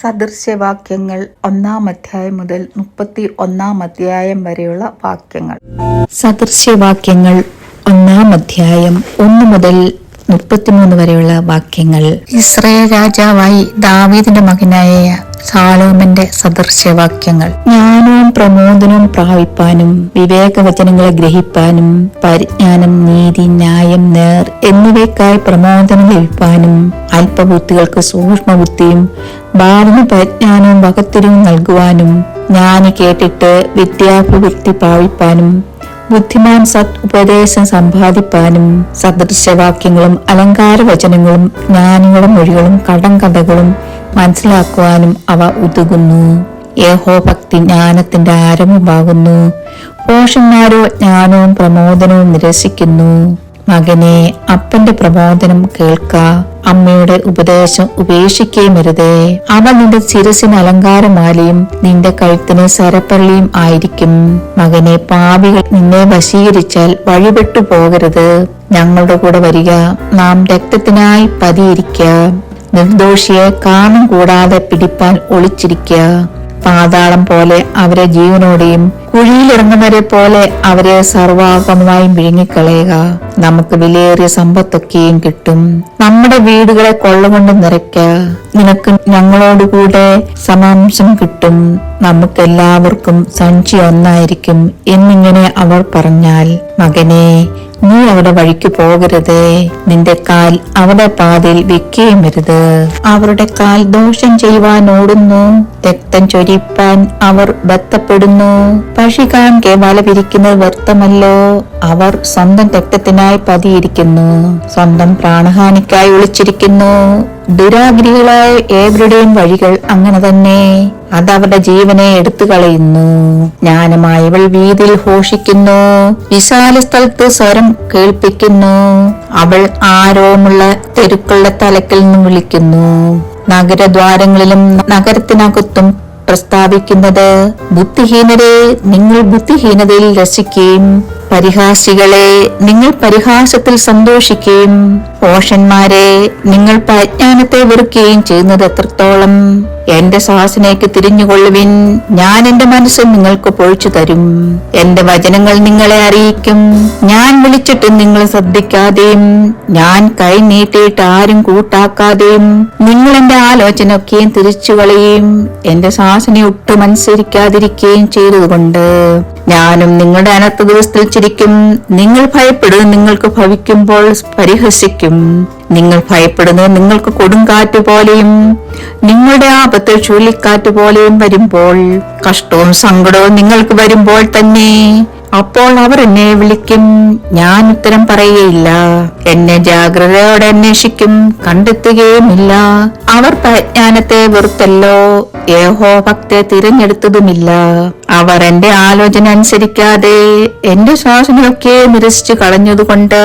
സദൃശ്യവാക്യങ്ങൾ 1-ാം അധ്യായം മുതൽ 31-ാം അധ്യായം വരെയുള്ള വാക്യങ്ങൾ. സദൃശ്യവാക്യങ്ങൾ 1-ാം അധ്യായം 1 മുതൽ 33 വരെയുള്ള വാക്യങ്ങൾ. ഇസ്രായേൽ രാജാവായി ദാവീദിന്റെ മകനായ സാലോമന്റെ സദൃശ്യവാക്യങ്ങൾ. ജ്ഞാനവും പ്രമോദനവും പ്രാപിപ്പാനും വിവേകവചനങ്ങളെ ഗ്രഹിപ്പാനും പരിജ്ഞാനം, നീതി, ന്യായം, നേർ എന്നിവയ്ക്കായി പ്രമോദനം ലഭിപ്പാനും അല്പബുദ്ധികൾക്ക് സൂക്ഷ്മബുദ്ധിയും ബാലന് പരിജ്ഞാനവും വകത്തിരിവും നൽകുവാനും ജ്ഞാനി കേട്ടിട്ട് വിദ്യാഭിവൃദ്ധി പ്രാപിപ്പാനും ബുദ്ധിമാൻ സത് ഉപദേശം സമ്പാദിപ്പാനും സദൃശ്യവാക്യങ്ങളും അലങ്കാര വചനങ്ങളും ജ്ഞാനികളും മൊഴികളും കടങ്കഥകളും മനസ്സിലാക്കുവാനും അവ ഉതകുന്നു. യഹോഭക്തി ജ്ഞാനത്തിന്റെ ആരംഭമാകുന്നു. ഭോഷന്മാരോ ജ്ഞാനവും പ്രമോദനവും നിരസിക്കുന്നു. മകനെ, അപ്പന്റെ പ്രബോധനം കേൾക്ക, അമ്മയുടെ ഉപദേശം ഉപേക്ഷിക്കുകയുമരുതേ. അവ നിന്റെ ശിരസിന് അലങ്കാരമാലയും നിന്റെ കഴുത്തിന് സരപ്പള്ളിയും ആയിരിക്കും. മകനെ, പാപികൾ നിന്നെ വശീകരിച്ചാൽ വഴിപെട്ടു പോകരുത്. ഞങ്ങളുടെ കൂടെ വരിക, നാം രക്തത്തിനായി പതിയിരിക്കുക. നിർദോഷിയെ കാണും കൂടാതെ പിടിപ്പാൻ ഒളിച്ചിരിക്കുക. പാതാളം പോലെ അവരെ ജീവനോടെയും കുഴിയിലിറങ്ങുന്നവരെ പോലെ അവരെ സർവാഗമമായും വിഴുങ്ങിക്കളയുക. നമുക്ക് വിലയേറിയ സമ്പത്തൊക്കെയും കിട്ടും. നമ്മുടെ വീടുകളെ കൊള്ളകൊണ്ട് നിറയ്ക്ക. നിനക്ക് ഞങ്ങളോടുകൂടെ സമാംശം കിട്ടും. നമുക്കെല്ലാവർക്കും സഞ്ചി ഒന്നായിരിക്കും എന്നിങ്ങനെ അവർ പറഞ്ഞാൽ, മകനെ, നീ അവരുടെ വഴിക്ക് പോകരുത്. നിന്റെ കാൽ അവരുടെ പാതയിൽ വെക്കുകയുമരുത്. അവരുടെ കാൽ ദോഷം ചെയ്യുവാൻ ഓടുന്നു. രക്തം ചൊരിപ്പാൻ അവർ ബദ്ധപ്പെടുന്നു. പക്ഷിക്കാൻ വല വിരിക്കുന്നത് വ്യർത്ഥമല്ലോ. അവർ സ്വന്തം രക്തത്തിനായി പതിയിരിക്കുന്നു. സ്വന്തം പ്രാണഹാനിക്കായി ഒളിച്ചിരിക്കുന്നു. ദുരാഗ്രഹികളായ ഏവരുടെയും വഴികൾ അങ്ങനെ തന്നെ. അതവരുടെ ജീവനെ എടുത്തു കളയുന്നു. ജ്ഞാനമായവൾ വീതിയിൽ ഘോഷിക്കുന്നു. വിശാല സ്ഥലത്ത് സ്വരം കേൾപ്പിക്കുന്നു. അവൾ ആരോമുള്ള തെരുക്കളുടെ തലക്കിൽ നിന്നും വിളിക്കുന്നു. നഗരദ്വാരങ്ങളിലും നഗരത്തിനകത്തും പ്രസ്താവിക്കുന്നത്, ബുദ്ധിഹീനരെ, നിങ്ങൾ ബുദ്ധിഹീനതയിൽ രസിക്കുകയും പരിഹാസികളെ, നിങ്ങൾ പരിഹാസത്തിൽ സന്തോഷിക്കുകയും ഭോഷന്മാരെ, നിങ്ങൾ പരിജ്ഞാനത്തെ വെറുക്കുകയും ചെയ്യുന്നത് എത്രത്തോളം. എന്റെ ശ്വാസനേക്ക് തിരിഞ്ഞുകൊള്ളുവിൻ. ഞാൻ എന്റെ മനസ്സ് നിങ്ങൾക്ക് പൊഴിച്ചു തരും. എന്റെ വചനങ്ങൾ നിങ്ങളെ അറിയിക്കും. ഞാൻ വിളിച്ചിട്ട് നിങ്ങൾ ശ്രദ്ധിക്കാതെയും ഞാൻ കൈ നീട്ടിയിട്ട് ആരും കൂട്ടാക്കാതെയും നിങ്ങൾ എന്റെ ആലോചന ഒക്കെയും തിരിച്ചു കളയുകയും എന്റെ ശ്വാസനെ ഒട്ടും അനുസരിക്കാതിരിക്കുകയും ചെയ്തതുകൊണ്ട് ഞാനും നിങ്ങളുടെ അനർത്ഥ ദിവസത്തിൽ ചിരിക്കും. നിങ്ങൾ ഭയപ്പെടുന്നത് നിങ്ങൾക്ക് ഭവിക്കുമ്പോൾ പരിഹസിക്കും. നിങ്ങൾ ഭയപ്പെടുന്നത് നിങ്ങൾക്ക് കൊടുങ്കാറ്റ് പോലെയും നിങ്ങളുടെ ആപത്ത് ചുഴലിക്കാറ്റ് പോലെയും വരുമ്പോൾ, കഷ്ടവും സങ്കടവും നിങ്ങൾക്ക് വരുമ്പോൾ തന്നെ. അപ്പോൾ അവർ എന്നെ വിളിക്കും, ഞാൻ ഉത്തരം പറയുകയില്ല. എന്നെ ജാഗ്രതയോടെ അന്വേഷിക്കും, കണ്ടെത്തുകയുമില്ല. അവർ പരിജ്ഞാനത്തെ വെറുത്തല്ലോ, യഹോഭക്തിയെ തിരഞ്ഞെടുത്തതുമില്ല. അവർ എന്റെ ആലോചന അനുസരിക്കാതെ എന്റെ ശ്വാസനയൊക്കെ നിരസിച്ചു കളഞ്ഞതുകൊണ്ട്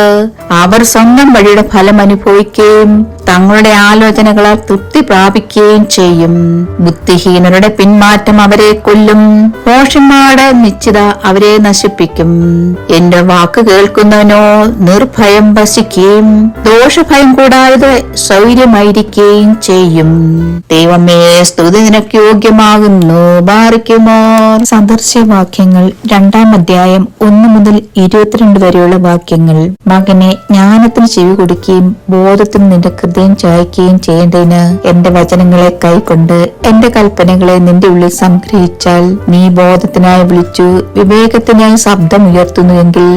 അവർ സ്വന്തം വഴിയുടെ ഫലം അനുഭവിക്കുകയും തങ്ങളുടെ ആലോചനകളാൽ തൃപ്തി പ്രാപിക്കുകയും ചെയ്യും. ബുദ്ധിഹീനരുടെ പിന്മാറ്റം അവരെ കൊല്ലും. ഭോഷന്മാരുടെ നിശ്ചിത അവരെ നശിപ്പിക്കും. എന്റെ വാക്ക് കേൾക്കുന്നവനോ നിർഭയം വസിക്കുകയും ദോഷഭയം കൂടാതെ സൗര്യമായിരിക്കുകയും ചെയ്യും. ദൈവമേ, സ്തുതി നിനക്ക് യോഗ്യമാകുന്നു. ബാറിക്കുമോ. സദൃശ്യവാക്യങ്ങൾ 2-ാം അധ്യായം 1 മുതൽ 22 വരെയുള്ള വാക്യങ്ങൾ. മകനെ, ജ്ഞാനത്തിന് ചെവി കൊടുക്കുകയും ബോധത്തിന് നിന്റെ ഹൃദയം ചായ്ക്കുകയും ചെയ്യേണ്ടതിന് എന്റെ വചനങ്ങളെ കൈക്കൊണ്ട് എന്റെ കൽപ്പനകളെ നിന്റെ ഉള്ളിൽ സംഗ്രഹിച്ചാൽ, നീ ബോധത്തിനായി വിളിച്ചു വിവേകത്തിനായി ശബ്ദം ഉയർത്തുന്നുവെങ്കിൽ,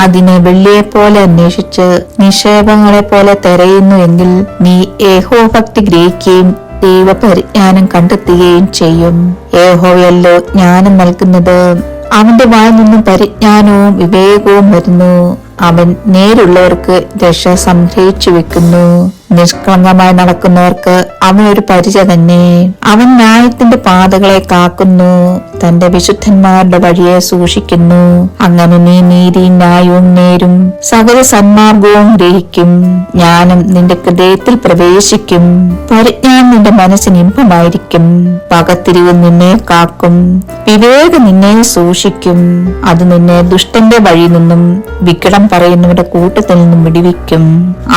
അതിനെ വെള്ളിയെപ്പോലെ അന്വേഷിച്ച് നിക്ഷേപങ്ങളെ പോലെ തെരയുന്നു എങ്കിൽ, നീ യഹോഭക്തി ഗ്രഹിക്കുകയും ദൈവപരിജ്ഞാനം കണ്ടെത്തുകയും ചെയ്യും. യഹോവയല്ലോ ജ്ഞാനം നൽകുന്നത്. അവന്റെ വായിൽ നിന്നും പരിജ്ഞാനവും വിവേകവും വരുന്നു. അവൻ നേരുള്ളവർക്ക് രക്ഷ സംഗ്രഹിച്ചു വെക്കുന്നു. നിഷ്കളങ്കമായി നടക്കുന്നവർക്ക് അവൻ ഒരു പരിച തന്നെ. അവൻ ന്യായത്തിന്റെ പാതകളെ കാക്കുന്നു. തന്റെ വിശുദ്ധന്മാരുടെ വഴിയെ സൂക്ഷിക്കുന്നു. അങ്ങനെ നീ നീതിയും ന്യായവും നേരും സകല സന്മാർഗവും ഗ്രഹിക്കും. ജ്ഞാനം നിന്റെ ഹൃദയത്തിൽ പ്രവേശിക്കും. പരിജ്ഞാനം നിന്റെ മനസ്സിന് ഇമ്പമായിരിക്കും. പകത്തിരിവ് നിന്നെ കാക്കും. വിവേകം നിന്നെ സൂക്ഷിക്കും. അത് നിന്നെ ദുഷ്ടന്റെ വഴിയിൽ നിന്നും വികടം പറയുന്നവരുടെ കൂട്ടത്തിൽ നിന്നും വിടുവിക്കും.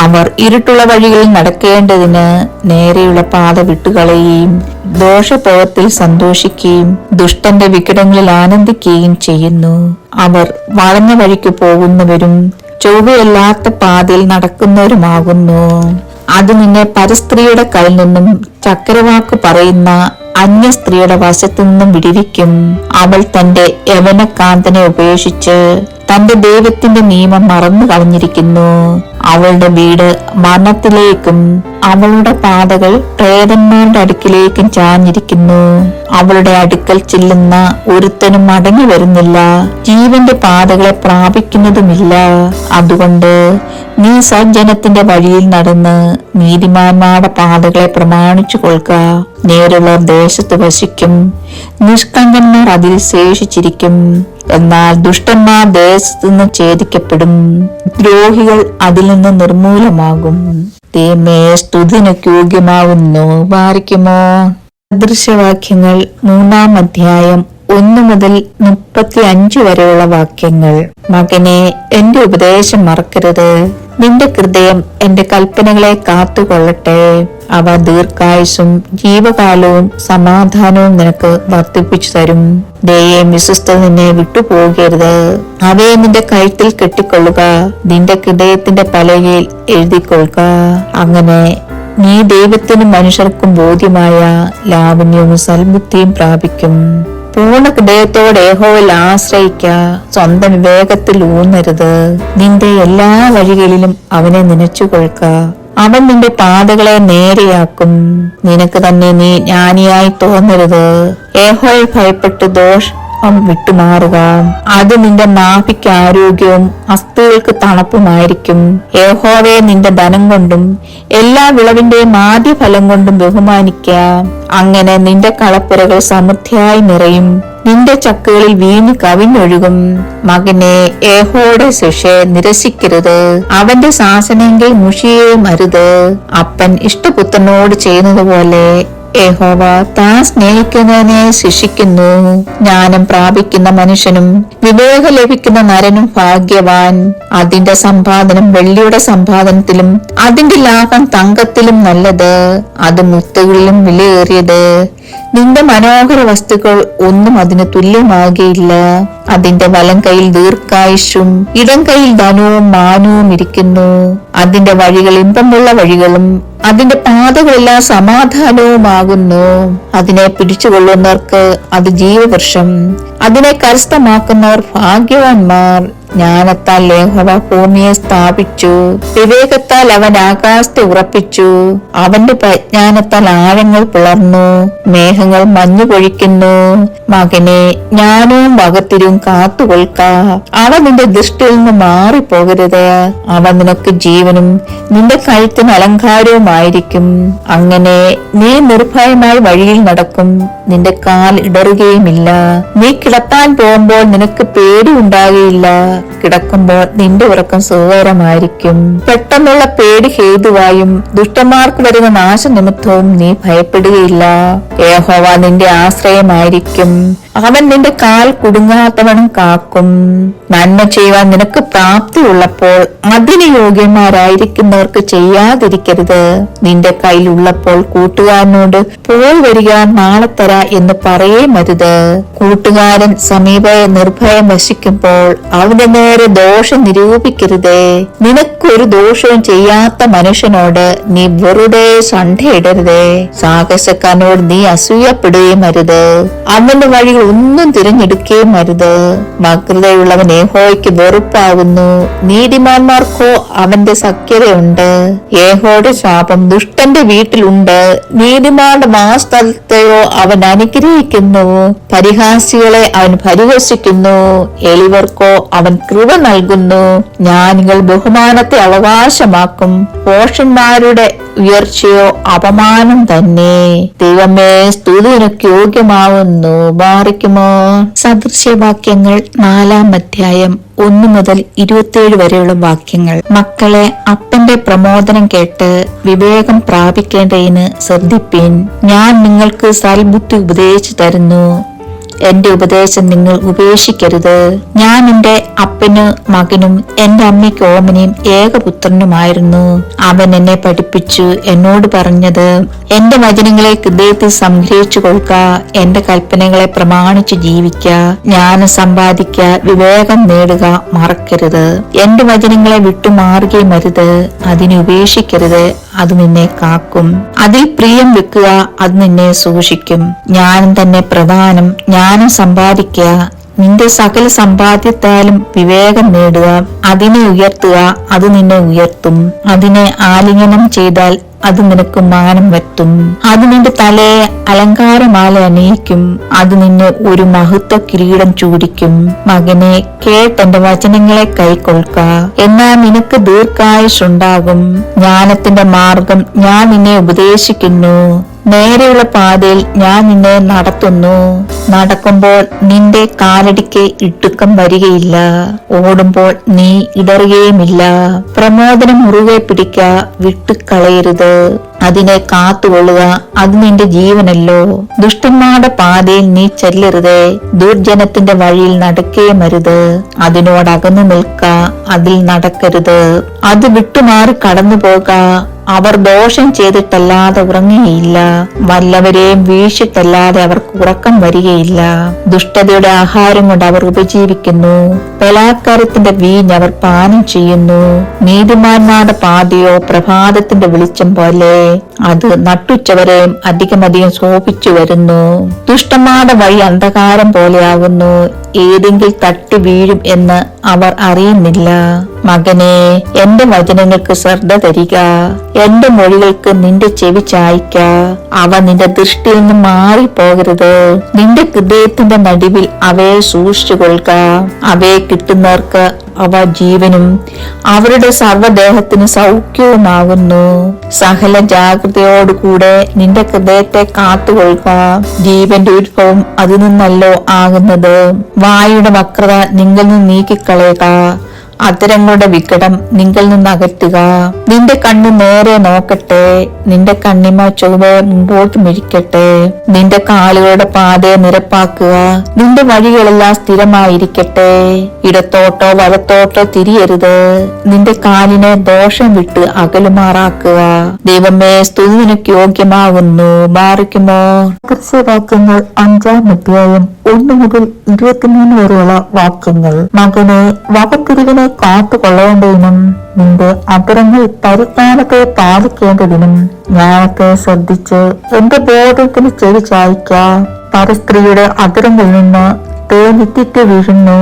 അവർ ഇരുട്ടുള്ള വഴികൾ വഴിയിൽ നടക്കേണ്ടതിന് നേരെയുള്ള പാത വിട്ടുകളയുകയും ദോഷപ്രവൃത്തിയിൽ സന്തോഷിക്കുകയും ദുഷ്ടന്റെ വികടങ്ങളിൽ ആനന്ദിക്കുകയും ചെയ്യുന്നു. അവർ വളഞ്ഞ വഴിക്ക് പോകുന്നവരും ചൊവ്വയല്ലാത്ത പാതയിൽ നടക്കുന്നവരുമാകുന്നു. അത് നിന്നെ പരസ്ത്രീയുടെ കയ്യിൽ നിന്നും ചക്രവാക്ക് പറയുന്ന അന്യ സ്ത്രീയുടെ വശത്തു നിന്നും വിടുവിക്കും. അവൾ തന്റെ യവനകാന്തനെ ഉപേക്ഷിച്ച് തന്റെ ദൈവത്തിന്റെ നിയമം മറന്നു കളഞ്ഞിരിക്കുന്നു. അവളുടെ വീട് മരണത്തിലേക്കും അവളുടെ പാതകൾ പ്രേതന്മാരുടെ അടുക്കിലേക്കും ചാഞ്ഞിരിക്കുന്നു. അവളുടെ അടുക്കൽ ചെല്ലുന്ന ഒരുത്തനും മടങ്ങി വരുന്നില്ല, ജീവന്റെ പാതകളെ പ്രാപിക്കുന്നതുമില്ല. അതുകൊണ്ട് നീ സജ്ജനത്തിന്റെ വഴിയിൽ നടന്ന് നീതിമാന്മാരുടെ പാതകളെ പ്രമാണിച്ചു കൊള്ളുക. നേരുള്ള ദേശത്ത് വസിക്കും, നിഷ്കളങ്കന്മാർ അതിൽ ശേഷിച്ചിരിക്കും. എന്നാൽ ദുഷ്ടന്മാർ ദേശത്തു നിന്ന് ഛേദിക്കപ്പെടും, ദ്രോഹികൾ അതിൽ നിന്ന് നിർമൂലമാകും. ദൈവമേ, സ്തുതിനൊക്കെ യോഗ്യമാവുന്നു. വായിക്കുമോ? സദൃശവാക്യങ്ങൾ 3-ാം അധ്യായം 1 മുതൽ 35 വരെയുള്ള വാക്യങ്ങൾ. മകനെ, എന്റെ ഉപദേശം മറക്കരുത്. നിന്റെ ഹൃദയം എന്റെ കൽപ്പനകളെ കാത്തുകൊള്ളട്ടെ. അവ ദീർഘായുസ്സും ജീവകാലവും സമാധാനവും നിനക്ക് വർദ്ധിപ്പിച്ചു തരും. ദയയും വിശ്വസ്തത നിന്നെ വിട്ടുപോകരുത്. അവയെ നിന്റെ കഴുത്തിൽ കെട്ടിക്കൊള്ളുക, നിന്റെ ഹൃദയത്തിന്റെ പലകയിൽ എഴുതിക്കൊള്ളുക. അങ്ങനെ നീ ദൈവത്തിനും മനുഷ്യർക്കും ബോധ്യമായ ലാവണ്യവും സൽബുദ്ധിയും പ്രാപിക്കും. പൂർണ്ണ ഹൃദയത്തോടെ യഹോവയിൽ ആശ്രയിക്ക, സ്വന്തം വിവേകത്തിൽ ഊന്നരുത്. നിന്റെ എല്ലാ വഴികളിലും അവനെ നനച്ചുകൊള്ളുക. അവൻ നിന്റെ പാതകളെ നേരെയാക്കും. നിനക്ക് തന്നെ നീ ജ്ഞാനിയായി തോന്നരുത്. യഹോവയെ ഭയപ്പെട്ട് ദോഷം വിട്ടുമാറുക. അത് നിന്റെ നാഭിക്ക് ആരോഗ്യവും അസ്ഥികൾക്ക് തണുപ്പുമായിരിക്കും. യഹോവയെ നിന്റെ ധനം കൊണ്ടും എല്ലാ വിളവിന്റെയും ആദ്യ ഫലം കൊണ്ടും ബഹുമാനിക്ക. അങ്ങനെ നിന്റെ കളപ്പുരകൾ സമൃദ്ധിയായി നിറയും, നിന്റെ ചക്കുകളിൽ വീഞ്ഞു കവിഞ്ഞൊഴുകും. മകനെ, യഹോവയുടെ ശിക്ഷയെ നിരസിക്കരുത്, അവന്റെ ശാസനയെങ്കിൽ മുഷിയേയും അരുത്. അപ്പൻ ഇഷ്ടപുത്രനോട് ചെയ്യുന്നത് പോലെ യഹോവ താൻ സ്നേഹിക്കുന്നതിനെ ശിക്ഷിക്കുന്നു. ജ്ഞാനം പ്രാപിക്കുന്ന മനുഷ്യനും വിവേകം ലഭിക്കുന്ന നരനും ഭാഗ്യവാൻ. അതിന്റെ സമ്പാദനം വെള്ളിയുടെ സമ്പാദനത്തിലും അതിന്റെ ലാഭം തങ്കത്തിലും നല്ലത്. അത് മുത്തുകളിലും വിലയേറിയത്. നിന്റെ മനോഹര വസ്തുക്കൾ ഒന്നും അതിന് തുല്യമാകുകയില്ല. അതിന്റെ വലം കൈയിൽ ദീർഘായുസ്സും ഇടം കൈയിൽ ധനവും മാനവും ഇരിക്കുന്നു. അതിന്റെ വഴികൾ ഇമ്പമുള്ള വഴികളും അതിന്റെ പാതകളെല്ലാം സമാധാനവുമാകുന്നു. അതിനെ പിടിച്ചുകൊള്ളുന്നവർക്ക് അത് ജീവവൃക്ഷം, അതിനെ കരസ്ഥമാക്കുന്നവർ ഭാഗ്യവാന്മാർ. ജ്ഞാനത്താൽ യഹോവ ഭൂമിയെ സ്ഥാപിച്ചു, വിവേകത്താൽ അവൻ ആകാശത്തെ ഉറപ്പിച്ചു. അവന്റെ പ്രജ്ഞാനത്താൽ ആഴങ്ങൾ പിളർന്നു, മേഘങ്ങൾ മഞ്ഞു പൊഴിക്കുന്നു. മകനെ, ജ്ഞാനവും വകത്തിരിവും കാത്തുകൊള്ളുക. അവ നിന്റെ ദൃഷ്ടിയിൽ നിന്ന് മാറിപ്പോകരുത്. അവ നിനക്ക് ജീവനും നിന്റെ കഴുത്തിന് അലങ്കാരവുമായിരിക്കും. അങ്ങനെ നീ നിർഭയമായി വഴിയിൽ നടക്കും, നിന്റെ കാൽ ഇടറുകയുമില്ല. നീ കിടത്താൻ പോകുമ്പോൾ നിനക്ക് പേടി ഉണ്ടാകുകയില്ല. കിടക്കുമ്പോൾ നിന്റെ ഉറക്കം സുഖകരമായിരിക്കും. പെട്ടെന്നുള്ള പേടി ഹേതുവായും ദുഷ്ടന്മാർക്ക് വരുന്ന നാശനിമിത്തവും നീ ഭയപ്പെടുകയില്ല. യഹോവ നിന്റെ ആശ്രയമായിരിക്കും, അവൻ നിന്റെ കാൽ കുടുങ്ങാത്തവണ്ണം കാക്കും. നന്മ ചെയ്യുവാൻ നിനക്ക് പ്രാപ്തി ഉള്ളപ്പോൾ അതിന് യോഗ്യന്മാരായിരിക്കുന്നവർക്ക് ചെയ്യാതിരിക്കരുത്. നിന്റെ കയ്യിൽ ഉള്ളപ്പോൾ കൂട്ടുകാരനോട് പോയി വരിക, നാളെ തരാ എന്ന് പറയേമരുത്. കൂട്ടുകാരൻ സമീപ നിർഭയം വസിക്കുമ്പോൾ അവന്റെ നേരെ ദോഷം നിരൂപിക്കരുതേ. നിനക്കൊരു ദോഷവും ചെയ്യാത്ത മനുഷ്യനോട് നീ വെറുതെ സണ്ടയിടരുതേ. സാഹസക്കാരനോട് നീ അസൂയപ്പെടുകയും അരുത്, അവന്റെ വഴികൾ ഒന്നും തിരഞ്ഞെടുക്കുകയും അരുത്. വക്രതയുള്ളവൻ യഹോവയ്ക്ക് വെറുപ്പാകുന്നു, നീതിമാന്മാർക്കോ അവന്റെ സഖ്യതയുണ്ട്. യഹോവയുടെ ശാപം ദുഷ്ടന്റെ വീട്ടിലുണ്ട്, നീതിമാന്റെ വാസസ്ഥലത്തെയോ അവൻ അനുഗ്രഹിക്കുന്നു. പരിഹാസികളെ അവൻ പരിഹസിക്കുന്നു, എളിവർക്കോ അവൻ കൃപ നൽകുന്നു. ജ്ഞാനികൾ ബഹുമാനത്തെ അവകാശമാക്കും, ഭോഷന്മാരുടെ ഉയർച്ചയോ അപമാനം തന്നെ. ദൈവമേ, സ്തുതിനൊക്കെ യോഗ്യമാവുന്നു. ബാറിക്കുമോ? സദൃശ്യവാക്യങ്ങൾ 4-ാം അധ്യായം 1 മുതൽ 27 വരെയുള്ള വാക്യങ്ങൾ. മക്കളെ, അപ്പന്റെ പ്രമോദനം കേട്ട് വിവേകം പ്രാപിക്കേണ്ടതിന് ശ്രദ്ധിപ്പീൻ. ഞാൻ നിങ്ങൾക്ക് സൽബുദ്ധി ഉപദേശിച്ചു തരുന്നു, എന്റെ ഉപദേശം നിങ്ങൾ ഉപേക്ഷിക്കരുത്. ഞാൻ എന്റെ അപ്പന് മകനും എന്റെ അമ്മയ്ക്ക് ഓമനയും ഏകപുത്രനുമായിരുന്നു. അവൻ എന്നെ പഠിപ്പിച്ചു എന്നോട് പറഞ്ഞത്, എന്റെ വചനങ്ങളെ ഹൃദയത്തിൽ സംഗ്രഹിച്ചു കൊള്ളുക, എന്റെ കൽപ്പനകളെ പ്രമാണിച്ചു ജീവിക്ക, ജ്ഞാനം സമ്പാദിക്ക, വിവേകം നേടുക, മറക്കരുത്. എന്റെ വചനങ്ങളെ വിട്ടുമാറുകയും അരുത്, അതിനെ ഉപേക്ഷിക്കരുത്, അത് നിന്നെ കാക്കും. അതിൽ പ്രിയം വെക്കുക, അത് നിന്നെ സൂക്ഷിക്കും. ജ്ഞാനം തന്നെ പ്രധാനം. ജ്ഞാനം സമ്പാദിക്കുക, നിന്റെ സകല സമ്പാദ്യത്താലും വിവേകം നേടുക, അതിനെ ഉയർത്തുക, അത് നിന്നെ ഉയർത്തും. അതിനെ ആലിംഗനം ചെയ്താൽ അത് നിനക്ക് മാനം വരുത്തും. അത് നിന്റെ തലയെ അലങ്കാരമാല അണിയിക്കും, അത് നിന്നെ ഒരു മഹത്വ കിരീടം ചൂടിക്കും. മകനെ, കേട്ടെന്റെ വചനങ്ങളെ കൈക്കൊള്ളുക, എന്നാൽ നിനക്ക് ദീർഘായുസ്സുണ്ടാകും. ജ്ഞാനത്തിന്റെ മാർഗം ഞാൻ നിന്നെ ഉപദേശിക്കുന്നു, നേരെയുള്ള പാതയിൽ ഞാൻ നിന്നെ നടത്തുന്നു. നടക്കുമ്പോൾ നിന്റെ കാലടിക്ക് ഇടുക്കം വരികയില്ല, ഓടുമ്പോൾ നീ ഇടറുകയുമില്ല. പ്രമോദനം മുറുകെ പിടിക്ക, വിട്ടുകളയരുത്, അതിനെ കാത്തുകൊള്ളുക, അത് നിന്റെ ജീവനല്ലോ. ദുഷ്ടന്മാരുടെ പാതയിൽ നീ ചെല്ലരുത്, ദുർജനത്തിന്റെ വഴിയിൽ നടക്കുകയുമരുത്. അതിനോടകന്നു നിൽക്ക, അതിൽ നടക്കരുത്, അത് വിട്ടുമാറി കടന്നു പോക. അവർ ദോഷം ചെയ്തിട്ടല്ലാതെ ഉറങ്ങുകയില്ല, വല്ലവരെയും വീഴ്ചിട്ടല്ലാതെ അവർക്ക് ഉറക്കം വരികയില്ല. ദുഷ്ടതയുടെ ആഹാരം കൊണ്ട് അവർ ഉപജീവിക്കുന്നു, ബലാത്കാരത്തിന്റെ വീഞ്ഞ് അവർ പാനം ചെയ്യുന്നു. നീതിമാന്മാരുടെ പാതയോ പ്രഭാതത്തിന്റെ വെളിച്ചം പോലെ, അത് നട്ടുച്ചവരെയും അധികമധികം ശോഭിച്ചു വരുന്നു. ദുഷ്ടന്മാരുടെ വഴി അന്ധകാരം പോലെയാകുന്നു, ഏതെങ്കിലും തട്ടി വീഴും എന്ന് അവർ അറിയുന്നില്ല. മകനെ, എന്റെ വചനങ്ങൾക്ക് ശ്രദ്ധ തരിക, എന്റെ മൊഴികൾക്ക് നിന്റെ ചെവി ചായ്ക്ക. അവ നിന്റെ ദൃഷ്ടിയിൽ നിന്ന് മാറിപ്പോകരുത്. നിന്റെ ഹൃദയത്തിന്റെ നടുവിൽ അവയെ സൂക്ഷിച്ചു കൊള്ളുക. അവയെ കിട്ടുന്നവർക്ക് അവ ജീവനും അവരുടെ സർവ്വദേഹത്തിന് സൗഖ്യവുമാകുന്നു. സകല ജാഗ്രതയോടുകൂടെ നിന്റെ ഹൃദയത്തെ കാത്തുകൊള്ളുക, ജീവന്റെ ഉത്ഭവം അതിൽ നിന്നല്ലോ ആകുന്നത്. വായുടെ വക്രത നിങ്ങൾ നിന്ന് നീക്കിക്കളയുക, അധരങ്ങളുടെ വികടം നിങ്ങൾ നിന്ന് അകറ്റുക. നിന്റെ കണ്ണ് നേരെ നോക്കട്ടെ, നിന്റെ കണ്ണിമ ചൊവ്വെ മുമ്പോട്ട് മിഴിക്കട്ടെ. നിന്റെ കാലുകളുടെ പാതയെ നിരപ്പാക്കുക, നിന്റെ വഴികളെല്ലാം സ്ഥിരമായിരിക്കട്ടെ. ഇടത്തോട്ടോ വലത്തോട്ടോ തിരിയരുത്, നിന്റെ കാലിനെ ദോഷം വിട്ട് അകലുമാറാക്കുക. ദൈവമേ, സ്തുതി നിനക്ക് യോഗ്യമാകുന്നു. ബാറിക്കുമോ. വാക്യങ്ങൾ 5-ാം അധ്യായം 1 മുതൽ 23 വരെയുള്ള വാക്യങ്ങൾ. മകനെ, വകത്തിരിവിനെ കാത്തുകൊള്ളേണ്ടതിനും നിന്റെ അധരങ്ങൾ പരിജ്ഞാനത്തെ പാലിക്കേണ്ടതിനും ജ്ഞാനത്തെ ശ്രദ്ധിച്ച് എന്റെ ബോധത്തിന് ചെവി ചായ്ക്ക. പരസ്ത്രീയുടെ അധരങ്ങളിൽ നിന്ന് തേനിറ്റിറ്റ് വീഴുന്നു,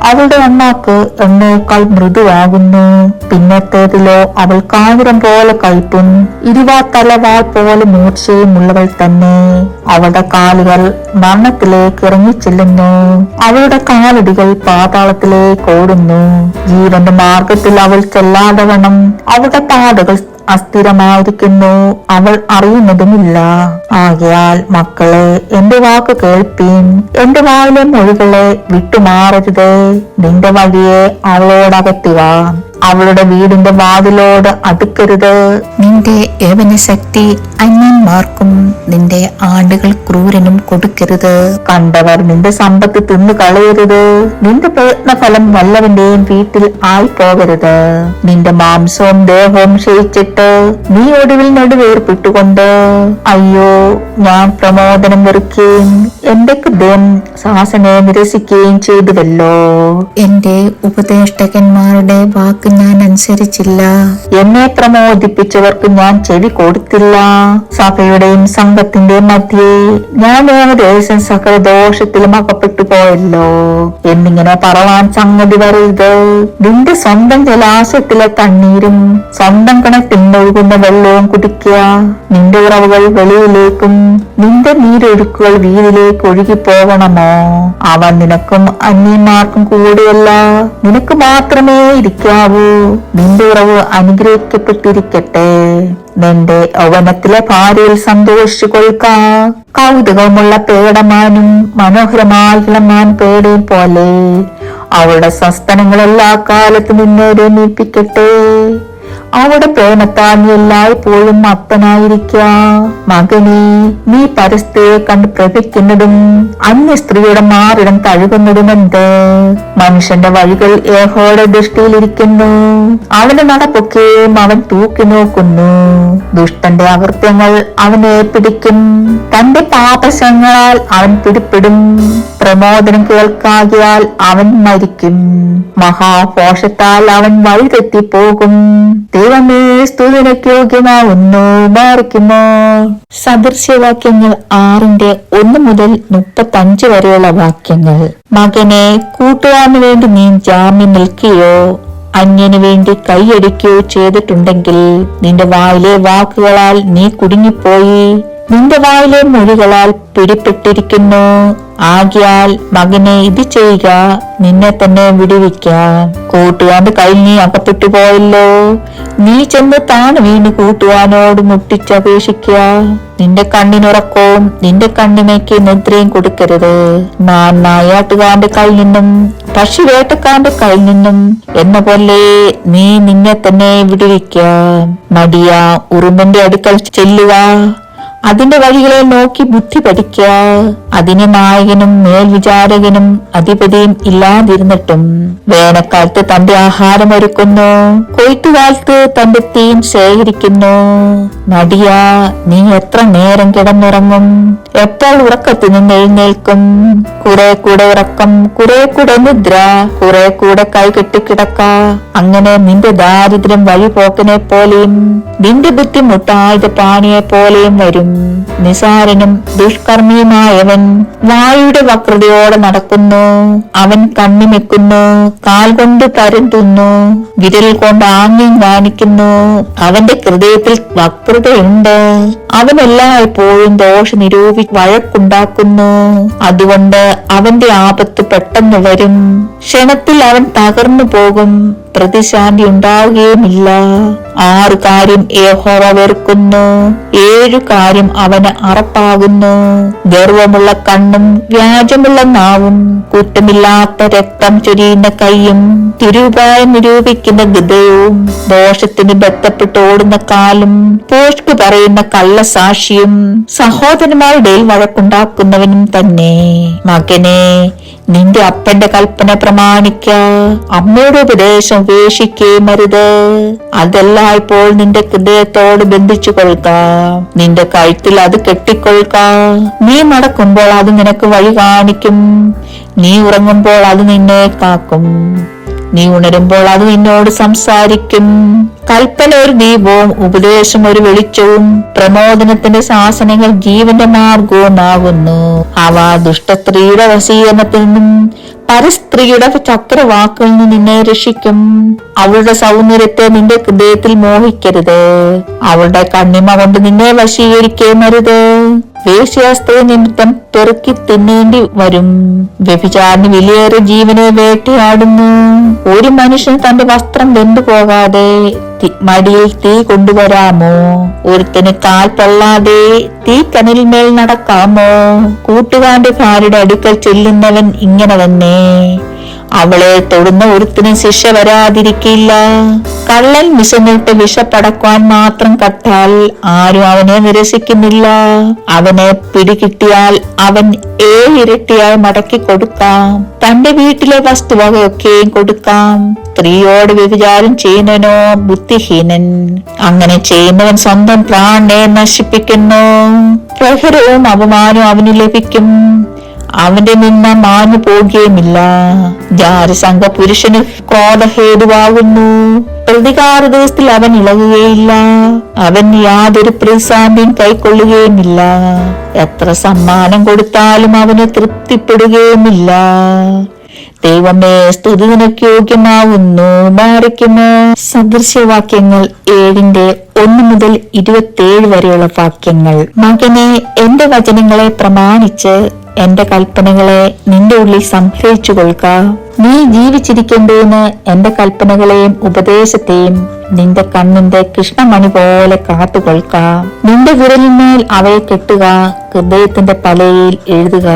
അവളുടെ അണ്ണാക്ക് എണ്ണയേക്കാൾ മൃദുവാകുന്നു. പിന്നത്തേതിലോ അവൾ കാഞ്ഞിരം പോലെ കയ്പും ഇരുവാത്തലവാൾ പോലെ മൂർച്ചയും ഉള്ളവൾ തന്നെ. അവളുടെ കാലുകൾ മരണത്തിലേക്ക് ഇറങ്ങിച്ചെല്ലുന്നു, അവളുടെ കാലടികൾ പാതാളത്തിലേക്ക് ഓടുന്നു. ജീവന്റെ മാർഗത്തിൽ അവൾ ചെല്ലാതെ വണ്ണം അവളുടെ പാതകൾ അസ്ഥിരമായിരിക്കുന്നു, അവൾ അറിയുന്നതുമില്ല. ആകയാൽ മക്കളെ, എന്റെ വാക്ക് കേൾപ്പീൻ, എന്റെ വായിലെ മൊഴികളെ വിട്ടുമാറരുത്. നിന്റെ വഴിയെ അവളോടകറ്റുക, അവളുടെ വീടിന്റെ വാതിലോട് അടുക്കരുത്. നിന്റെ യവന ശക്തി അന്യന്മാർക്കും നിന്റെ ആടുകൾ ക്രൂരനും കൊടുക്കരുത്. കണ്ടവർ നിന്റെ സമ്പത്ത് തിന്നു കളയരുത്. നിന്റെ പ്രയത്നഫലം വല്ലവന്റെയും വീട്ടിൽ ആയിപ്പോകരുത്. നിന്റെ മാംസവും ദേഹവും ക്ഷയിച്ചിട്ട് നീ ഒടുവിൽ നടുവേർപ്പെട്ടുകൊണ്ട്, അയ്യോ, ഞാൻ പ്രമോദനം വെറുക്കുകയും എന്റെ ഹൃദയം ശാസനയെ നിരസിക്കുകയും ചെയ്തുവല്ലോ. എന്റെ ഉപദേഷ്ടകന്മാരുടെ വാക്ക് ഞാൻ അനുസരിച്ചില്ല, എന്നെ പ്രമോദിപ്പിച്ചവർക്ക് ഞാൻ ചെവി കൊടുത്തില്ല. സഭയുടെയും സംഘത്തിന്റെയും മധ്യേ ഞാൻ ഏകദേശം സകല ദോഷത്തിലും അകപ്പെട്ടു പോയല്ലോ എന്നിങ്ങനെ പറവാൻ സംഗതി വരരുത്. നിന്റെ സ്വന്തം ജലാശയത്തിലെ തണ്ണീരും സ്വന്തം കിണറ്റിൽ ഒഴുകുന്ന വെള്ളവും കുടിക്കുക. നിന്റെ ഉറവുകൾ വെളിയിലേക്കും നിന്റെ നീരൊഴുക്കുകൾ വീതിലേക്ക് ഒഴുകിപ്പോകണമോ? അവ നിനക്കും അന്യന്മാർക്കും കൂടിയല്ല, നിനക്ക് മാത്രമേ ഇരിക്കാവൂ. നിന്റെ ഉറവ് അനുഗ്രഹിക്കപ്പെട്ടിരിക്കട്ടെ. നിന്റെ യൗവനത്തിലെ ഭാര്യയിൽ സന്തോഷിച്ചു കൊള്ളുക. കൗതുകമുള്ള പേടമാനും മനോഹരമായ ഇളമാൻ പേടയും പോലെ അവളുടെ സസ്തനങ്ങൾ എല്ലാ കാലത്തും നിന്നെ രമിപ്പിക്കട്ടെ. അവിടെ പ്രേമത്താൽ നീ എല്ലായ്പ്പോഴും മത്തനായിരിക്കുക. മകനെ, നീ പരസ്ത്രീയെ കണ്ട് പ്രഭിക്കുന്നതും അന്യ സ്ത്രീയുടെ മാറിടം തഴുകുന്നതുമെന്ത്? മനുഷ്യന്റെ വഴികൾ യഹോവയുടെ ദൃഷ്ടിയിലിരിക്കുന്നു, അവന്റെ നടപ്പൊക്കെയും അവൻ തൂക്കി നോക്കുന്നു. ദുഷ്ടന്റെ അകൃത്യങ്ങൾ അവനെ പിടിക്കും, തന്റെ പാപശങ്ങളാൽ അവൻ പിടിപ്പെടും. പ്രമോദനം കേൾക്കാകിയാൽ അവൻ മരിക്കും, മഹാഘോഷത്താൽ അവൻ വഴിതെറ്റിപ്പോകും. ദൈവമേ, സ്തുതിക്ക് യോഗ്യമാവുന്നു. മാറിക്കുമോ? സദൃശ്യവാക്യങ്ങൾ 6:1 മുതൽ 35 വരെയുള്ള വാക്യങ്ങൾ. മകനെ, കൂട്ടുകാരന് വേണ്ടി നീ ജാമ്യം നിൽക്കുകയോ അന്യന് വേണ്ടി കൈയടിക്കുകയോ ചെയ്തിട്ടുണ്ടെങ്കിൽ നിന്റെ വായിലെ വാക്കുകളാൽ നീ കുടുങ്ങിപ്പോയി, നിന്റെ വായിലെ മൊഴികളാൽ പിടിപ്പെട്ടിരിക്കുന്നു. ആകിയാൽ മകനെ, ഇത് ചെയ്യുക, നിന്നെ തന്നെ വിടുവിക്കാം. കൂട്ടുകാരന്റെ കയ്യിൽ നീ അകപ്പെട്ടു പോയല്ലോ, നീ ചെന്ന് താൻ വീണ് കൂട്ടുകാരനോട് മുട്ടിച്ചപേക്ഷിക്കുക. നിന്റെ കണ്ണിനുറക്കവും നിന്റെ കണ്ണിമയ്ക്ക് നിദ്രയും കൊടുക്കരുത്. നായാട്ടുകാരന്റെ കയ്യിൽ നിന്നും പക്ഷി വേട്ടക്കാരന്റെ കയ്യിൽ നിന്നും എന്ന പോലെ നീ നിന്നെ തന്നെ വിടുവിക്കാം. മടിയ ഉറുമ്പന്റെ അടുക്കൽ ചെല്ലുക, അതിന്റെ വഴികളെ നോക്കി ബുദ്ധി പഠിക്കുക. അതിന് നായകനും മേൽവിചാരകനും അധിപതിയും ഇല്ലാതിരുന്നിട്ടും വേനൽക്കാലത്ത് തന്റെ ആഹാരം ഒരുക്കുന്നു, കൊയ്ത്തുകാലത്ത് തന്റെ തീൻ ശേഖരിക്കുന്നു. മടിയ, നീ എത്ര നേരം കിടന്നുറങ്ങും? എപ്പോൾ ഉറക്കത്തിൽ നിന്ന് എഴുന്നേൽക്കും? കുറെ കൂടെ ഉറക്കം, കുറെ കൂടെ നിദ്ര, കുറെ കൂടെ കൈ കെട്ടിക്കിടക്ക. അങ്ങനെ നിന്റെ ദാരിദ്ര്യം വഴിപോക്കനെ പോലെയും നിന്റെ ബുദ്ധിമുട്ട് ആയുധപാണിയെ പോലെയും വരും. നിസാരനും ദുഷ്കർമ്മിയുമായവൻ വായുടെ വക്രതയോടെ നടക്കുന്നു. അവൻ കണ്ണിമെക്കുന്നു, കാൽ കൊണ്ട് പരന്തുന്നു, വിരൽ കൊണ്ട് ആംഗ്യം കാണിക്കുന്നു. അവന്റെ ഹൃദയത്തിൽ വക്രതയുണ്ട്. അവൻ എല്ലായ്പ്പോഴും ദോഷം നിരൂപി വഴക്കുണ്ടാക്കുന്നു. അതുകൊണ്ട് അവന്റെ ആപത്ത് പെട്ടെന്ന് വരും. ക്ഷണത്തിൽ അവൻ തകർന്നു പോകും, പ്രതിശാന്തി ഉണ്ടാവുകയുമില്ല. 6 കാര്യം യഹോവ വെറുക്കുന്നു, 7 കാര്യം അവന് അറപ്പാകുന്നു. ഗർവമുള്ള കണ്ണും വ്യാജമുള്ള നാവും, കുറ്റമില്ലാത്ത രക്തം ചൊരിയുന്ന കൈയും, തിരുപായം നിരൂപിക്കുന്ന ഹൃദയവും, ദോഷത്തിന് ബന്ധപ്പെട്ട് ഓടുന്ന കാലും, പോഷ്ക് പറയുന്ന കള്ളസാക്ഷിയും, സഹോദരന്മാരുടെ വഴക്കുണ്ടാക്കുന്നവനും തന്നെ. മകനെ, നിന്റെ അപ്പന്റെ കൽപ്പന പ്രമാണിക്ക, അമ്മയുടെ ഉപദേശം ഉപേക്ഷിക്കുകയും അരുത്. അതെല്ലായ്പ്പോൾ നിന്റെ ഹൃദയത്തോട് ബന്ധിച്ചു കൊള്ളുക, നിന്റെ കഴുത്തിൽ അത് കെട്ടിക്കൊള്ളുക. നീ നടക്കുമ്പോൾ അത് നിനക്ക് വഴി കാണിക്കും, നീ ഉറങ്ങുമ്പോൾ അത് നിന്നെ കാക്കും, നീ ഉണരുമ്പോൾ അത് നിന്നോട് സംസാരിക്കും. കൽപ്പന ഒരു ദീപവും ഉപദേശം ഒരു വെളിച്ചവും, പ്രമോദനത്തിന്റെ ശാസനങ്ങൾ ജീവന്റെ മാർഗവുമാകുന്നു. അവ ദുഷ്ടസ്ത്രീയുടെ വശീകരണത്തിൽ നിന്നും പരസ്ത്രീയുടെ ചക്രവാക്കിൽ നിന്ന് നിന്നെ രക്ഷിക്കും. അവളുടെ സൗന്ദര്യത്തെ നിന്റെ ഹൃദയത്തിൽ മോഹിക്കരുത്, അവളുടെ കണ്ണിമ കൊണ്ട് നിന്നെ വശീകരിക്കേമരുത്. വേശ്യാസ്ത്രീ നിമിത്തം പെറുക്കി തിന്നേണ്ടി വരും. വ്യഭിചാരിന് വിലയേറെ ജീവനെ വേട്ടയാടുന്നു. ഒരു മനുഷ്യൻ തന്റെ വസ്ത്രം വെന്തുപോകാതെ മടിയിൽ തീ കൊണ്ടുവരാമോ? ഒരുത്തിന് കാൽ പൊള്ളാതെ തീ കനലിന്മേൽ നടക്കാമോ? കൂട്ടുകാരന്റെ ഭാര്യയുടെ അടുക്കൽ ചെല്ലുന്നവൻ ഇങ്ങനെ തന്നെ, അവളെ തൊടുന്ന ഒരുത്തിനും ശിക്ഷ വരാതിരിക്കില്ല. കള്ളൻ വിശന്നിട്ട് വിഷപ്പടക്കുവാൻ മാത്രം കട്ടാൽ ആരും അവനെ നിരസിക്കുന്നില്ല. അവനെ പിടികിട്ടിയാൽ അവൻ 7 ഇരട്ടിയായി മടക്കി കൊടുക്കാം. തന്റെ വീട്ടിലെ വസ്തുവകയൊക്കെയും കൊടുക്കാം. സ്ത്രീയോട് വ്യഭിചാരം ചെയ്യുന്നവനോ ബുദ്ധിഹീനൻ. അങ്ങനെ ചെയ്യുന്നവൻ സ്വന്തം പ്രാണനെ നശിപ്പിക്കുന്നു. പ്രഹരവും അപമാനവും അവന് ലഭിക്കും, അവന്റെ നിന്ന മാഞ്ഞു പോകുകയുമില്ല. ജാരസംഘ പുരുഷന് ക്രോധഹേതുവാകുന്നു. പ്രതികാര ദിവസത്തിൽ അവൻ ഇളകുകയില്ല, അവൻ യാതൊരു പ്രതിസാമ്യം കൈക്കൊള്ളുകയുമില്ല. എത്ര സമ്മാനം കൊടുത്താലും അവന് തൃപ്തിപ്പെടുകയുമില്ല. ദൈവമേ, സ്തുതി നിനക്ക് യോഗ്യമാവുന്നു. മാറിക്കുമോ? സദൃശ്യവാക്യങ്ങൾ 7:1 മുതൽ 27 വരെയുള്ള വാക്യങ്ങൾ. മകനെ, എന്റെ വചനങ്ങളെ പ്രമാണിച്ച് എന്റെ കൽപ്പനകളെ നിന്റെ ഉള്ളിൽ സംഗ്രഹിച്ചു കൊള്ളുക. നീ ജീവിച്ചിരിക്കേണ്ടതിന് എന്റെ കൽപ്പനകളെയും ഉപദേശത്തെയും നിന്റെ കണ്ണിന്റെ കൃഷ്ണമണി പോലെ കാത്തുകൊള്ളുക. നിന്റെ വിരലിന്മേൽ അവയെ കെട്ടുക, ഹൃദയത്തിന്റെ പലയിൽ എഴുതുക.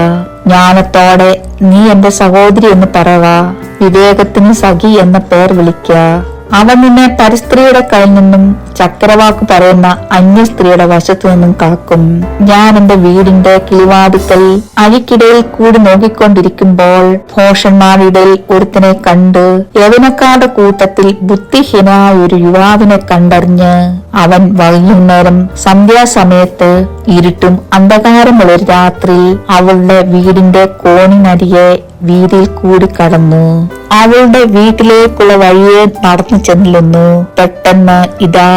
ജ്ഞാനത്തോടെ നീ എന്റെ സഹോദരി എന്ന് പറയുക, വിവേകത്തിന് സഖി എന്ന പേർ വിളിക്ക. അവൻ നിന്നെ പരസ്ത്രീയുടെ കയ്യിൽ നിന്നും ചക്രവാക്ക് പറയുന്ന അന്യ സ്ത്രീയുടെ വശത്തു നിന്നും കാക്കും. ഞാൻ എന്റെ വീടിന്റെ കിളിവാതിക്കൽ അഴിക്കിടയിൽ കൂടി നോക്കിക്കൊണ്ടിരിക്കുമ്പോൾ ഭോഷന്മാരുടെ ഇടയിൽ ഒരുത്തനെ കണ്ട് യവനക്കാരുടെ കൂട്ടത്തിൽ ബുദ്ധിഹീനായ ഒരു യുവാവിനെ കണ്ടറിഞ്ഞ് അവൻ വൈകുന്നേരം സന്ധ്യാസമയത്ത് ഇരുട്ടും അന്ധകാരമുള്ളൊരു രാത്രി അവളുടെ വീടിന്റെ കോണിനരികെ വീതിയിൽ കൂടി കടന്നു. അവളുടെ വീട്ടിലേക്കുള്ള വഴിയെ നടന്നു ചെല്ലുന്നു. പെട്ടെന്ന് ഇതാ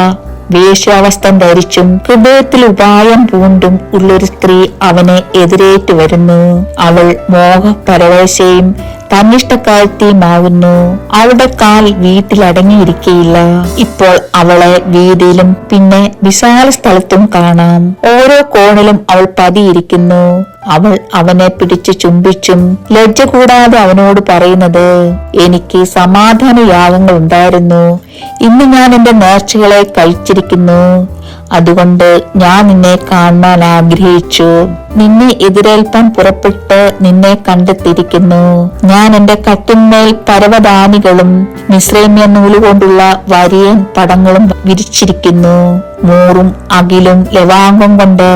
വേശ്യാവസ്ത്രം ധരിച്ചും ഹൃദയത്തിൽ ഉപായം പൂണ്ടും ഉള്ളൊരു സ്ത്രീ അവനെ എതിരേറ്റു വരുന്നു. അവൾ മോഹപരവശയും തന്നിഷ്ടക്കാരത്തിയുമാകുന്നു. അവളുടെ കാൽ വീട്ടിൽ അടങ്ങിയിരിക്കയില്ല. ഇപ്പോൾ അവളെ വീതിയിലും പിന്നെ വിശാല സ്ഥലത്തും കാണാം. ഓരോ കോണിലും അവൾ പതിയിരിക്കുന്നു. അവൾ അവനെ പിടിച്ചു ചുംബിച്ചും ലജ്ജ കൂടാതെ അവനോട് പറയുന്നത്, എനിക്ക് സമാധാന യാഗങ്ങൾ ഉണ്ടായിരുന്നു, ഇന്ന് ഞാൻ എന്റെ നേർച്ചകളെ കഴിച്ചിരിക്കുന്നു. അതുകൊണ്ട് ഞാൻ നിന്നെ കാണാൻ ആഗ്രഹിച്ചു. നിന്നെ എതിരേൽപ്പാൻ പുറപ്പെട്ട് നിന്നെ കണ്ടെത്തിയിരിക്കുന്നു. ഞാൻ എന്റെ കട്ടിന്മേൽ പരവതാനികളും മിശ്രമ്യ നൂലുകൊണ്ടുള്ള വരിയൻ പടങ്ങളും വിരിച്ചിരിക്കുന്നു. മൂറും അകിലും ലവാംഗം കൊണ്ട്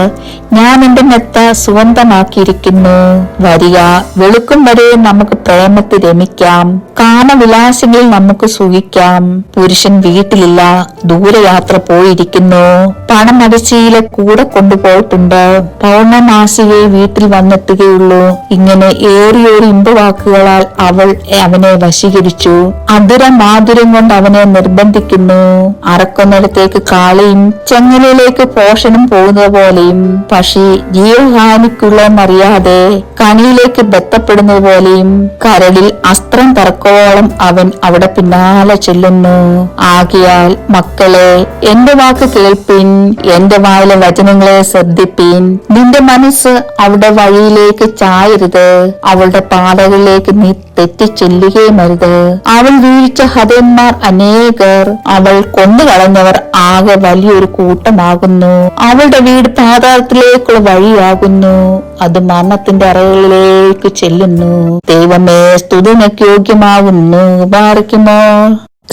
ഞാൻ എന്റെ മെത്ത സുഗന്ധമാക്കിയിരിക്കുന്നു. വരിക, വെളുക്കും വരെ നമുക്ക് പ്രേമത്തിൽ രമിക്കാം, കാമവിലാസങ്ങളിൽ നമുക്ക് സുഖിക്കാം. പുരുഷൻ വീട്ടിലില്ല, ദൂരയാത്ര പോയിരിക്കുന്നു. പണം അടച്ചിയിലെ കൂടെ കൊണ്ടുപോയിട്ടുണ്ട്. പൗർണമാസികയെ വീട്ടിൽ വന്നെത്തുകയുള്ളൂ. ഇങ്ങനെ ഏറിയൊരു ഇമ്പവാക്കുകളാൽ അവൾ അവനെ വശീകരിച്ചു. അധുര മാധുര്യം കൊണ്ട് അവനെ നിർബന്ധിക്കുന്നു. അറക്കുന്നിടത്തേക്ക് കാളയും ചെങ്ങലയിലേക്ക് പോഷണം പോകുന്നത് പോലെയും പക്ഷി ജീവഹാനിക്കുള്ളതെന്നറിയാതെ കണിയിലേക്ക് ബന്ധപ്പെടുന്നത് പോലെയും കരടിൽ അസ്ത്രം പറക്കോളം അവൻ അവിടെ പിന്നാലെ ചെല്ലുന്നു. ആകയാൽ മക്കളെ, എന്റെ വാക്ക് കേൾപ്പിൻ, എന്റെ വായിലെ വചനങ്ങളെ ശ്രദ്ധിപ്പിൻ. നിന്റെ മനസ്സ് അവിടെ വഴിയിലേക്ക് ചായരുത്, അവളുടെ പാതകളിലേക്ക് നീ തെറ്റിച്ചെല്ലുകയും അരുത്. അവൾ വീഴ്ച ഹതന്മാർ അനേകർ, അവൾ കൊന്നുകളഞ്ഞവർ ആകെ വലിയൊരു കൂട്ടമാകുന്നു. അവളുടെ വീട് പാതാളത്തിലേക്കുള്ള വഴിയാകുന്നു, അത് മരണത്തിന്റെ അറകളിലേക്ക് ചെല്ലുന്നു. ദൈവമേ, സ്തുതിക്ക് യോഗ്യമാകുന്നു. പാർക്കുമോ.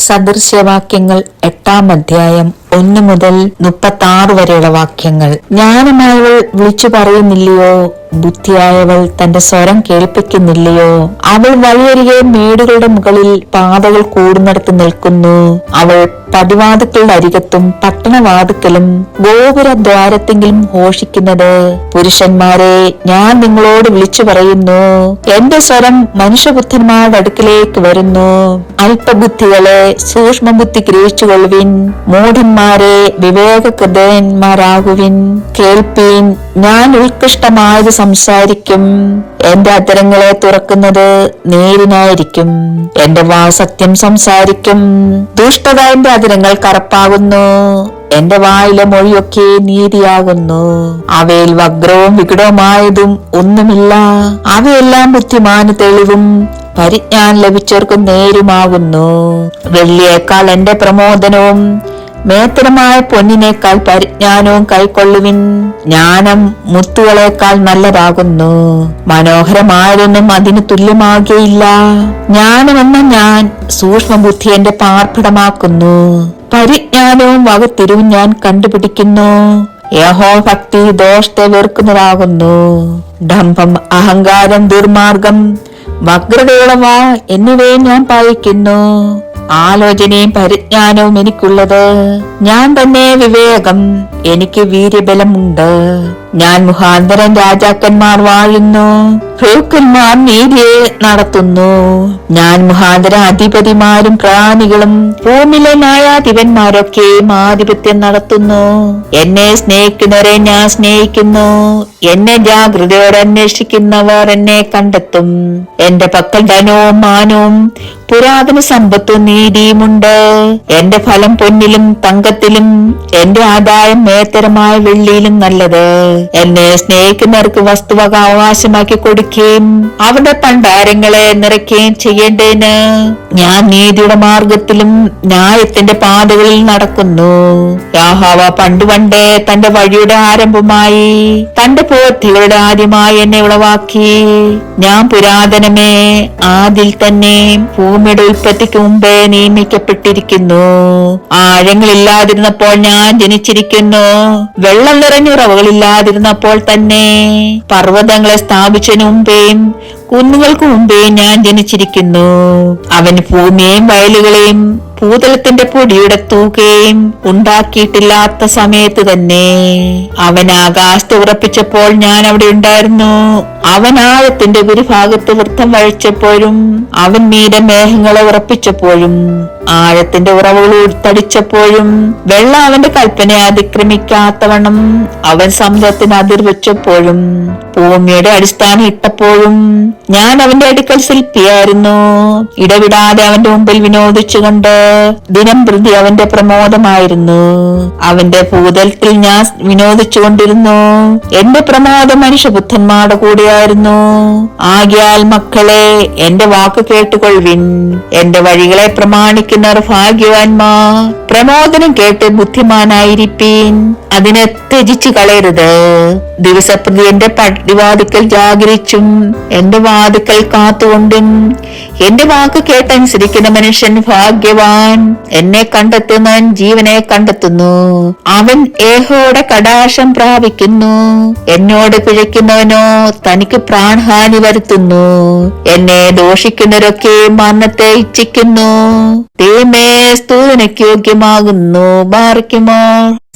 സദൃശ്യവാക്യങ്ങൾ 8-ാം അധ്യായം 1 മുതൽ 36 വരെയുള്ള വാക്യങ്ങൾ. ജ്ഞാനമായവൾ വിളിച്ചു പറയുന്നില്ലയോ? ബുദ്ധിയായവൾ തന്റെ സ്വരം കേൾപ്പിക്കുന്നില്ലയോ? അവൾ വഴിയരികെ മേടുകളുടെ മുകളിൽ പാതകൾ കൂടുന്നിടത്ത് നിൽക്കുന്നു. അവൾ പടിവാതുക്കളുടെ അരികത്തും പട്ടണവാതുക്കലും ഗോപുരദ്വാരത്തെങ്കിലും ഘോഷിക്കുന്നത്, പുരുഷന്മാരെ, ഞാൻ നിങ്ങളോട് വിളിച്ചു പറയുന്നു, എന്റെ സ്വരം മനുഷ്യബുദ്ധന്മാരുടെ അടുക്കിലേക്ക് വരുന്നു. അല്പബുദ്ധികളെ സൂക്ഷ്മബുദ്ധി ഗ്രഹിച്ചുകൊള്ളുവിൻ. മൂഢന്മാരെ വിവേകഹൃദയന്മാരാകുവിൻ. കേൾപ്പീൻ, ഞാൻ ഉത്കൃഷ്ടമായത് സംസാരിക്കും. എന്റെ അധരങ്ങളെ തുറക്കുന്നത് നേരിനായിരിക്കും. എന്റെ സത്യം സംസാരിക്കും. ദുഷ്ടത എന്റെ അധരങ്ങൾ കറുപ്പാകുന്നു. എന്റെ വായിലെ മൊഴിയൊക്കെ നീതിയാകുന്നു. അവയിൽ വക്രവും വികടവുമായതും ഒന്നുമില്ല. അവയെല്ലാം ബുദ്ധിമാന് തെളിവും പരിജ്ഞാനം ലഭിച്ചവർക്കും നേരുമാകുന്നു. വെള്ളിയേക്കാൾ എന്റെ പ്രമോദനവും മേത്തരമായ പൊന്നിനേക്കാൾ പരിജ്ഞാനവും കൈക്കൊള്ളുവിൻ. ജ്ഞാനം മുത്തുകളേക്കാൾ നല്ലതാകുന്നു. മനോഹരമായതൊന്നും അതിന് തുല്യമാകുകയില്ല. ജ്ഞാനമെന്ന ഞാൻ സൂക്ഷ്മബുദ്ധി എന്റെ പാർപ്പിടമാക്കുന്നു. പരിജ്ഞാനവും വകത്തിരിവും ഞാൻ കണ്ടുപിടിക്കുന്നു. യഹോഭക്തി ദോഷത്തെ വെറുക്കുന്നതാകുന്നു. ഡംഭം, അഹങ്കാരം, ദുർമാർഗം, വക്രതയുള്ളവ എന്നിവയെ ഞാൻ പാലിക്കുന്നു. ആലോചനയും പരിജ്ഞാനവും എനിക്കുള്ളത്. ഞാൻ തന്നെ വിവേകം, എനിക്ക് വീര്യബലമുണ്ട്. ഞാൻ മുഖാന്തരം രാജാക്കന്മാർ വാഴുന്നു, പ്രഭുക്കന്മാർ നീതിയെ നടത്തുന്നു. ഞാൻ മുഖാന്തരം അധിപതിമാരും പ്രാണികളും ഭൂമിയിലെ ന്യായാധിപന്മാരൊക്കെയും ആധിപത്യം നടത്തുന്നു. എന്നെ സ്നേഹിക്കുന്നവരെ ഞാൻ സ്നേഹിക്കുന്നു. എന്നെ ജാഗ്രതയോടെ അന്വേഷിക്കുന്നവർ എന്നെ കണ്ടെത്തും. എന്റെ പക്കൽ ധനവും മാനവും പുരാതന സമ്പത്തും നീതിയുമുണ്ട്. എന്റെ ഫലം പൊന്നിലും തങ്കത്തിലും, എന്റെ ആദായം മേത്തരമായ വെള്ളിയിലും നല്ലത്. എന്നെ സ്നേഹിക്കുന്നവർക്ക് വസ്തുവക അവകാശമാക്കി കൊടുക്കുകയും അവരുടെ ഭണ്ഡാരങ്ങളെ നിറയ്ക്കുകയും ചെയ്യേണ്ടതിന് ഞാൻ നീതിയുടെ മാർഗത്തിലും ന്യായത്തിന്റെ പാതകളിൽ നടക്കുന്നു. യഹോവ പണ്ടേ തന്റെ വഴിയുടെ ആരംഭമായി തന്റെ പ്രവൃത്തികളുടെ ആദ്യമായി എന്നെ ഉളവാക്കി. ഞാൻ പുരാതനമേ ആദിൽ തന്നെ ഭൂമിയുടെ ഉൽപ്പത്തിക്ക് മുമ്പേ നിയമിക്കപ്പെട്ടിരിക്കുന്നു. ആഴങ്ങളില്ലാതിരുന്നപ്പോൾ ഞാൻ ജനിച്ചിരിക്കുന്നു. വെള്ളം നിറഞ്ഞുറവുകളില്ലാതിരുന്നപ്പോൾ തന്നെ പർവ്വതങ്ങളെ സ്ഥാപിച്ചതിനു മുമ്പേയും കുന്നുകൾക്ക് മുമ്പേ ഞാൻ ജനിച്ചിരിക്കുന്നു. അവൻ ഭൂമിയെയും വയലുകളെയും ഭൂതലത്തിന്റെ പൊടിയുടെ തൂകയും ഉണ്ടാക്കിയിട്ടില്ലാത്ത സമയത്ത് തന്നെ അവൻ ആകാശത്ത് ഉറപ്പിച്ചപ്പോൾ ഞാൻ അവിടെ ഉണ്ടായിരുന്നു. അവൻ ആഴത്തിന്റെ ഒരു ഭാഗത്ത് വൃത്തം വഴിച്ചപ്പോഴും അവൻ മീതെ മേഘങ്ങളെ ഉറപ്പിച്ചപ്പോഴും ആഴത്തിന്റെ ഉറവുകൾ തടിച്ചപ്പോഴും വെള്ളം അവന്റെ കൽപ്പനയെ അതിക്രമിക്കാത്തവണ്ണം അവൻ സമുദ്രത്തിന് അതിർവെച്ചപ്പോഴും ഭൂമിയുടെ അടിസ്ഥാനം ഇട്ടപ്പോഴും ഞാൻ അവന്റെ അടുക്കൽ ശില്പിയായിരുന്നു. ഇടവിടാതെ അവന്റെ മുമ്പിൽ വിനോദിച്ചുകൊണ്ട് ദിനം പ്രതി അവന്റെ പ്രമോദമായിരുന്നു. അവന്റെ ഭൂതലത്തിൽ ഞാൻ വിനോദിച്ചുകൊണ്ടിരുന്നു. എന്റെ പ്രമോദം മനുഷ്യബുദ്ധന്മാരുടെ കൂടെയായിരുന്നു. ആകയാൽ മക്കളെ, എന്റെ വാക്ക് കേട്ടുകൊള്ളുവിൻ. എന്റെ വഴികളെ പ്രമാണിക്കുന്നവർ ഭാഗ്യവാന്മാർ. പ്രമോദനം കേട്ട് ബുദ്ധിമാനായിരിപ്പീൻ, അതിനെ ത്യജിച്ചു കളയരുത്. ദിവസപ്രതി എന്റെ പടിവാതിക്കൽ ജാഗരിച്ചും എന്റെ വാതിക്കൽ കാത്തുകൊണ്ടും എന്റെ വാക്ക് കേട്ടനുസരിക്കുന്ന മനുഷ്യൻ ഭാഗ്യവാൻ. എന്നെ കണ്ടെത്തുന്നവൻ ജീവനെ കണ്ടെത്തുന്നു. അവൻ യഹോവയുടെ കടാക്ഷം പ്രാപിക്കുന്നു. എന്നോട് പിഴയ്ക്കുന്നവനോ തനിക്ക് പ്രാണഹാനി വരുത്തുന്നു. എന്നെ ദോഷിക്കുന്നവരൊക്കെ മരണത്തെ ഇച്ഛിക്കുന്നു. ദൈവമേ, സ്തുതിക്ക് യോഗ്യമാകുന്നു. ബാറയ്ക്കുമോ.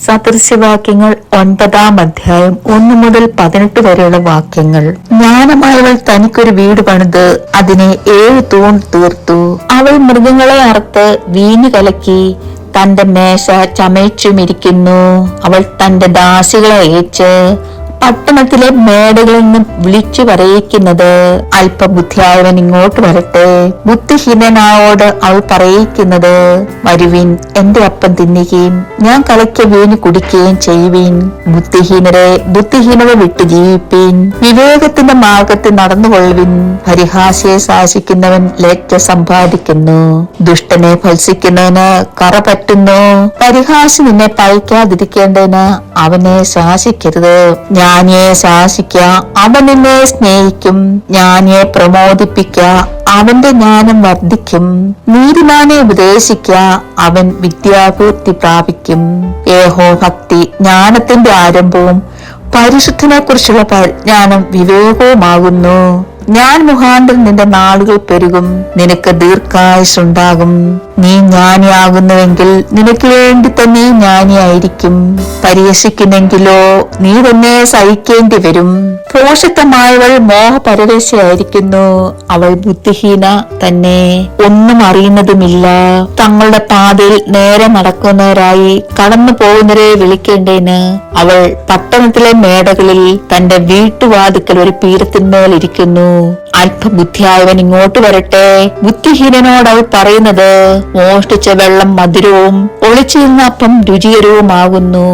സദൃശ്യവാക്യങ്ങൾ 9-ാം അധ്യായം 1 മുതൽ 18 വരെയുള്ള വാക്യങ്ങൾ. ജ്ഞാനമായവൾ തനിക്കൊരു വീട് പണിത് അതിനെ 7 തൂൺ തീർത്തു. അവൾ മൃഗങ്ങളെ അറുത്ത് വീഞ്ഞു കലക്കി തന്റെ മേശ ചമയിച്ചുമിരിക്കുന്നു. അവൾ തന്റെ ദാസികളെ അയച്ച് പട്ടണത്തിലെ മേടകളിൽ നിന്ന് വിളിച്ചു പറയിക്കുന്നത്, അല്പബുദ്ധിയായവൻ ഇങ്ങോട്ട് വരട്ടെ. ബുദ്ധിഹീനനായോട് അവൾ പറയിക്കുന്നത്, വരുവിൻ, എന്റെ അപ്പം തിന്നുകയും ഞാൻ കലക്കിയ വീഞ്ഞ് കുടിക്കുകയും ചെയ്യുവിൻ. ബുദ്ധിഹീനരെ ബുദ്ധിഹീനത വിട്ടു ജീവിപ്പീൻ. വിവേകത്തിന്റെ മാർഗത്തിൽ നടന്നുകൊള്ളുവിൻ. പരിഹാസിയെ ശാസിക്കുന്നവൻ ലജ്ജ സമ്പാദിക്കുന്നു. ദുഷ്ടനെ ഭത്സിക്കുന്നവന് കറ പറ്റുന്നു. പരിഹാസി നിന്നെ പഴിക്കാതിരിക്കേണ്ടതിന് അവനെ ശാസിക്കരുത്. ജ്ഞാനിയെ ശാസിക്ക, അവൻ നിന്നെ സ്നേഹിക്കും. ജ്ഞാനിയെ പ്രമോദിപ്പിക്ക, അവന്റെ ജ്ഞാനം വർദ്ധിക്കും. നീതിമാനെ ഉപദേശിക്ക, അവൻ വിദ്യാപൂർത്തി പ്രാപിക്കും. യഹോഭക്തി ജ്ഞാനത്തിന്റെ ആരംഭവും പരിശുദ്ധനെ കുറിച്ചുള്ള പരിജ്ഞാനം വിവേകവുമാകുന്നു. ഞാൻ മുഖാന്തരം നിന്റെ നാളുകൾ പെരുകും. നിനക്ക് ദീർഘായുസ്സുണ്ടാകും. നീ ജ്ഞാനിയാകുന്നുവെങ്കിൽ നിനക്ക് വേണ്ടി തന്നെ ജ്ഞാനിയായിരിക്കും. പരിഹസിക്കുന്നെങ്കിലോ നീ തന്നെ സഹിക്കേണ്ടി വരും. പോഷകമായവൾ മോഹപരവശയായിരിക്കുന്നു. അവൾ ബുദ്ധിഹീന തന്നെ, ഒന്നും അറിയുന്നതുമില്ല. തങ്ങളുടെ പാതയിൽ നേരെ നടക്കുന്നവരായി കടന്നു പോകുന്നവരെ വിളിക്കേണ്ടതിന് അവൾ പട്ടണത്തിലെ മേടകളിൽ തന്റെ വീട്ടുവാതിക്കൽ ഒരു പീഠത്തിന്മേൽ ഇരിക്കുന്നു. അല്പബുദ്ധിയായവൻ ഇങ്ങോട്ട് വരട്ടെ. ബുദ്ധിഹീനനോട് അവൾ പറയുന്നത്, മോഷ്ടിച്ച വെള്ളം മധുരവും ഒളിച്ചിരുന്ന അപ്പം രുചികരവുമാകുന്നു.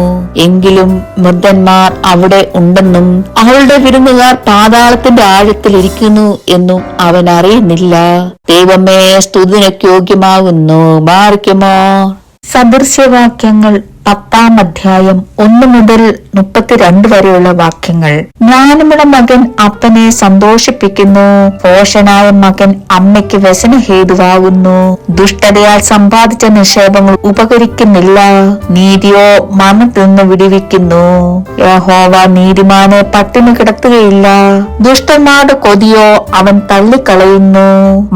എങ്കിലും മൃദ്ധന്മാർ അവിടെ ഉണ്ടെന്നും അവളുടെ വിരുന്നുകാർ പാതാളത്തിന്റെ ആഴത്തിൽ ഇരിക്കുന്നു എന്നും അവൻ അറിയുന്നില്ല. ദൈവമേ, സ്തുതിക്ക് യോഗ്യമാകുന്നു. ബാറയ്ക്കുമോ. സദൃശ്യവാക്യങ്ങൾ 10-ാം അധ്യായം 1 മുതൽ 32 വരെയുള്ള വാക്യങ്ങൾ. ജ്ഞാനമുള്ള മകൻ അപ്പനെ സന്തോഷിപ്പിക്കുന്നു. ഭോഷനായ മകൻ അമ്മയ്ക്ക് വ്യസനഹേതുവാകുന്നു. ദുഷ്ടതയാൽ സമ്പാദിച്ച നിക്ഷേപങ്ങൾ ഉപകരിക്കുന്നില്ല. നീതിയോ മരണത്തിൽ നിന്ന് വിടുവിക്കുന്നു. യഹോവ നീതിമാനെ പട്ടിണി കിടത്തുകയില്ല. ദുഷ്ടന്മാരുടെ കൊതിയോ അവൻ തള്ളിക്കളയുന്നു.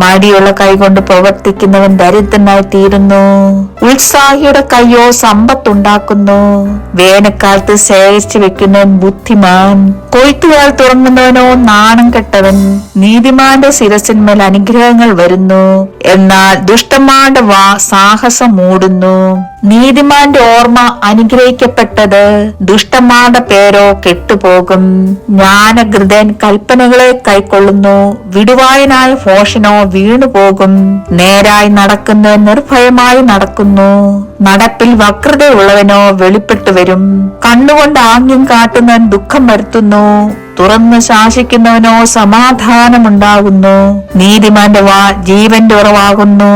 മടിയുള്ള കൈകൊണ്ട് പ്രവർത്തിക്കുന്നവൻ ദരിദ്രനായി തീരുന്നു. ഉത്സാഹിയുടെ കൈയോ സമ്പത്തുണ്ടാക്കുന്നു. വേനൽക്കാലത്ത് ശേഖരിച്ചു വെക്കുന്നവൻ ബുദ്ധിമാൻ. കൊയ്ത്തുകാൽ തുറങ്ങുന്നവനോ നാണം കെട്ടവൻ. നീതിമാന്റെ ശിരസിന്മേൽ അനുഗ്രഹങ്ങൾ വരുന്നു. എന്നാൽ ദുഷ്ടന്മാരുടെ സാഹസം മൂടുന്നു. നീതിമാന്റെ ഓർമ്മ അനുഗ്രഹിക്കപ്പെട്ടത്. ദുഷ്ടന്മാരുടെ പേരോ കെട്ടുപോകും. ജ്ഞാനഗൃതൻ കൽപ്പനകളെ കൈക്കൊള്ളുന്നു. വിടുവായനായ ഭോഷനോ വീണുപോകും. നേരായി നടക്കുന്നവൻ നിർഭയമായി നടക്കുന്നു. നടപ്പിൽ വക്രതയുള്ളവനോ വെളിപ്പെട്ടു വരും. കണ്ണുകൊണ്ട് ആംഗ്യം കാട്ടുന്നവൻ ദുഃഖം വരുത്തുന്നു, തുറന്ന് ശാസിക്കുന്നവനോ സമാധാനമുണ്ടാകുന്നു. നീതിമാന്റെ വാ ജീവന്റെ ഉറവാകുന്നു,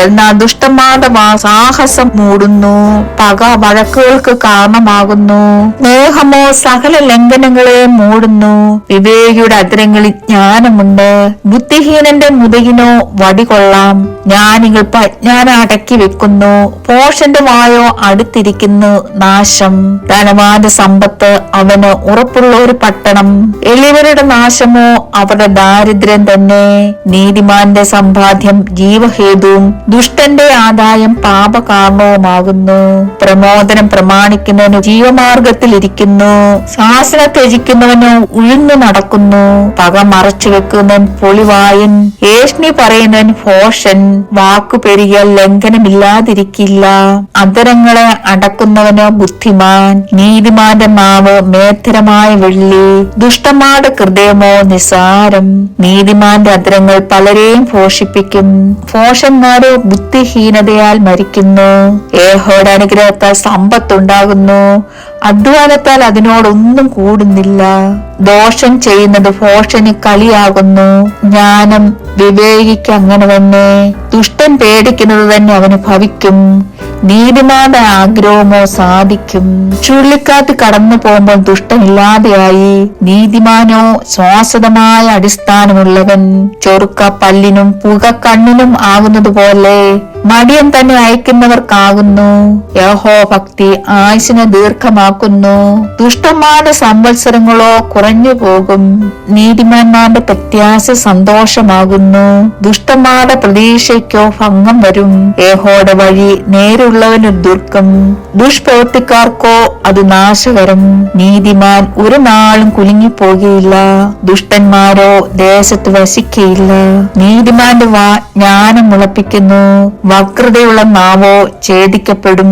എന്നാൽ ദുഷ്ടന്മാരുടെ വാ സാഹസം മൂടുന്നു. പക വഴക്കുകൾക്ക് കാരണമാകുന്നു, സ്നേഹമോ സകല ലംഘനങ്ങളെ മൂടുന്നു. വിവേകിയുടെ അധരങ്ങളിൽ ജ്ഞാനമുണ്ട്, ബുദ്ധിഹീനന്റെ മുതുകിനോ വടികൊള്ളാം. ജ്ഞാനികൾ പ്രജ്ഞാനം അടക്കി വെക്കുന്നു, ഭോഷന്റെ വായോ അടുത്തിരിക്കുന്നു നാശം. ധനവാന്റെ സമ്പത്ത് അവന് ഉറപ്പുള്ള ഒരു പട്ടണം, എളിയവരുടെ നാശമോ അവരുടെ ദാരിദ്ര്യം തന്നെ. നീതിമാന്റെ സമ്പാദ്യം ജീവഹേതുവും ദുഷ്ടന്റെ ആദായം പാപകാരണവുമാകുന്നു. പ്രമോദനം പ്രമാണിക്കുന്നവന് ജീവമാർഗത്തിൽ ഇരിക്കുന്നു, ശാസന ത്യജിക്കുന്നവനോ ഉഴുന്നു നടക്കുന്നു. പക മറച്ചു വെക്കുന്നവൻ പൊളിവായൻ, ഏഷ്ണി പറയുന്നവൻ ഭോഷൻ. വാക്കു പെരുകിയാൽ ലംഘനമില്ലാതിരിക്കില്ല, അധരങ്ങളെ അടക്കുന്നവനോ ബുദ്ധിമാൻ. നീതിമാന്റെ നാവ് മേത്തരമായ വെള്ളി, ദുഷ്ടന്മാരുടെ ഹൃദയമോ നിസാരം. നീതിമാന്റെ അധരങ്ങൾ പലരെയും പോഷിപ്പിക്കും, ഭോഷന്മാരോ ബുദ്ധിഹീനതയാൽ മരിക്കുന്നു. യഹോവയുടെ അനുഗ്രഹത്താൽ സമ്പത്തുണ്ടാകുന്നു, അധ്വാനത്താൽ അതിനോടൊന്നും കൂടുന്നില്ല. ദോഷം ചെയ്യുന്നത് ഭോഷന് കളിയാകുന്നു, ജ്ഞാനം വിവേകിക്ക് അങ്ങനെ തന്നെ. ദുഷ്ടൻ പേടിക്കുന്നത് തന്നെ അവന് ഭവിക്കും, നീതിമാന്റെ ആഗ്രഹമോ സാധിക്കും. ചുഴലിക്കാറ്റ് കടന്നു പോകുമ്പോൾ ദുഷ്ടനില്ലാതെയായി, നീതിമാനോ ശാശ്വതമായ അടിസ്ഥാനമുള്ളവൻ. ചൊറുക്ക പല്ലിനും പുക കണ്ണിനും ആകുന്നത് പോലെ മടിയൻ തന്നെ അയക്കുന്നവർക്കാകുന്നു. യഹോവ ഭക്തി ആയുസിനെ ദീർഘമാക്കുന്നു, ദുഷ്ടന്മാരുടെ സംവത്സരങ്ങളോ കുറഞ്ഞു പോകും. നീതിമാന്മാരുടെ പ്രത്യാശ സന്തോഷമാകുന്നു, ദുഷ്ടന്മാരുടെ പ്രതീക്ഷയ്ക്കോ ഭംഗം വരും. യഹോവയുടെ വഴി നേരുള്ളവന് ദുർഗം, ദുഷ്പ്രവൃത്തിക്കാർക്കോ അത് നാശകരം. നീതിമാൻ ഒരു നാളും കുലുങ്ങിപ്പോകുകയില്ല, ദുഷ്ടന്മാരോ ദേശത്ത് വസിക്കയില്ല. നീതിമാന്റെ വാ ജ്ഞാനം മുളപ്പിക്കുന്നു, വക്രതയുള്ള നാവോ ഛേദിക്കപ്പെടും.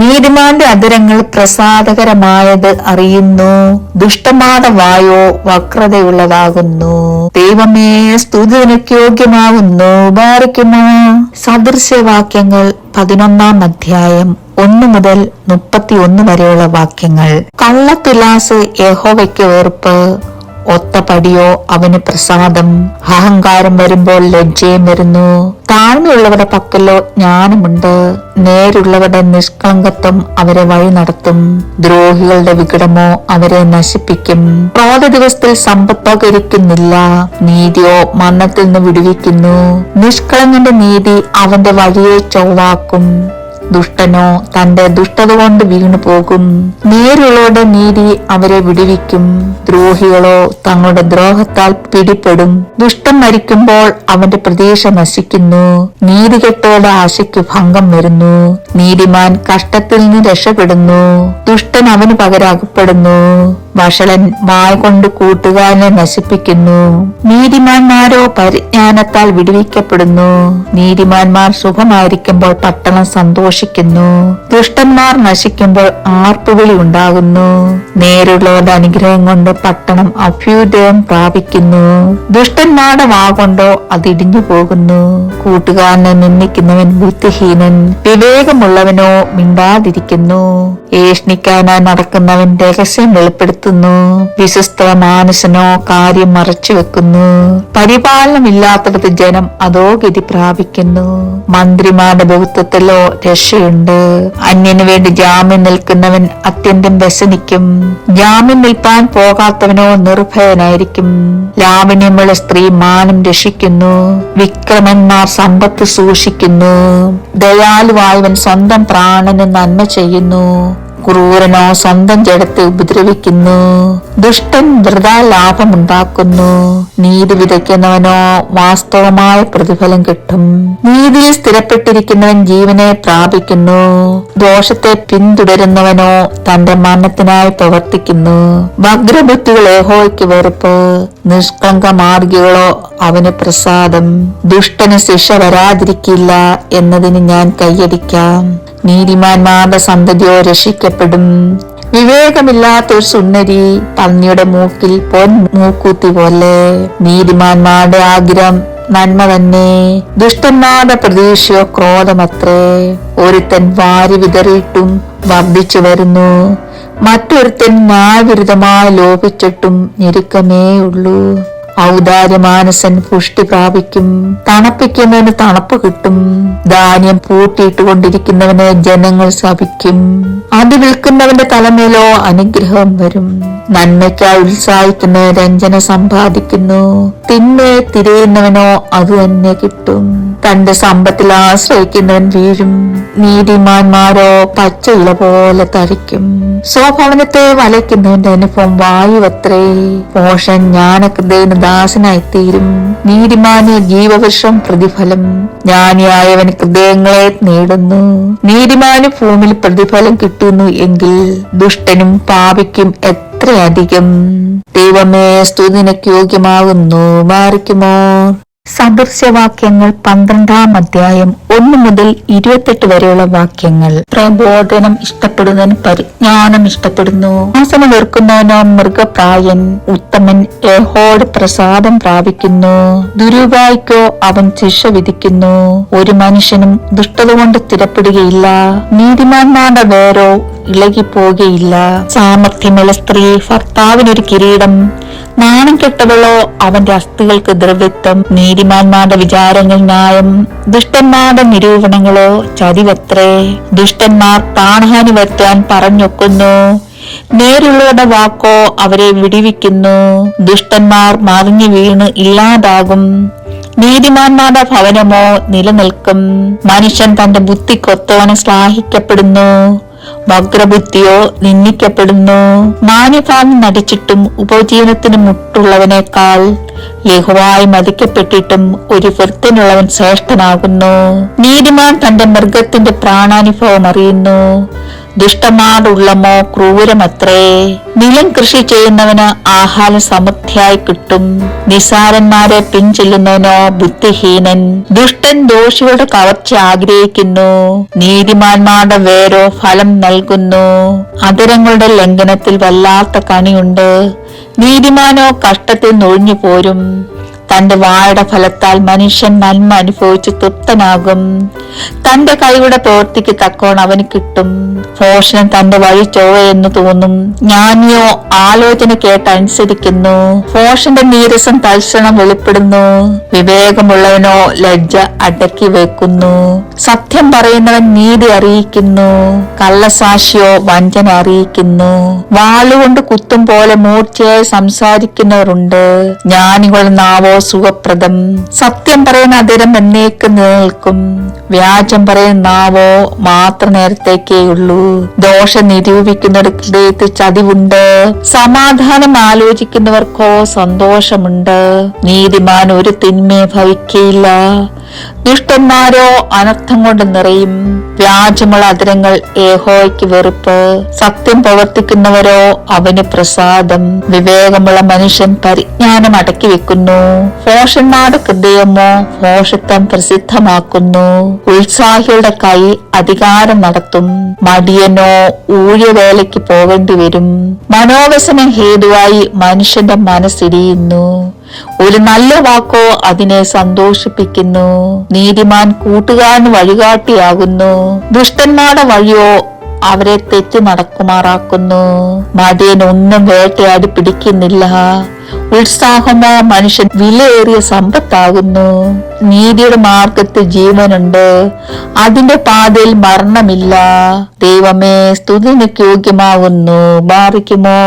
നീതിമാന്റെ അധരങ്ങൾ പ്രസാദകരമായത് അറിയുന്നു, ദുഷ്ടന്മാരുടെ വായോ വക്രതയുള്ളതാകുന്നു. ദൈവമേ, സ്തുതി നിനക്ക് യോഗ്യമാകുന്നു. ബാരക്കുമോ. സദൃശ്യവാക്യങ്ങൾ 11-ാം അധ്യായം 1 മുതൽ 31 വരെയുള്ള വാക്യങ്ങൾ. കള്ളത്തുലാസ് യഹോവയ്ക്ക് വെറുപ്പ്, ഒത്ത പടിയോ അവന് പ്രസാദം. അഹങ്കാരം വരുമ്പോൾ ലജ്ജയും വരുന്നു, താഴ്മയുള്ളവരുടെ പക്കലോ ജ്ഞാനമുണ്ട്. നേരുള്ളവരുടെ നിഷ്കളങ്കത്വം അവരെ വഴി നടത്തും, ദ്രോഹികളുടെ വികടമോ അവരെ നശിപ്പിക്കും. ക്രോധ ദിവസത്തിൽ സമ്പത്തകരിക്കുന്നില്ല, നീതിയോ മരണത്തിൽ നിന്ന് വിടുവിക്കുന്നു. നിഷ്കളങ്കന്റെ നീതി അവന്റെ വഴിയെ ചൊവ്വാക്കും, ദുഷ്ടനോ തന്റെ ദുഷ്ടത കൊണ്ട് വീണു പോകും. നേരുള്ളവരുടെ നീതി അവരെ വിടുവിക്കും, ദ്രോഹികളോ തങ്ങളുടെ ദ്രോഹത്താൽ പിടിപ്പെടും. ദുഷ്ടൻ മരിക്കുമ്പോൾ അവന്റെ പ്രതീക്ഷ നശിക്കുന്നു, നീതികെട്ടവരുടെ ആശയ്ക്ക് ഭംഗം വരുന്നു. നീതിമാൻ കഷ്ടത്തിൽ നിന്ന് രക്ഷപ്പെടുന്നു, ദുഷ്ടൻ അവന് പകരം അകപ്പെടുന്നു. വഷളൻ വായ കൊണ്ട് കൂട്ടുകാരനെ നശിപ്പിക്കുന്നു, നീതിമാന്മാരോ പരിജ്ഞാനത്താൽ വിടുവിക്കപ്പെടുന്നു. നീതിമാന്മാർ സുഖമായിരിക്കുമ്പോൾ പട്ടണം സന്തോഷിക്കുന്നു, ദുഷ്ടന്മാർ നശിക്കുമ്പോൾ ആർപ്പുവിളി ഉണ്ടാകുന്നു. നേരുള്ളവരുടെ അനുഗ്രഹം കൊണ്ട് പട്ടണം അഭ്യുദയം പ്രാപിക്കുന്നു, ദുഷ്ടന്മാരുടെ വാ കൊണ്ടോ അത് ഇടിഞ്ഞു പോകുന്നു. കൂട്ടുകാരനെ നിന്ദിക്കുന്നവൻ ബുദ്ധിഹീനൻ, വിവേകമുള്ളവനോ മിണ്ടാതിരിക്കുന്നു. ഏഷ്ണിക്കാനായി നടക്കുന്നവൻ രഹസ്യം വെളിപ്പെടുത്തുന്നു, വിശ്വസ്ത മാനസനോ കാര്യം മറച്ചു വെക്കുന്നു. പരിപാലനമില്ലാത്തടത്ത് ജനം അധോഗതി പ്രാപിക്കുന്നു, മന്ത്രിമാരുടെ ബഹുത്വത്തിലോ രക്ഷയുണ്ട്. അന്യനു വേണ്ടി ജാമ്യം നിൽക്കുന്നവൻ അത്യന്തം വ്യസനിക്കും, ജാമ്യം നിൽപ്പാൻ പോകാത്തവനോ നിർഭയനായിരിക്കും. ലാവണ്യമുള്ള സ്ത്രീ മാനം രക്ഷിക്കുന്നു, വിക്രമന്മാർ സമ്പത്ത് സൂക്ഷിക്കുന്നു. ദയാലുവായവൻ സ്വന്തം പ്രാണന് നന്മ ചെയ്യുന്നു, ക്രൂരനോ സ്വന്തം ജഡത്തെ ഉപദ്രവിക്കുന്നു. ദുഷ്ടൻ വൃഥാ ലാഭമുണ്ടാക്കുന്നു, നീതി വിതയ്ക്കുന്നവനോ വാസ്തവമായ പ്രതിഫലം കിട്ടും. നീതിയിൽ സ്ഥിരപ്പെട്ടിരിക്കുന്നവൻ ജീവനെ പ്രാപിക്കുന്നു, ദോഷത്തെ പിന്തുടരുന്നവനോ തന്റെ മരണത്തിനായി പ്രവർത്തിക്കുന്നു. വക്രബുദ്ധികൾ യഹോവയ്ക്ക് വെറുപ്പ്, നിഷ്കളങ്ക മാർഗികളോ അവന് പ്രസാദം. ദുഷ്ടന് ശിക്ഷ വരാതിരിക്കില്ല എന്നതിന് ഞാൻ കൈയടിക്കാം, നീതിമാന്മാരുടെ സന്തതിയോ രക്ഷിക്കപ്പെടും. വിവേകമില്ലാത്തൊരു സുന്ദരി പന്നിയുടെ മൂക്കിൽ പൊൻ മൂക്കൂത്തി പോലെ. നീതിമാന്മാരുടെ ആഗ്രഹം നന്മ തന്നെ. ദുഷ്ടന്മാരുടെ പ്രതീക്ഷയോ ക്രോധമത്രേ. ഒരുത്തൻ വാരി വിതറിയിട്ടും വർദ്ധിച്ചു വരുന്നു, മറ്റൊരുത്തൻ ന്യായവിരുദ്ധമായി ലോപിച്ചിട്ടും ഞെരുക്കമേ ഉള്ളൂ. ഔദാര്യമാനസൻ പുഷ്ടി പ്രാപിക്കും, തണുപ്പിക്കുന്നവന് തണുപ്പ് കിട്ടും. ധാന്യം പൂട്ടിയിട്ടുകൊണ്ടിരിക്കുന്നവന് ജനങ്ങൾ ശപിക്കും, അത് വിൽക്കുന്നവന്റെ തലമേലോ അനുഗ്രഹം വരും. നന്മയ്ക്കായി ഉത്സാഹിക്കുന്ന രഞ്ജന സമ്പാദിക്കുന്നു, തിന്മയെ തിരയുന്നവനോ അത് തന്നെ കിട്ടും. തന്റെ സമ്പത്തിൽ ആശ്രയിക്കുന്നവൻ വീഴും, നീതിമാന്മാരോ പച്ച ഇല പോലെ തരിക്കും. സ്വഭവനത്തെ വലയ്ക്കുന്നവന്റെ അനുഭവം വായുവത്രേ. മോശൻ ജ്ഞാനകൃതന് ദാസനായിത്തീരും, നീതിമാന് ജീവവൃക്ഷം പ്രതിഫലം. ജ്ഞാനിയായവൻ ഹൃദയങ്ങളെ നേടുന്നു, നീതിമാന് ഭൂമിയിൽ പ്രതിഫലം കിട്ടുന്നു എങ്കിൽ ദുഷ്ടനും പാപിക്കും എത്രയധികം. ദൈവമേ, സ്തുതിനക്ക് യോഗ്യമാകുന്നു. മാറിക്കുമോ? സദൃശ്യവാക്യങ്ങൾ 12-ാം അധ്യായം 1 മുതൽ 28 വരെയുള്ള വാക്യങ്ങൾ. പ്രബോധനം ഇഷ്ടപ്പെടുന്നവൻ പരിജ്ഞാനം ഇഷ്ടപ്പെടുന്നു, ആസനം വെറുക്കുന്നവനോ മൃഗപ്രായൻ. ഉത്തമൻ യഹോവയുടെ പ്രസാദം പ്രാപിക്കുന്നു, ദുരുപായിക്കോ അവൻ ശിക്ഷ വിധിക്കുന്നു. ഒരു മനുഷ്യനും ദുഷ്ടത കൊണ്ട് സ്ഥിരപ്പെടുകയില്ല, നീതിമാന്മാരുടെ വേരോ ഇളകിപ്പോകുകയില്ല. സാമർഥ്യമുള്ള സ്ത്രീ ഭർത്താവിനൊരു കിരീടം, നാണം കെട്ടവളോ അവന്റെ അസ്ഥികൾക്ക് ദ്രവ്യത്വം. നീതിമാന്മാരുടെ വിചാരങ്ങൾ ന്യായം, ദുഷ്ടന്മാരുടെ നിരൂപണങ്ങളോ ചതിവത്രേ. ദുഷ്ടന്മാർ പ്രാണഹാനി വരുത്താൻ പറഞ്ഞൊക്കുന്നു, നേരുള്ളവരുടെ വാക്കോ അവരെ വിടിവിക്കുന്നു. ദുഷ്ടന്മാർ മറിഞ്ഞു വീണ് ഇല്ലാതാകും, നീതിമാന്മാരുടെ ഭവനമോ നിലനിൽക്കും. മനുഷ്യൻ തന്റെ ബുദ്ധിക്കൊത്തവന് ശ്ലാഘിക്കപ്പെടുന്നു, വക്രബുദ്ധിയോ നിന്ദിക്കപ്പെടുന്നു. മാന്യഭാവം നടിച്ചിട്ടും ഉപജീവനത്തിന് മുട്ടുള്ളവനേക്കാൾ യഹോവയാൽ മതിക്കപ്പെട്ടിട്ടും ഒരു വൃത്തിനുള്ളവൻ ശ്രേഷ്ഠനാകുന്നു. നീതിമാൻ തന്റെ മൃഗത്തിന്റെ പ്രാണാനുഭവം അറിയുന്നു, ദുഷ്ടന്മാരുടെ ഉള്ളമോ ക്രൂരമത്രേ. നിലം കൃഷി ചെയ്യുന്നവന് ആഹാരം സമൃദ്ധിയായി കിട്ടും, നിസാരന്മാരെ പിൻചെല്ലുന്നവനോ ബുദ്ധിഹീനൻ. ദുഷ്ടൻ ദോഷികളുടെ കവർച്ച ആഗ്രഹിക്കുന്നു, നീതിമാന്മാരുടെ വേരോ ഫലം നൽകുന്നു. അധരങ്ങളുടെ ലംഘനത്തിൽ വല്ലാത്ത കണിയുണ്ട്, നീതിമാനോ കഷ്ടത്തിൽ നൊഴിഞ്ഞു പോരും. തന്റെ വായുടെ ഫലത്താൽ മനുഷ്യൻ നന്മ അനുഭവിച്ച് തൃപ്തനാകും, തന്റെ കൈയുടെ പ്രവൃത്തിക്ക് തക്കോണം അവന് കിട്ടും. ഭോഷണം തന്റെ വഴി ചൊവ്വയെന്ന് തോന്നും, ജ്ഞാനിയോ ആലോചന കേട്ട് അനുസരിക്കുന്നു. ഭോഷന്റെ നീരസം തൽക്ഷണം വെളിപ്പെടുന്നു, വിവേകമുള്ളവനോ ലജ്ജ അടക്കി വെക്കുന്നു. സത്യം പറയുന്നവൻ നീതി അറിയിക്കുന്നു, കള്ളസാക്ഷിയോ വഞ്ചന അറിയിക്കുന്നു. വാളുകൊണ്ട് കുത്തും പോലെ മൂർച്ചയായി സംസാരിക്കുന്നവരുണ്ട്, ജ്ഞാനികളുടെ നാവോ സുഖപ്രദം. സത്യം പറയുന്ന അധരം എന്നേക്ക് നിലനിൽക്കും, വ്യാജം പറയുന്ന നാവോ മാത്ര നേരത്തേക്കേ ഉള്ളൂ. ദോഷം നിരൂപിക്കുന്നവരുടെ ഹൃദയത്തിൽ ചതിവുണ്ട്, സമാധാനം ആലോചിക്കുന്നവർക്കോ സന്തോഷമുണ്ട്. നീതിമാൻ ഒരു തിന്മയെ ഭവിക്കയില്ല, ദുഷ്ടന്മാരോ അനർത്ഥം കൊണ്ട് നിറയും. വ്യാജമുള്ള അധരങ്ങൾ യഹോവയ്ക്ക് വെറുപ്പ്, സത്യം പ്രവർത്തിക്കുന്നവരോ അവന് പ്രസാദം. വിവേകമുള്ള മനുഷ്യൻ പരിജ്ഞാനം അടക്കി വെക്കുന്നു, ഭോഷന്മാരുടെ ഹൃദയമോ ഭോഷത്വം പ്രസിദ്ധമാക്കുന്നു. ഉത്സാഹികളുടെ കൈ അധികാരം നടത്തും, മടിയനോ ഊഴിയവേലയ്ക്ക് പോകേണ്ടി വരും. മനോവ്യസനം ഹേതുവായി മനുഷ്യന്റെ മനസ്സിരിയുന്നു, ഒരു നല്ല വാക്കോ അതിനെ സന്തോഷിപ്പിക്കുന്നു. നീതിമാൻ കൂട്ടുകാരന് വഴികാട്ടിയാകുന്നു, ദുഷ്ടന്മാരുടെ വഴിയോ അവരെ തെറ്റി നടക്കുമാറാക്കുന്നു. മടിയൻ ഒന്നും വേട്ടയാടി പിടിക്കുന്നില്ല, ഉത്സാഹമോ മനുഷ്യൻ വിലയേറിയ സമ്പത്താകുന്നു. നീതിയുടെ മാർഗത്തിൽ ജീവനുണ്ട്, അതിന്റെ പാതയിൽ മരണമില്ല. ദൈവമേ, സ്തുതിക്ക് യോഗ്യമാകുന്നു. ബാറിക്കുമോ?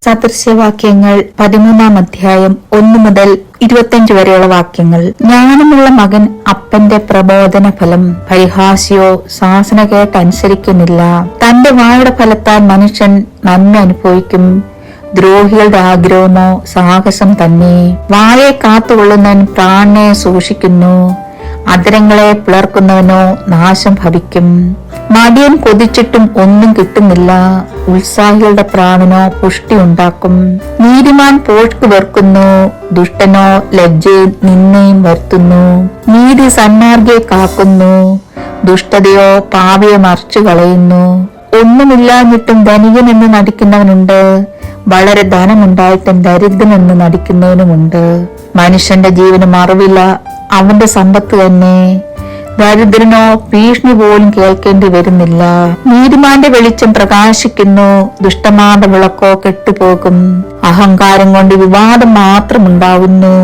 സദൃശ്യവാക്യങ്ങൾ 13-ാം അധ്യായം 1 മുതൽ 25 വരെയുള്ള വാക്യങ്ങൾ. ജ്ഞാനമുള്ള മകൻ അപ്പന്റെ പ്രബോധന ഫലം, പരിഹാസിയോ ശാസന കേട്ട് അനുസരിക്കുന്നില്ല. തന്റെ വായുടെ ഫലത്താൽ മനുഷ്യൻ നന്മ അനുഭവിക്കും, ദ്രോഹികളുടെ ആഗ്രഹമോ സാഹസം തന്നെ. വായെ കാത്തുകൊള്ളുന്നവൻ പ്രാണനെ സൂക്ഷിക്കുന്നു, അധരങ്ങളെ പിളർക്കുന്നവനോ നാശം ഭവിക്കും. മടിയൻ കൊതിച്ചിട്ടും ഒന്നും കിട്ടുന്നില്ല, ഉത്സാഹികളുടെ പ്രാണനോ പുഷ്ടി ഉണ്ടാക്കും. നീതിമാൻ പോഷ്ക്ക് വെറുക്കുന്നു, ദുഷ്ടനോ ലജ്ജയും നിന്നയും വരുത്തുന്നു. നീതി സന്മാർഗയെ കാക്കുന്നു, ദുഷ്ടതയോ പാപിയെ മറിച്ചു കളയുന്നു. ഒന്നുമില്ലാഞ്ഞിട്ടും ധനികനെന്ന് നടിക്കുന്നവനുണ്ട്, വളരെ ധനമുണ്ടായിട്ടും ദരിദ്രനെന്ന് നടിക്കുന്നവനുമുണ്ട്. മനുഷ്യന്റെ ജീവന് മറവില്ല, അവന്റെ സമ്പത്ത് തന്നെ. ദരിദ്രനോ ഭീഷണി പോലും കേൾക്കേണ്ടി വരുന്നില്ല. നീതിമാന്റെ വെളിച്ചം പ്രകാശിക്കുന്നു, ദുഷ്ടന്മാരുടെ വിളക്കോ കെട്ടുപോകും. അഹങ്കാരം കൊണ്ട് വിവാദം മാത്രമുണ്ടാവുന്നു,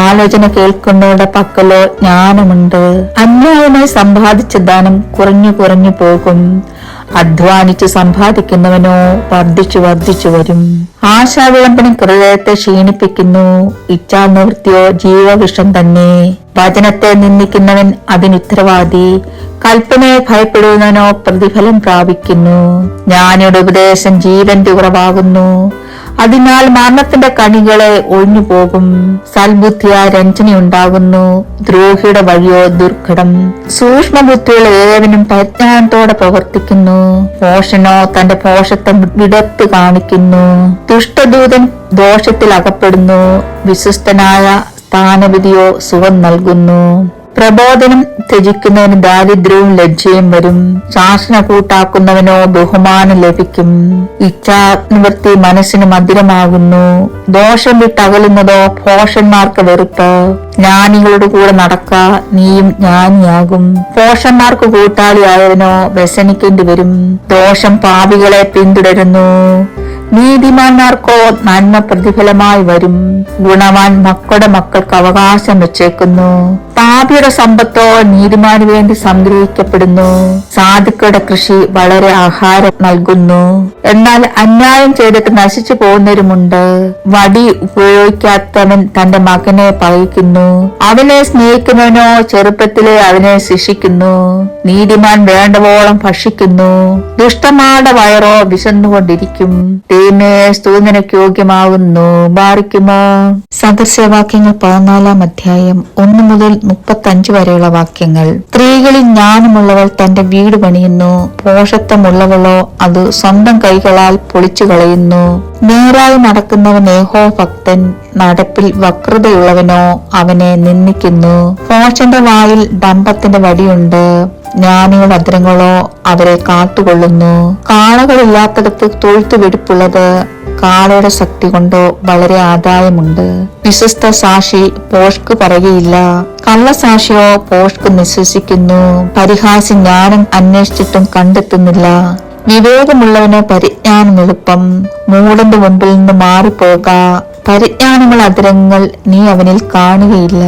ആലോചന കേൾക്കുന്നവരുടെ പക്കലോ ജ്ഞാനമുണ്ട്. അന്യായമായി സമ്പാദിച്ച ധനം കുറഞ്ഞു കുറഞ്ഞു പോകും, അധ്വാനിച്ച് സമ്പാദിക്കുന്നവനോ വർദ്ധിച്ചു വരും. ആശാവിളംബനം ഹൃദയത്തെ ക്ഷീണിപ്പിക്കുന്നു, ഇച്ഛാനിവൃത്തിയോ ജീവവിഷം തന്നെ. വചനത്തെ നിന്ദിക്കുന്നവൻ അതിനുത്തരവാദി, കൽപ്പനയെ ഭയപ്പെടുന്നവനോ പ്രതിഫലം പ്രാപിക്കുന്നു. ജ്ഞാനിയുടെ ഉപദേശം ജീവന്റെ ഉറവാകുന്നു, അതിനാൽ മരണത്തിന്റെ കണികളെ ഒഴിഞ്ഞു പോകും. സൽബുദ്ധിയ രഞ്ജനയുണ്ടാകുന്നു, ദ്രോഹിയുടെ വഴിയോ ദുർഘടം. സൂക്ഷ്മബുദ്ധിയുള്ള ഏവനും പരിജ്ഞാനത്തോടെ പ്രവർത്തിക്കുന്നു, പോഷനോ തന്റെ പോഷത്വം വിടർത്തി കാണിക്കുന്നു. ദുഷ്ടദൂതൻ ദോഷത്തിൽ അകപ്പെടുന്നു, വിശ്വസ്തനായ സ്ഥാനവിധിയോ സുഖം നൽകുന്നു. പ്രബോധനം ത്യജിക്കുന്നവന് ദാരിദ്ര്യവും ലജ്ജയും വരും, ശാസന കൂട്ടാക്കുന്നവനോ ബഹുമാനം ലഭിക്കും. ഇച്ഛാനിവൃത്തി മനസ്സിന് മധുരമാകുന്നു, ദോഷം വിട്ടകലുന്നതോ ഭോഷന്മാർക്ക് വെറുപ്പ്. ജ്ഞാനികളുടെ കൂടെ നടക്ക, നീയും ജ്ഞാനിയാകും. ഭോഷന്മാർക്ക് കൂട്ടാളിയായവനോ വ്യസനിക്കേണ്ടി വരും. ദോഷം പാപികളെ പിന്തുടരുന്നു, നീതിമാന്മാർക്കോ നന്മ പ്രതിഫലമായി വരും. ഗുണവാൻ മക്കളുടെ മക്കൾക്ക് അവകാശം വെച്ചേക്കുന്നു, പാപിയുടെ സമ്പത്തോ നീതിമാന് വേണ്ടി സംഗ്രഹിക്കപ്പെടുന്നു. സാധുക്കളുടെ കൃഷി വളരെ ആഹാരം നൽകുന്നു, എന്നാൽ അന്യായം ചെയ്തിട്ട് നശിച്ചു പോകുന്നവരുമുണ്ട്. വടി ഉപയോഗിക്കാത്തവൻ തന്റെ മകനെ പകയ്ക്കുന്നു, അവനെ സ്നേഹിക്കുന്നവനോ ചെറുപ്പത്തിലെ അവനെ ശിക്ഷിക്കുന്നു. നീതിമാൻ വേണ്ടവോളം ഭക്ഷിക്കുന്നു, ദുഷ്ടന്മാരുടെ വയറോ വിശന്നുകൊണ്ടിരിക്കും. ദൈവമേ, സ്തുതിക്ക് യോഗ്യമാകുന്നു. ബാറിക്കുമോ. സദൃശവാക്യങ്ങൾ 14-ാം അധ്യായം 1 മുതൽ 35 വരെയുള്ള വാക്യങ്ങൾ. സ്ത്രീകളിൽ ജ്ഞാനമുള്ളവൾ തന്റെ വീട് പണിയുന്നു, പോഷത്വമുള്ളവളോ അത് സ്വന്തം കൈകളാൽ പൊളിച്ചു കളയുന്നു. നേരായി നടക്കുന്നവൻ യഹോവഭക്തൻ, നടപ്പിൽ വക്രതയുള്ളവനോ അവനെ നിന്ദിക്കുന്നു. ഭോഷന്റെ വായിൽ ഡംഭത്തിന്റെ വടിയുണ്ട്, ജ്ഞാനിയുടെ അദ്രങ്ങളോ അവരെ കാട്ടുകൊള്ളുന്നു. കാളകളില്ലാത്തടത്ത് തൊഴുത്തു വെടിപ്പുള്ളത്, കാളയുടെ ശക്തി കൊണ്ടോ വളരെ ആദായമുണ്ട്. വിശ്വസ്ത സാക്ഷി പോഷ്ക് പറയുകയില്ല, കള്ളസാക്ഷിയോ പോഷ്ക് നിശ്വസിക്കുന്നു. പരിഹാസി ജ്ഞാനം അന്വേഷിച്ചിട്ടും കണ്ടെത്തുന്നില്ല. വിവേകമുള്ളവന് പരിജ്ഞാനം എളുപ്പം, മൂടന്റെ മുമ്പിൽ നിന്ന് മാറിപ്പോക. പരിജ്ഞാനമുള്ള അതിരങ്ങൾ നീ അവനിൽ കാണുകയില്ല.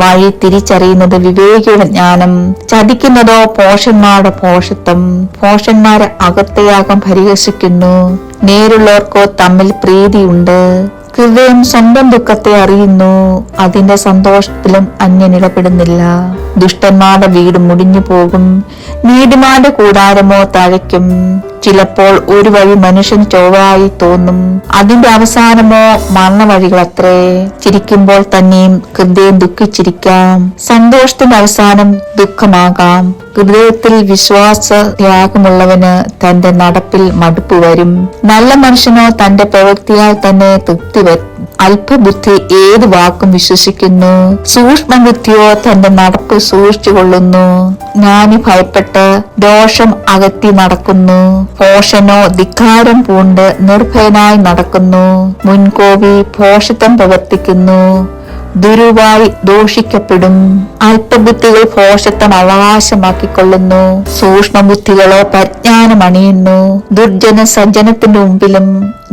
വഴി തിരിച്ചറിയുന്നത് വിവേകിയുടെ ജ്ഞാനം, ചതിക്കുന്നതോ പോഷന്മാരുടെ പോഷത്വം. പോഷന്മാരെ അകത്തയാകം പരിഹസിക്കുന്നു, നേരുള്ളവർക്കോ തമ്മിൽ പ്രീതിയുണ്ട്. ഹൃദയം സ്വന്തം ദുഃഖത്തെ അറിയുന്നു, അതിന്റെ സന്തോഷത്തിലും അന്യനിടപെടുന്നില്ല. ദുഷ്ടന്മാരുടെ വീട് മുടിഞ്ഞു പോകും, നീതിമാന്റെ കൂടാരമോ തഴയ്ക്കും. ചിലപ്പോൾ ഒരു വഴി മനുഷ്യൻ ചൊവ്വായി തോന്നും, അതിന്റെ അവസാനമോ മരണവഴികളത്രേ. ചിരിക്കുമ്പോൾ തന്നെയും ഹൃദയം ദുഃഖിച്ചിരിക്കാം, സന്തോഷത്തിന്റെ അവസാനം ദുഃഖമാകാം. ഹൃദയത്തിൽ വിശ്വാസ ത്യാഗമുള്ളവന് തന്റെ നടപ്പിൽ മടുപ്പ് വരും, നല്ല മനുഷ്യനോ തന്റെ പ്രവൃത്തിയാൽ തന്നെ തൃപ്തി വരും. അല്പബുദ്ധി ഏത് വാക്കും വിശ്വസിക്കുന്നു, സൂക്ഷ്മബുദ്ധിയോ തന്റെ നടപ്പ് സൂക്ഷിച്ചുകൊള്ളുന്നു. ജ്ഞാനി ഭയപ്പെട്ട് ദോഷം അകറ്റി നടക്കുന്നു, ഭോഷനോ ധിക്കാരം പൂണ്ട് നിർഭയനായി നടക്കുന്നു. മുൻകോപി ഭോഷത്വം പ്രവർത്തിക്കുന്നു, ദുരുവായി ദോഷിക്കപ്പെടും. അല്പബുദ്ധികൾ ഭോഷത്വം അവകാശമാക്കിക്കൊള്ളുന്നു, സൂക്ഷ്മബുദ്ധികളോ പരിജ്ഞാനം അണിയുന്നു. ദുർജന സജ്ജനത്തിന്റെ മുമ്പിലും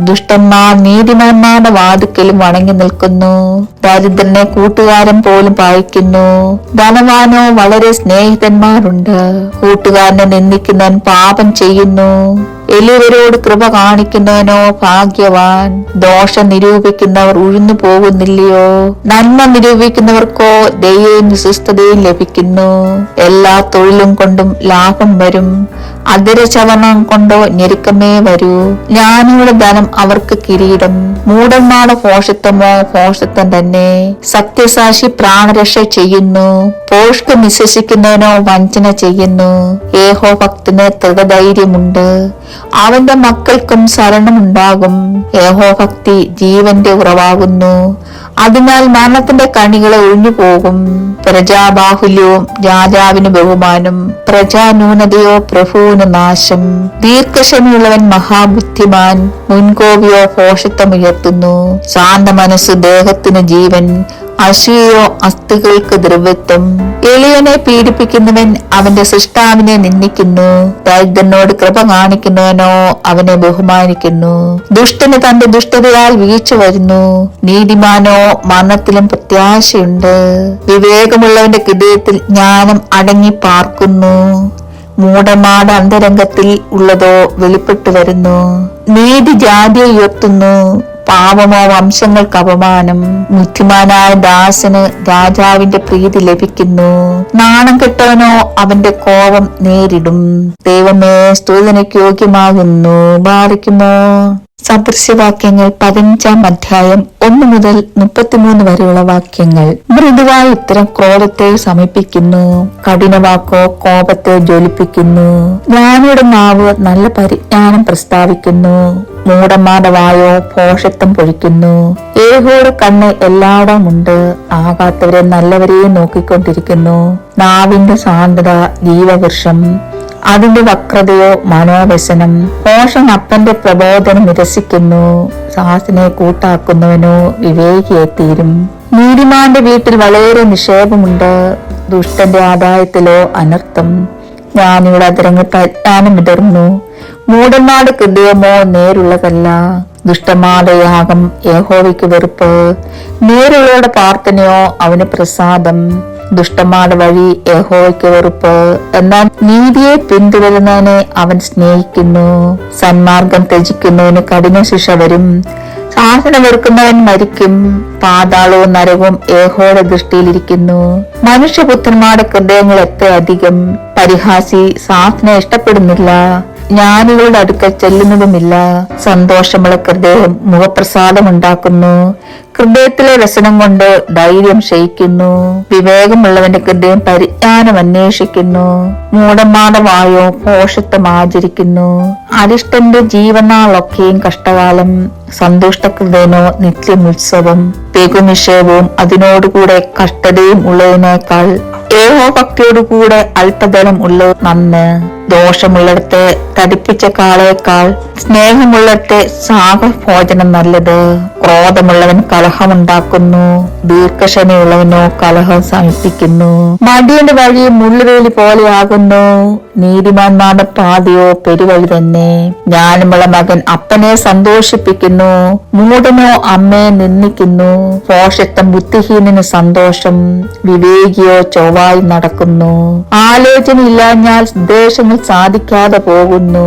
ദുഷ്ടന്മാർ നീതിമാന്മാരുടെ വാതുക്കലും വണങ്ങി നിൽക്കുന്നു. ദരിദ്രനെ കൂട്ടുകാരൻ പോലും പായിക്കുന്നു, ധനവാനോ വളരെ സ്നേഹിതന്മാരുണ്ട്. കൂട്ടുകാരനെ നിന്ദിക്കുന്നവൻ പാപം ചെയ്യുന്നു, എളിയവരോട് കൃപ കാണിക്കുന്നവനോ ഭാഗ്യവാൻ. ദോഷം നിരൂപിക്കുന്നവർ ഉഴുന്നു പോകുന്നില്ലയോ, നന്മ നിരൂപിക്കുന്നവർക്കോ ദയയും വിശ്വസ്തതയും ലഭിക്കുന്നു. എല്ലാ തൊഴിലും കൊണ്ടും ലാഭം വരും, അധരചവണം കൊണ്ടോ ഞെരുക്കമേ വരൂ. ജ്ഞാനിയുടെ ധനം അവർക്ക് കിരീടം, മൂഢന്മാരുടെ ഭോഷത്വമോ ഭോഷത്വം തന്നെ. സത്യസാക്ഷി പ്രാണരക്ഷ ചെയ്യുന്നു, പോഷ്ക് വിശ്വസിക്കുന്നവനോ വഞ്ചന ചെയ്യുന്നു. യഹോഭക്തന് ദൃഢധൈര്യമുണ്ട്, അവന്റെ മക്കൾക്കും ശരണമുണ്ടാകും. യഹോഭക്തി ജീവന്റെ ഉറവാകുന്നു, അതിനാൽ മരണത്തിന്റെ കണികളെ ഒഴിഞ്ഞു പോകും. പ്രജാബാഹുല്യവും രാജാവിന് ബഹുമാനം, പ്രജാന്യൂനതയോ പ്രഭുവിന് നാശം. ദീർഘക്ഷമയുള്ളവൻ മഹാബുദ്ധിമാൻ, മുൻകോപിയോ ഭോഷത്വമുയർത്തുന്നു. ശാന്ത മനസ്സ് ദേഹത്തിന് ജീവൻ, അസൂയയോ അസ്ഥികൾക്ക് ദ്രവത്വം. എളിയനെ പീഡിപ്പിക്കുന്നവൻ അവന്റെ സൃഷ്ടാവിനെ നിന്ദിക്കുന്നു. ദരിദ്രനോട് കൃപ കാണിക്കുന്നവനോ അവനെ ബഹുമാനിക്കുന്നു. ദുഷ്ടന് തന്റെ ദുഷ്ടതയാൽ വീഴ്ച വരുന്നു, നീതിമാനോ മരണത്തിലും പ്രത്യാശയുണ്ട്. വിവേകമുള്ളവന്റെ ഹൃദയത്തിൽ ജ്ഞാനം അടങ്ങി പാർക്കുന്നു. മൂഢന്മാരുടെ അന്തരംഗത്തിൽ ഉള്ളതോ വെളിപ്പെട്ടു വരുന്നു. നീതി ജാതിയെ ഉയർത്തുന്നു, പാപമോ വംശങ്ങൾക്ക് അപമാനം. ബുദ്ധിമാനായ ദാസന് രാജാവിന്റെ പ്രീതി ലഭിക്കുന്നു, നാണം കെട്ടവനോ അവന്റെ കോപം നേരിടും. ദൈവമേ, സ്തുതിക്ക് യോഗ്യമാകുന്നു. ബാധിക്കുമോ? സദൃശ്യവാക്യങ്ങൾ 15-ാം അധ്യായം 1 മുതൽ 33 വരെയുള്ള വാക്യങ്ങൾ. മൃദുവായ ഉത്തരം ക്രോധത്തെ ശമിപ്പിക്കുന്നു, കഠിനവാക്കോ കോപത്തെ ജ്വലിപ്പിക്കുന്നു. ജ്ഞാനിയുടെ നാവ് നല്ല പരിജ്ഞാനം പ്രസ്താവിക്കുന്നു, മൂഢന്മാരുടെ വായോ ഭോഷത്വം പൊഴിക്കുന്നു. യേഹോയുടെ കണ്ണ് എല്ലായിടവും ഉണ്ട്, ആകാത്തവരെ നല്ലവരെയും നോക്കിക്കൊണ്ടിരിക്കുന്നു. നാവിന്റെ ശാന്തത ജീവവൃക്ഷം, അതിന്റെ വക്രതയോ മനോവ്യസനം. പോഷൻ അപ്പന്റെ പ്രബോധനം നിരസിക്കുന്നു, സാഹസിനെ കൂട്ടാക്കുന്നവനോ വിവേകിയെ തീരും. നീതിമാന്റെ വീട്ടിൽ വളരെ നിക്ഷേപമുണ്ട്, ദുഷ്ടന്റെ ആദായത്തിലോ അനർത്ഥം. ജ്ഞാനിയുടെ അതിരങ്ങൾ പരിജ്ഞാനം വിടർന്നു, മൂഢന്മാരുടെ ഹൃദയമോ നേരുള്ളതല്ല. ദുഷ്ടന്മാരുടെ യാഗം യഹോവയ്ക്ക് വെറുപ്പ്, നേരുള്ളവരുടെ പ്രാർത്ഥനയോ അവന് പ്രസാദം. ദുഷ്ടന്മാരുടെ വഴി യഹോവയ്ക്ക് വെറുപ്പ്, എന്നാൽ നീതിയെ പിന്തുടരുന്നതിനെ അവൻ സ്നേഹിക്കുന്നു. സന്മാർഗം ത്യജിക്കുന്നതിന് കഠിന ശിക്ഷ വരും, ശാസന വെറുക്കുന്നവൻ മരിക്കും. പാതാളവും നരകവും യഹോവയുടെ ദൃഷ്ടിയിലിരിക്കുന്നു. മനുഷ്യപുത്രന്മാരുടെ ഹൃദയങ്ങൾ എത്ര അധികം. പരിഹാസി ശാസന ഇഷ്ടപ്പെടുന്നില്ല, ജ്ഞാനികളുടെ അടുക്കൽ ചെല്ലുന്നതുമില്ല. സന്തോഷമുള്ള ഹൃദയം മുഖപ്രസാദമുണ്ടാക്കുന്നു, ഹൃദയത്തിലെ വ്യസനം കൊണ്ട് ധൈര്യം ക്ഷയിക്കുന്നു. വിവേകമുള്ളവന്റെ ഹൃദയം പരിജ്ഞാനം അന്വേഷിക്കുന്നു, മൂഢന്മാരുടെ വായോ ഭോഷത്വം ആചരിക്കുന്നു. അരിഷ്ടന്റെ ജീവനാളൊക്കെയും കഷ്ടകാലം, സന്തുഷ്ടഹൃദയനോ നിത്യോത്സവം. പെകുനിഷേപവും അതിനോടുകൂടെ കഷ്ടതയും ഉള്ളതിനേക്കാൾ ഏഹോഭക്തിയോടുകൂടെ അല്പധനം ഉള്ളത് നന്ന്. ദോഷമുള്ളിടത്ത് തടിപ്പിച്ച കാളയേക്കാൾ സ്നേഹമുള്ളിടത്ത് ശാഖഭോജനം നല്ലത്. ക്രോധമുള്ളവൻ കലഹമുണ്ടാക്കുന്നു, ദീർഘക്ഷമയുള്ളവനോ കലഹം ശമിപ്പിക്കുന്നു. മടിയന്റെ വഴി മുള്ളുവേലി പോലെയാകുന്നു, നീതിമാന്മാരുടെ പാതയോ പെരുവഴി തന്നെ. ജ്ഞാനമുള്ള മകൻ അപ്പനെ സന്തോഷിപ്പിക്കുന്നു, മൂഢനോ അമ്മയെ നിന്ദിക്കുന്നു. ഭോഷത്വം ബുദ്ധിഹീനന് സന്തോഷം, വിവേകിയോ ചൊവ്വായി നടക്കുന്നു. ആലോചന ഇല്ലാഞ്ഞാൽ ഉദ്ദേശങ്ങൾ സാധിക്കാതെ പോകുന്നു,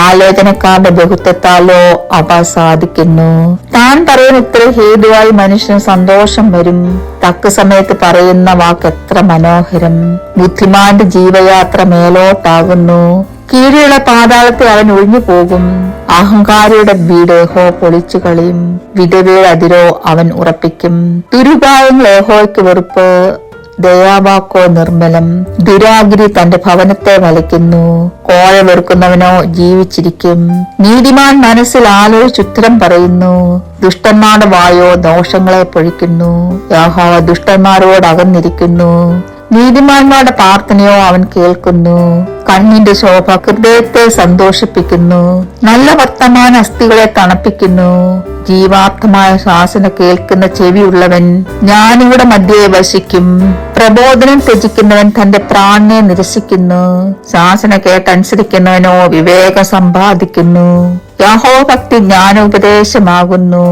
ആലോചനക്കാരുടെ ബഹുത്വത്താലോ അവ സാധിക്കുന്നു. താൻ പറയുന്ന ഇത്ര ഹേതുവായി മനുഷ്യന് സന്തോഷം വരും, തക്ക സമയത്ത് പറയുന്ന വാക്ക് എത്ര മനോഹരം. ബുദ്ധിമാന്റെ ജീവയാത്ര മേലോട്ടാകുന്നു, കീഴിലുള്ള പാതാളത്തെ അവൻ ഒഴിഞ്ഞു പോകും. അഹങ്കാരിയുടെ വീട് യഹോവ പൊളിച്ചു കളയും, വിധവയുടെ അതിരോ അവൻ ഉറപ്പിക്കും. ദുരുപായങ്ങൾ യഹോവയ്ക്ക് വെറുപ്പ്, ദയാവാക്കോ നിർമ്മലം. ദുരാഗിരി തന്റെ ഭവനത്തെ വലയ്ക്കുന്നു, കോഴ വെറുക്കുന്നവനോ ജീവിച്ചിരിക്കും. നീതിമാൻ മനസ്സിൽ ആലോചിച്ചുത്തരം പറയുന്നു, ദുഷ്ടന്മാരുടെ വായോ ദോഷങ്ങളെ പൊഴിക്കുന്നു. യഹോവ ദുഷ്ടന്മാരോട് അകന്നിരിക്കുന്നു, നീതിമാന്മാരുടെ പ്രാർത്ഥനയോ അവൻ കേൾക്കുന്നു. കണ്ണിന്റെ ശോഭ ഹൃദയത്തെ സന്തോഷിപ്പിക്കുന്നു, നല്ല വർത്തമാന അസ്ഥികളെ തണുപ്പിക്കുന്നു. ജീവാർത്ഥമായ ശാസന കേൾക്കുന്ന ചെവിയുള്ളവൻ ജ്ഞാനിയുടെ മധ്യയെ വസിക്കും. പ്രബോധനം ത്യജിക്കുന്നവൻ തന്റെ പ്രാണനെ നിരസിക്കുന്നു, ശാസന കേട്ടനുസരിക്കുന്നവനോ വിവേകം സമ്പാദിക്കുന്നു. യഹോഭക്തി ജ്ഞാനോപദേശമാകുന്നു,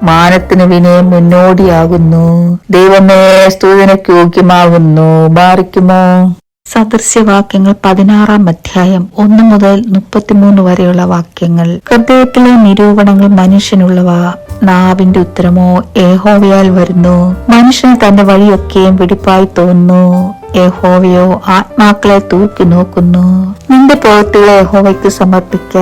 മാനത്തിന് വിനയം മുന്നോടിയാകുന്നു. ദൈവമേ, സ്തുതിക്ക് യോഗ്യമാകുന്നു. ബാധിക്കുമോ? സദൃശ്യവാക്യങ്ങൾ 16-ാം അധ്യായം 1 മുതൽ 33 വരെയുള്ള വാക്യങ്ങൾ. ഹൃദയത്തിലെ നിരൂപണങ്ങൾ മനുഷ്യനുള്ളവ, നാവിന്റെ ഉത്തരമോ യഹോവയാൽ വരുന്നു. മനുഷ്യന് തന്റെ വഴിയൊക്കെയും വെടിപ്പായി തോന്നുന്നു, യഹോവയോ ആത്മാക്കളെ തൂക്കി നോക്കുന്നു. നിന്റെ പ്രവൃത്തികളെ യഹോവയ്ക്ക് സമർപ്പിക്ക,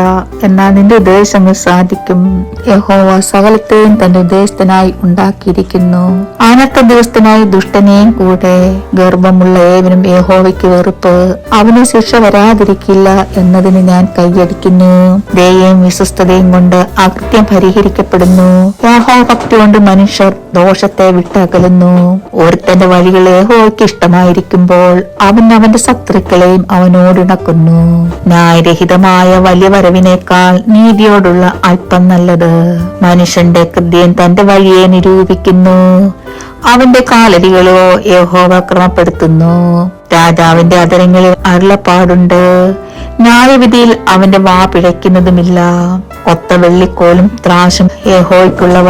എന്നാൽ നിന്റെ ഉദ്ദേശങ്ങൾ സാധിക്കും. യഹോവ സകലത്തെയും തന്റെ ഉദ്ദേശത്തിനായി ഉണ്ടാക്കിയിരിക്കുന്നു, അനർത്ഥ ദിവസത്തിനായി ദുഷ്ടനെയും കൂടെ. ഗർഭമുള്ള ഏവനും യഹോവയ്ക്ക് വെറുപ്പ്, അവന് ശിക്ഷ വരാതിരിക്കില്ല എന്നതിന് ഞാൻ കൈയടിക്കുന്നു. ദയയും വിശ്വസ്തതയും കൊണ്ട് അകൃത്യം പരിഹരിക്കപ്പെടുന്നു. യഹോവ ഭക്തി കൊണ്ട് മനുഷ്യർ ദോഷത്തെ വിട്ടകലുന്നു. ഒരുത്തന്റെ വഴികൾ യഹോവയ്ക്ക് ഇഷ്ടമായിരിക്കുമ്പോൾ അവൻ അവന്റെ ശത്രുക്കളെയും അവനോടിണക്കുന്നു. ന്യായരഹിതമായ വലിയ വരവിനേക്കാൾ നീതിയോടുള്ള അല്പം നല്ലത്. മനുഷ്യന്റെ ഹൃദയം തന്റെ വഴിയെ നിരൂപിക്കുന്നു, അവന്റെ കാലടികളോ യഹോവ ക്രമപ്പെടുത്തുന്നു. രാജാവിന്റെ അധരങ്ങളിൽ അരുളപ്പാടുണ്ട്, ന്യായവിധിയിൽ അവന്റെ വാ പിഴയ്ക്കുന്നതുമില്ല. ഒത്ത വെള്ളിക്കോലും ത്രാശും യഹോവയ്ക്കുള്ളവ,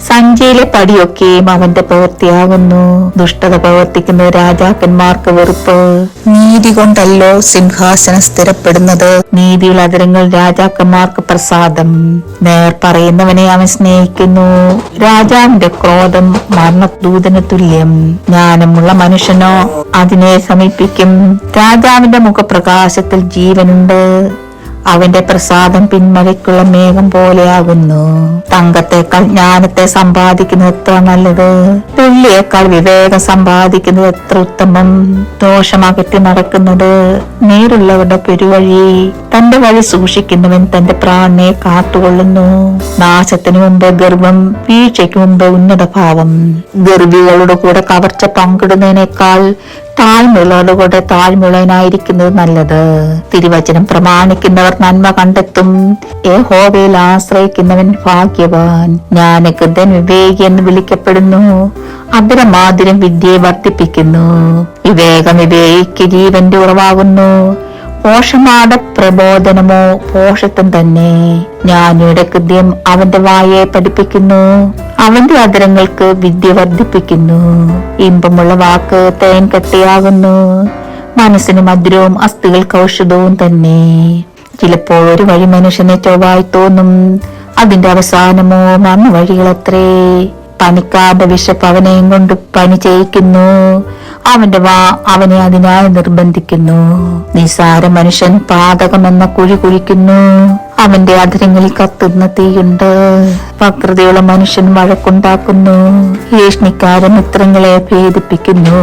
സഞ്ചിയിലെ പടിയൊക്കെയും അവന്റെ പ്രവൃത്തിയാകുന്നു. ദുഷ്ടത പ്രവർത്തിക്കുന്ന രാജാക്കന്മാർക്ക് വെറുപ്പ്, നീതി കൊണ്ടല്ലോ സിംഹാസനം സ്ഥിരപ്പെടുന്നത്. നീതിയുള്ള അധരങ്ങൾ രാജാക്കന്മാർക്ക് പ്രസാദം. നേർ പറയുന്നവനെ അവൻ സ്നേഹിക്കുന്നു. രാജാവിന്റെ ക്രോധം മരണദൂതന് തുല്യം. ജ്ഞാനമുള്ള മനുഷ്യനോ അതിനെ സമീപിക്കും. രാജാവിന്റെ മുഖപ്രകാശത്തിൽ ജീവനുണ്ട്, അവന്റെ പ്രസാദം പിന്മഴയ്ക്കുള്ള മേഘം പോലെയാകുന്നു. തങ്കത്തേക്കാൾ ജ്ഞാനത്തെ സമ്പാദിക്കുന്നത് എത്ര നല്ലത്, വെള്ളിയേക്കാൾ വിവേകം സമ്പാദിക്കുന്നത് എത്ര ഉത്തമം. ദോഷമകറ്റി നടക്കുന്നത് നേരുള്ളവരുടെ പെരുവഴി, തന്റെ വഴി സൂക്ഷിക്കുന്നവൻ തന്റെ പ്രാണനെ കാത്തുകൊള്ളുന്നു. നാശത്തിനു മുമ്പ് ഗർവം, വീഴ്ചയ്ക്ക് മുമ്പ് ഉന്നത ഭാവം. ഗർവികളുടെ കൂടെ കവർച്ച പങ്കിടുന്നതിനേക്കാൾ താഴ്മയുള്ളവരുടെ കൂടെ താഴ്മയുള്ളവനായിരിക്കുന്നത് നല്ലത്. തിരുവചനം പ്രമാണിക്കുന്നവർ നന്മ കണ്ടെത്തും. യഹോവയിൽ ആശ്രയിക്കുന്നവൻ ഭാഗ്യവാൻ. ജ്ഞാനകൃതൻ വിവേകി എന്ന് വിളിക്കപ്പെടുന്നു. അധരമാധുര്യം വിദ്യയെ വർദ്ധിപ്പിക്കുന്നു. വിവേകം വിവേകിക്ക് ജീവന്റെ ഉറവാകുന്നു. പോഷമാട പ്രബോധനമോ പോഷത്വം തന്നെ. ജ്ഞാനിയുടെ ഹൃദയം അവന്റെ വായെ പഠിപ്പിക്കുന്നു, അവന്റെ അധരങ്ങൾക്ക് വിദ്യ വർദ്ധിപ്പിക്കുന്നു. ഇമ്പമുള്ള വാക്ക് തേൻ കട്ടിയാകുന്നു, മനസ്സിന് മധുരവും അസ്ഥികൾക്ക് ഔഷധവും തന്നെ. ചിലപ്പോൾ ഒരു വഴി മനുഷ്യനെ ചൊവ്വായി തോന്നും, അതിന്റെ അവസാനമോ മണ്ണു വഴികളത്രേ. പണിക്കാരുടെ വിശപ്പ് അവനെയും കൊണ്ട് പണി ചെയ്യിക്കുന്നു, അവന്റെ വാ അവനെ അതിനായി നിർബന്ധിക്കുന്നു. നിസാര മനുഷ്യൻ പാതകമെന്ന കുഴി കുഴിക്കുന്നു, അവന്റെ അധരങ്ങളിൽ കത്തുന്ന തീയുണ്ട്. വക്രതയുള്ള മനുഷ്യൻ വഴക്കുണ്ടാക്കുന്നു, ഏഷ്ണിക്കാരൻ മിത്രങ്ങളെ ഭേദിപ്പിക്കുന്നു.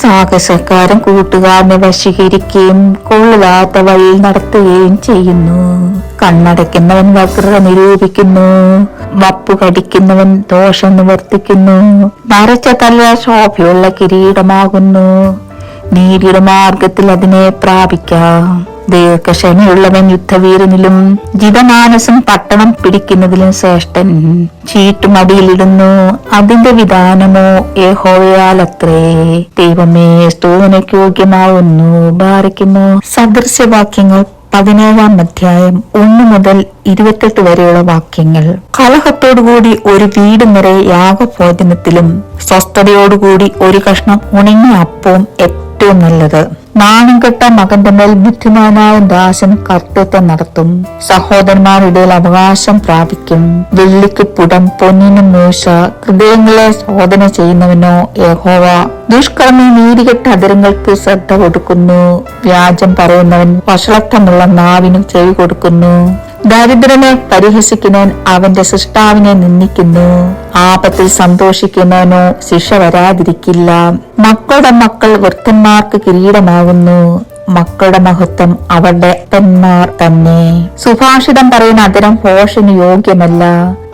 സാഹസക്കാരൻ കൂട്ടുകാരനെ വശീകരിക്കുകയും കൊള്ളാത്ത വഴിയിൽ നടത്തുകയും ചെയ്യുന്നു. കണ്ണടയ്ക്കുന്നവൻ വക്രത നിരൂപിക്കുന്നു, വപ്പു കടിക്കുന്നവൻ ദോഷം നിവർത്തിക്കുന്നു. നരച്ച തല ശോഭയുള്ള കിരീടമാകുന്നു, നീതിയുടെ മാർഗത്തിൽ അതിനെ പ്രാപിക്കാം. ദീർഘക്ഷമയുള്ളവൻ യുദ്ധവീരനിലും ജിതമാനസം പട്ടണം പിടിക്കുന്നതിലും ശ്രേഷ്ഠൻ. ചീട്ടുമടിയിലിടുന്നു, അതിന്റെ വിധാനമോ യഹോവയാലത്രേ. ദൈവമേ സ്തുതിക്ക് യോഗ്യമാവുന്നു. ബാരിക്കുന്നു. സദൃശ്യവാക്യങ്ങൾ 17-ാം അധ്യായം 1 മുതൽ 28 വരെയുള്ള വാക്യങ്ങൾ. കലഹത്തോടുകൂടി ഒരു വീട് നിറയെ യാഗഭോജനത്തിലും സ്വസ്ഥതയോടുകൂടി ഒരു കഷ്ണം ഉണങ്ങിയ അപ്പവും ഏറ്റവും നല്ലത്. നാണം കെട്ട മകന്റെ മേൽ ബുദ്ധിമാനായ ദാസൻ കർത്തൃത്വം നടത്തും. സഹോദരന്മാരുടെ അവകാശം പ്രാപിക്കും. വെള്ളിക്ക് പുടം, പൊന്നിന് മൂശ, ഹൃദയങ്ങളെ ശോധന ചെയ്യുന്നവനോ യഹോവ. ദുഷ്കർമ്മി നീതികെട്ട അധരങ്ങൾക്ക് ശ്രദ്ധ കൊടുക്കുന്നു. വ്യാജം പറയുന്നവൻ വഷളത്വമുള്ള നാവിന് ചെവി കൊടുക്കുന്നു. ദരിദ്രനെ പരിഹസിക്കുന്നവൻ അവന്റെ സൃഷ്ടാവിനെ നിന്ദിക്കുന്നു. ആപത്തിൽ സന്തോഷിക്കുന്നവനോ ശിക്ഷ വരാതിരിക്കില്ല. മക്കളുടെ മക്കൾ വൃദ്ധന്മാർക്ക് കിരീടമാകുന്നു, മക്കളുടെ മഹത്വം അവരുടെ അപ്പന്മാർ തന്നെ. സുഭാഷിതം പറയുന്ന അധരം ഭോഷന് യോഗ്യമല്ല,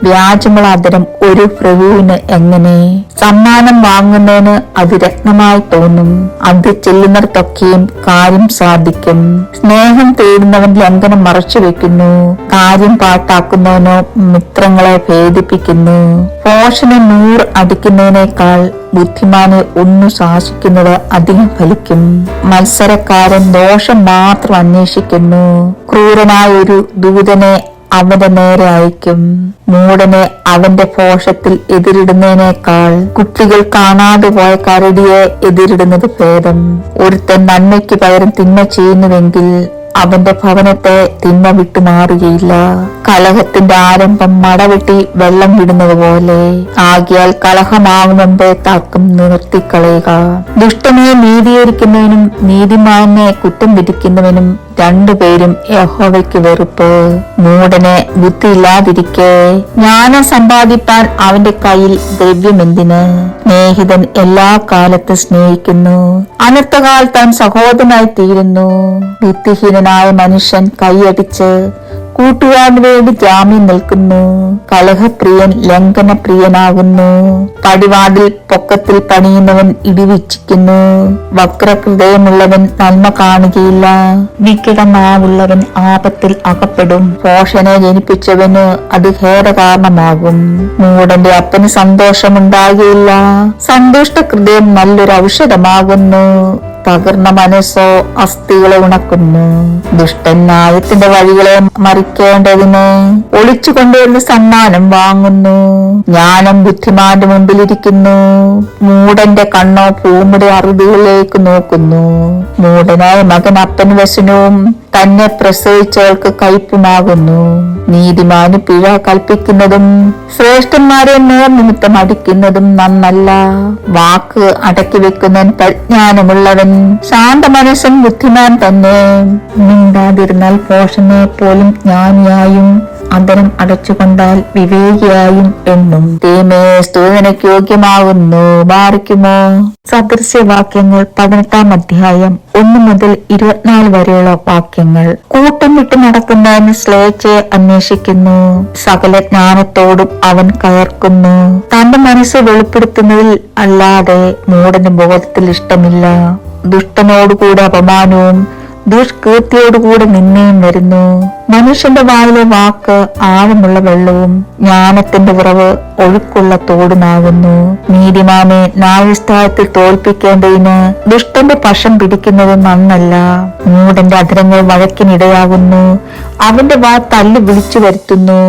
വ്യാജമുള്ള അധരം ഒരു പ്രഭുവിന് എങ്ങനെ. സമ്മാനം വാങ്ങുന്നതിന് അത് രത്നമായി തോന്നും, അത് ചെല്ലുന്നിടത്തൊക്കെയും കാര്യം സാധിക്കും. സ്നേഹം തേടുന്നവൻ ലംഘനം മറച്ചു വെക്കുന്നു, കാര്യം പാട്ടാക്കുന്നവനോ മിത്രങ്ങളെ ഭേദിപ്പിക്കുന്നു. ഭോഷന് 100 അടിക്കുന്നതിനേക്കാൾ ബുദ്ധിമാനെ ഒന്നു ശാസിക്കുന്നത് അധികം ഫലിക്കും. മത്സരക്കാരൻ ദോഷം മാത്രം അന്വേഷിക്കുന്നു, ക്രൂരനായ ഒരു ദൂതനെ അവന്റെ നേരെ അയക്കും. മൂടനെ അവന്റെ ഭോഷത്തിൽ എതിരിടുന്നതിനേക്കാൾ കുട്ടികൾ കാണാതെ പോയ കരടിയെ എതിരിടുന്നത് ഭേദം. ഒരുത്തൻ നന്മയ്ക്ക് പകരം തിന്മ ചെയ്യുന്നുവെങ്കിൽ അവന്റെ ഭവനത്തെ തിന്മ വിട്ടു മാറുകയില്ല. കലഹത്തിന്റെ ആരംഭം മടവെട്ടി വെള്ളം വിടുന്നത് പോലെ. ആകിയാൽ കലഹമാകും മുമ്പേ തർക്കം നിർത്തിക്കളയുക. ദുഷ്ടനെ നീതീകരിക്കുന്നവനും നീതിമാനെ കുറ്റം വിധിക്കുന്നവനും രണ്ടുപേരും യഹോവയ്ക്ക് വെറുപ്പ്. മൂഢന് ബുദ്ധിയില്ലാതിരിക്കെ ജ്ഞാനം സമ്പാദിപ്പാൻ അവന്റെ കയ്യിൽ ദ്രവ്യമെന്തിന്? സ്നേഹിതൻ എല്ലാ കാലത്തും സ്നേഹിക്കുന്നു, അനർത്ഥകാൽ താൻ സഹോദരനായി തീരുന്നു. ബുദ്ധിഹീനനായ മനുഷ്യൻ കൈയടിച്ച് കൂട്ടുകാരന് വേണ്ടി ജാമ്യം നിൽക്കുന്നു. കലഹപ്രിയൻ ലംഘനപ്രിയനാകുന്നു. പടിവാതിൽ പൊക്കത്തിൽ പണിയുന്നവൻ ഇടിവിച്ചിക്കുന്നു. വക്രഹൃദയമുള്ളവൻ നന്മ കാണുകയില്ല. വികടമാവുള്ളവൻ ആപത്തിൽ അകപ്പെടും. പോഷനെ ജനിപ്പിച്ചവന് അത് ഖേദകാരണമാകും. മൂഢന്റെ അപ്പന് സന്തോഷമുണ്ടാകുകയില്ല. സന്തുഷ്ട ഹൃദയം നല്ലൊരു ഔഷധമാകുന്നു. തകർന്ന മനസ്സോ അസ്ഥികളെ ഉണക്കുന്നു. ദുഷ്ടൻ ന്യായത്തിന്റെ വഴികളെ മറിക്കേണ്ടതിന് ഒളിച്ചു കൊണ്ടുവരുന്ന സമ്മാനം വാങ്ങുന്നു. ജ്ഞാനം ബുദ്ധിമാന്റെ മുമ്പിലിരിക്കുന്നു. മൂഢന്റെ കണ്ണോ ഭൂമിയുടെ അറുതികളിലേക്ക് നോക്കുന്നു. മൂഢനായ മകൻ അപ്പന് വ്യസനവും തന്നെ പ്രസവിച്ചവൾക്ക് കയ്പുമാകുന്നു. നീതിമാന് പിഴ കൽപ്പിക്കുന്നതും ശ്രേഷ്ഠന്മാരെ നേർനിമിത്തം അടിക്കുന്നതും നന്നല്ല. വാക്ക് അടക്കി വെക്കുന്നവൻ പ്രജ്ഞാനമുള്ളവൻ. ശാന്ത മനസ്സൻ ബുദ്ധിമാൻ തന്നെ. മിണ്ടാതിരുന്നാൽ പോഷനെ പോലും ജ്ഞാനിയായും അന്തരം അടച്ചുകൊണ്ടാൽ വിവേകിയായും എണ്ണും. ദൈവമേ, സ്തുതിക്ക് യോഗ്യമാകുന്നു. ബാധിക്കുമോ? സദൃശ്യവാക്യങ്ങൾ 18-ാം അധ്യായം 1 മുതൽ 24 വരെയുള്ള വാക്യങ്ങൾ. കൂട്ടം വിട്ട് നടക്കുന്നവൻ ശ്ലേച്ഛയെ അന്വേഷിക്കുന്നു. സകല ജ്ഞാനത്തോടും അവൻ കയർക്കുന്നു. തന്റെ മനസ്സ് വെളിപ്പെടുത്തുന്നതിൽ അല്ലാതെ മൂഢന് ബോധത്തിൽ ഇഷ്ടമില്ല. ദുഷ്ടനോടുകൂടെ അപമാനവും ദുഷ്കീർത്തിയോടുകൂടെ നിന്നയും വരുന്നു. മനുഷ്യന്റെ വായിലെ വാക്ക് ആഴമുള്ള വെള്ളവും ജ്ഞാനത്തിന്റെ ഉറവ് ഒഴുക്കുള്ള തോടുമാകുന്നു. നീതിമാനെ ന്യായസ്ഥാനത്തിൽ തോൽപ്പിക്കേണ്ടതിന് ദുഷ്ടന്റെ പക്ഷം പിടിക്കുന്നത് നന്നല്ല. മൂഢന്റെ അധരങ്ങൾ വഴക്കിനിടയാകുന്നു. അവന്റെ വാ തല്ലി വിളിച്ചു വരുത്തുന്നു.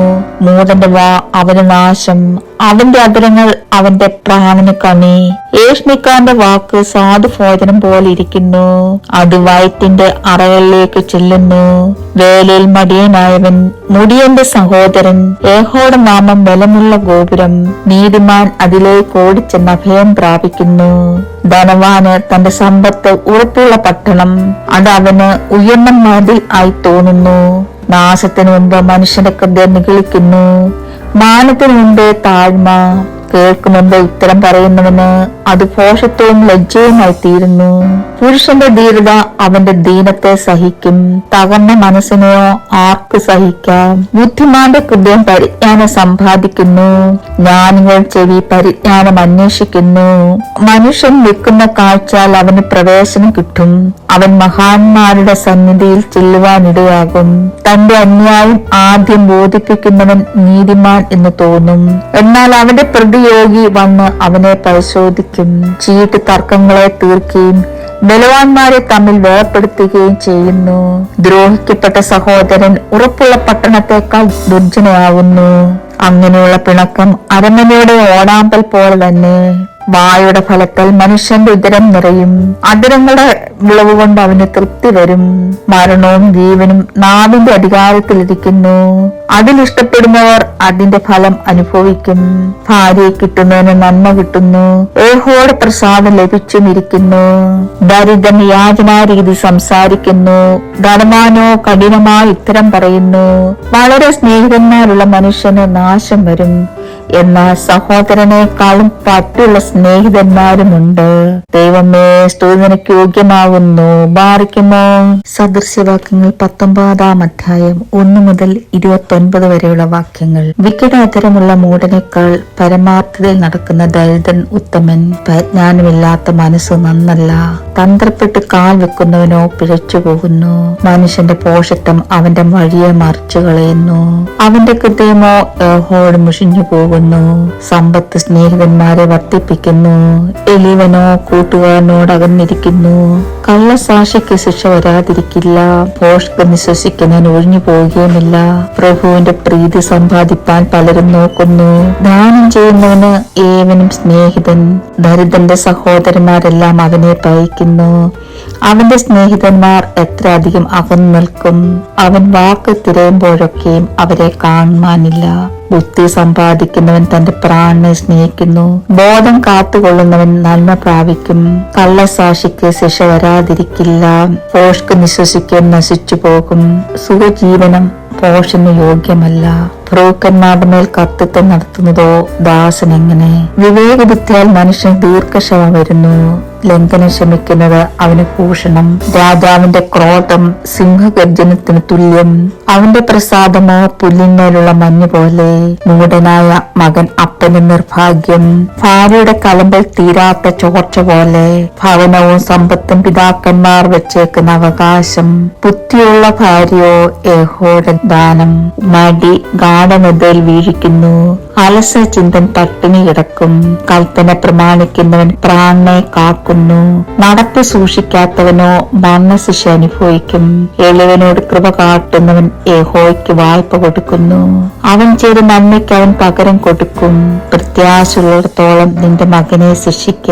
മൂഢന്റെ വാ അവന് നാശം. അവന്റെ അധരങ്ങൾ അവന്റെ പ്രാണന് കണി. ഏഷ്മിക്കാരന്റെ വാക്ക് സാധുഭോജനം പോലെ ഇരിക്കുന്നു. അത് വയറ്റിന്റെ അറകളിലേക്ക് ചെല്ലുന്നു. വേലയിൽ മടിയനായവൻ മുടിയന്റെ സഹോദരൻ. യഹോവയുടെ നാമം ബലമുള്ള ഗോപുരം. നീതിമാൻ അതിലേക്ക് ഓടിച്ചെന്ന് അഭയം പ്രാപിക്കുന്നു. ധനവാന് തന്റെ സമ്പത്ത് ഉറപ്പുള്ള പട്ടണം. അത് അവന് ഉയർന്ന മതിൽ ആയി തോന്നുന്നു. നാശത്തിനു മുമ്പ് മനുഷ്യന്റെ ഹൃദയം നിഗളിക്കുന്നു. മാനത്തിനു മുമ്പേ താഴ്മ. കേൾക്കുമുമ്പ് ഉത്തരം പറയുന്നവന് അത് ഭോഷത്വവും ലജ്ജയുമായി തീരുന്നു. പുരുഷന്റെ ധീരത അവന്റെ ദീനത്തെ സഹിക്കും. തകർന്ന മനസ്സിനെയോ ആർക്ക് സഹിക്കാം? ബുദ്ധിമാന്റെ ഹൃദയം പരിജ്ഞാനം സമ്പാദിക്കുന്നു. ജ്ഞാനികൾ ചെവി പരിജ്ഞാനം അന്വേഷിക്കുന്നു. മനുഷ്യൻ വെക്കുന്ന കാഴ്ചയാൽ അവന് പ്രവേശനം കിട്ടും. അവൻ മഹാന്മാരുടെ സന്നിധിയിൽ ചെല്ലുവാനിടയാകും. തന്റെ അന്യായം ആദ്യം ബോധിപ്പിക്കുന്നവൻ നീതിമാൻ എന്ന് തോന്നും. എന്നാൽ അവന്റെ പ്രതിയോഗി വന്ന് അവനെ പരിശോധിക്കും. ചീട്ട് തർക്കങ്ങളെ തീർക്കുകയും ബലവാന്മാരെ തമ്മിൽ വേർപ്പെടുത്തുകയും ചെയ്യുന്നു. ദ്രോഹിക്കപ്പെട്ട സഹോദരൻ ഉറപ്പുള്ള പട്ടണത്തെക്കാൾ ദുർജനയാവുന്നു. അങ്ങനെയുള്ള പിണക്കം അരമനയുടെ ഓടാമ്പൽ പോലെ തന്നെ. വായുടെ ഫലത്താൽ മനുഷ്യന്റെ ഉദരം നിറയും. അധരങ്ങളുടെ വിളവ് കൊണ്ട് അവന് തൃപ്തി വരും. മരണവും ജീവനും നാവിന്റെ അധികാരത്തിലിരിക്കുന്നു. അതിലിഷ്ടപ്പെടുന്നവർ അതിന്റെ ഫലം അനുഭവിക്കും. ഭാര്യയെ കിട്ടുന്നതിന് നന്മ കിട്ടുന്നു. യഹോവയുടെ പ്രസാദം ലഭിച്ചുമിരിക്കുന്നു. ദരിദ്രൻ യാചനാരീതി സംസാരിക്കുന്നു. ധനവാനോ കഠിനമായി ഉത്തരം പറയുന്നു. വളരെ സ്നേഹിതന്മാരുള്ള മനുഷ്യന് നാശം വരും. എന്നാൽ സഹോദരനേക്കാളും പറ്റുള്ള സ്നേഹിതന്മാരുമുണ്ട്. ദൈവമേ, സ്തുതിക്ക് യോഗ്യമാകുന്നു. ബാധിക്കുമോ? സദൃശ്യവാക്യങ്ങൾ 19-ാം അധ്യായം 1 മുതൽ 29 വരെയുള്ള വാക്യങ്ങൾ. വികടാതരമുള്ള മൂഢനേക്കാൾ പരമാർത്ഥതയിൽ നടക്കുന്ന ദരിദ്രൻ ഉത്തമൻ. പരിജ്ഞാനമില്ലാത്ത മനസ്സ് നന്നല്ല. തന്ത്രപ്പെട്ട് കാൽ വെക്കുന്നവനോ പിഴച്ചു പോകുന്നു. മനുഷ്യന്റെ പോഷത്വം അവന്റെ വഴിയെ മറിച്ചു കളയുന്നു. അവന്റെ ഹൃദയമോ യഹോവയോട് മുഷിഞ്ഞു പോകുന്നു. പോകുന്നു. സമ്പത്ത് സ്നേഹിതന്മാരെ വർദ്ധിപ്പിക്കുന്നു. എളിവനോ കൂട്ടുകാരനോട് അകന്നിരിക്കുന്നു. കള്ളസാക്ഷിക്ക് ശിക്ഷ വരാതിരിക്കില്ല. ഭോഷ്ക് വിശ്വസിക്കുന്നവൻ ഒഴിഞ്ഞു പോവുകയുമില്ല. പ്രഭുവിന്റെ പ്രീതി സമ്പാദിപ്പാൻ പലരും നോക്കുന്നു. ദാനം ചെയ്യുന്നവന് ഏവനും സ്നേഹിതൻ. ദരിദ്രന്റെ സഹോദരന്മാരെല്ലാം അവനെ പഴിക്കുന്നു. അവന്റെ സ്നേഹിതന്മാർ എത്ര അധികം അകന്നു നിൽക്കും. അവൻ വാക്ക് തിരയുമ്പോഴൊക്കെയും അവരെ കാണുവാനില്ല. ബുദ്ധി സമ്പാദിക്കുന്നവൻ തന്റെ പ്രാണനെ സ്നേഹിക്കുന്നു. ബോധം കാത്തുകൊള്ളുന്നവൻ നന്മ പ്രാപിക്കും. കള്ളസാക്ഷിക്ക് ശിക്ഷ വരാതിരിക്കില്ല. ഭോഷ്ക് വിശ്വസിക്കാൻ നശിച്ചു പോകും. സുഖജീവനം ഭോഷന് യോഗ്യമല്ല. പ്രഭുക്കന്മാരുടെ മേൽ കർത്തൃത്വം നടത്തുന്നതോ ദാസൻ എങ്ങനെ? വിവേകബുദ്ധിയാൽ മനുഷ്യൻ ദീർഘക്ഷമ വരുന്നു. ലംഘനം ശമിക്കുന്നത് അവന് ഭൂഷണം. രാജാവിന്റെ ക്രോധം സിംഹഗർജനത്തിന് തുല്യം. അവന്റെ പ്രസാദമോ പുല്ലിന്മേലുള്ള മഞ്ഞ് പോലെ. മൂഢനായ മകൻ അപ്പന് നിർഭാഗ്യം. ഭാര്യയുടെ കലമ്പൽ തീരാത്ത ചോർച്ച പോലെ. ഭവനവും സമ്പത്തും പിതാക്കന്മാർ വെച്ചേക്കുന്ന അവകാശം. ബുദ്ധിയുള്ള ഭാര്യയോ യഹോവയുടെ ദാനം. മടി ഗാഠനിദ്രയിൽ വീഴിക്കുന്നു. അലസ ചിന്തൻ പട്ടിണി കിടക്കും. കൽപ്പന പ്രമാണിക്കുന്നവൻ പ്രാണനെ കാക്കുന്നു. നടപ്പ് സൂക്ഷിക്കാത്തവനോ മരണശിക്ഷ അനുഭവിക്കും. എളിവനോട് കൃപ കാട്ടുന്നവൻ യഹോവയ്ക്ക് വായ്പ കൊടുക്കുന്നു. അവൻ ചെയ്ത നന്മയ്ക്ക് അവൻ പകരം കൊടുക്കും. പ്രത്യാശയുള്ളിടത്തോളം നിന്റെ മകനെ ശിക്ഷിക്ക.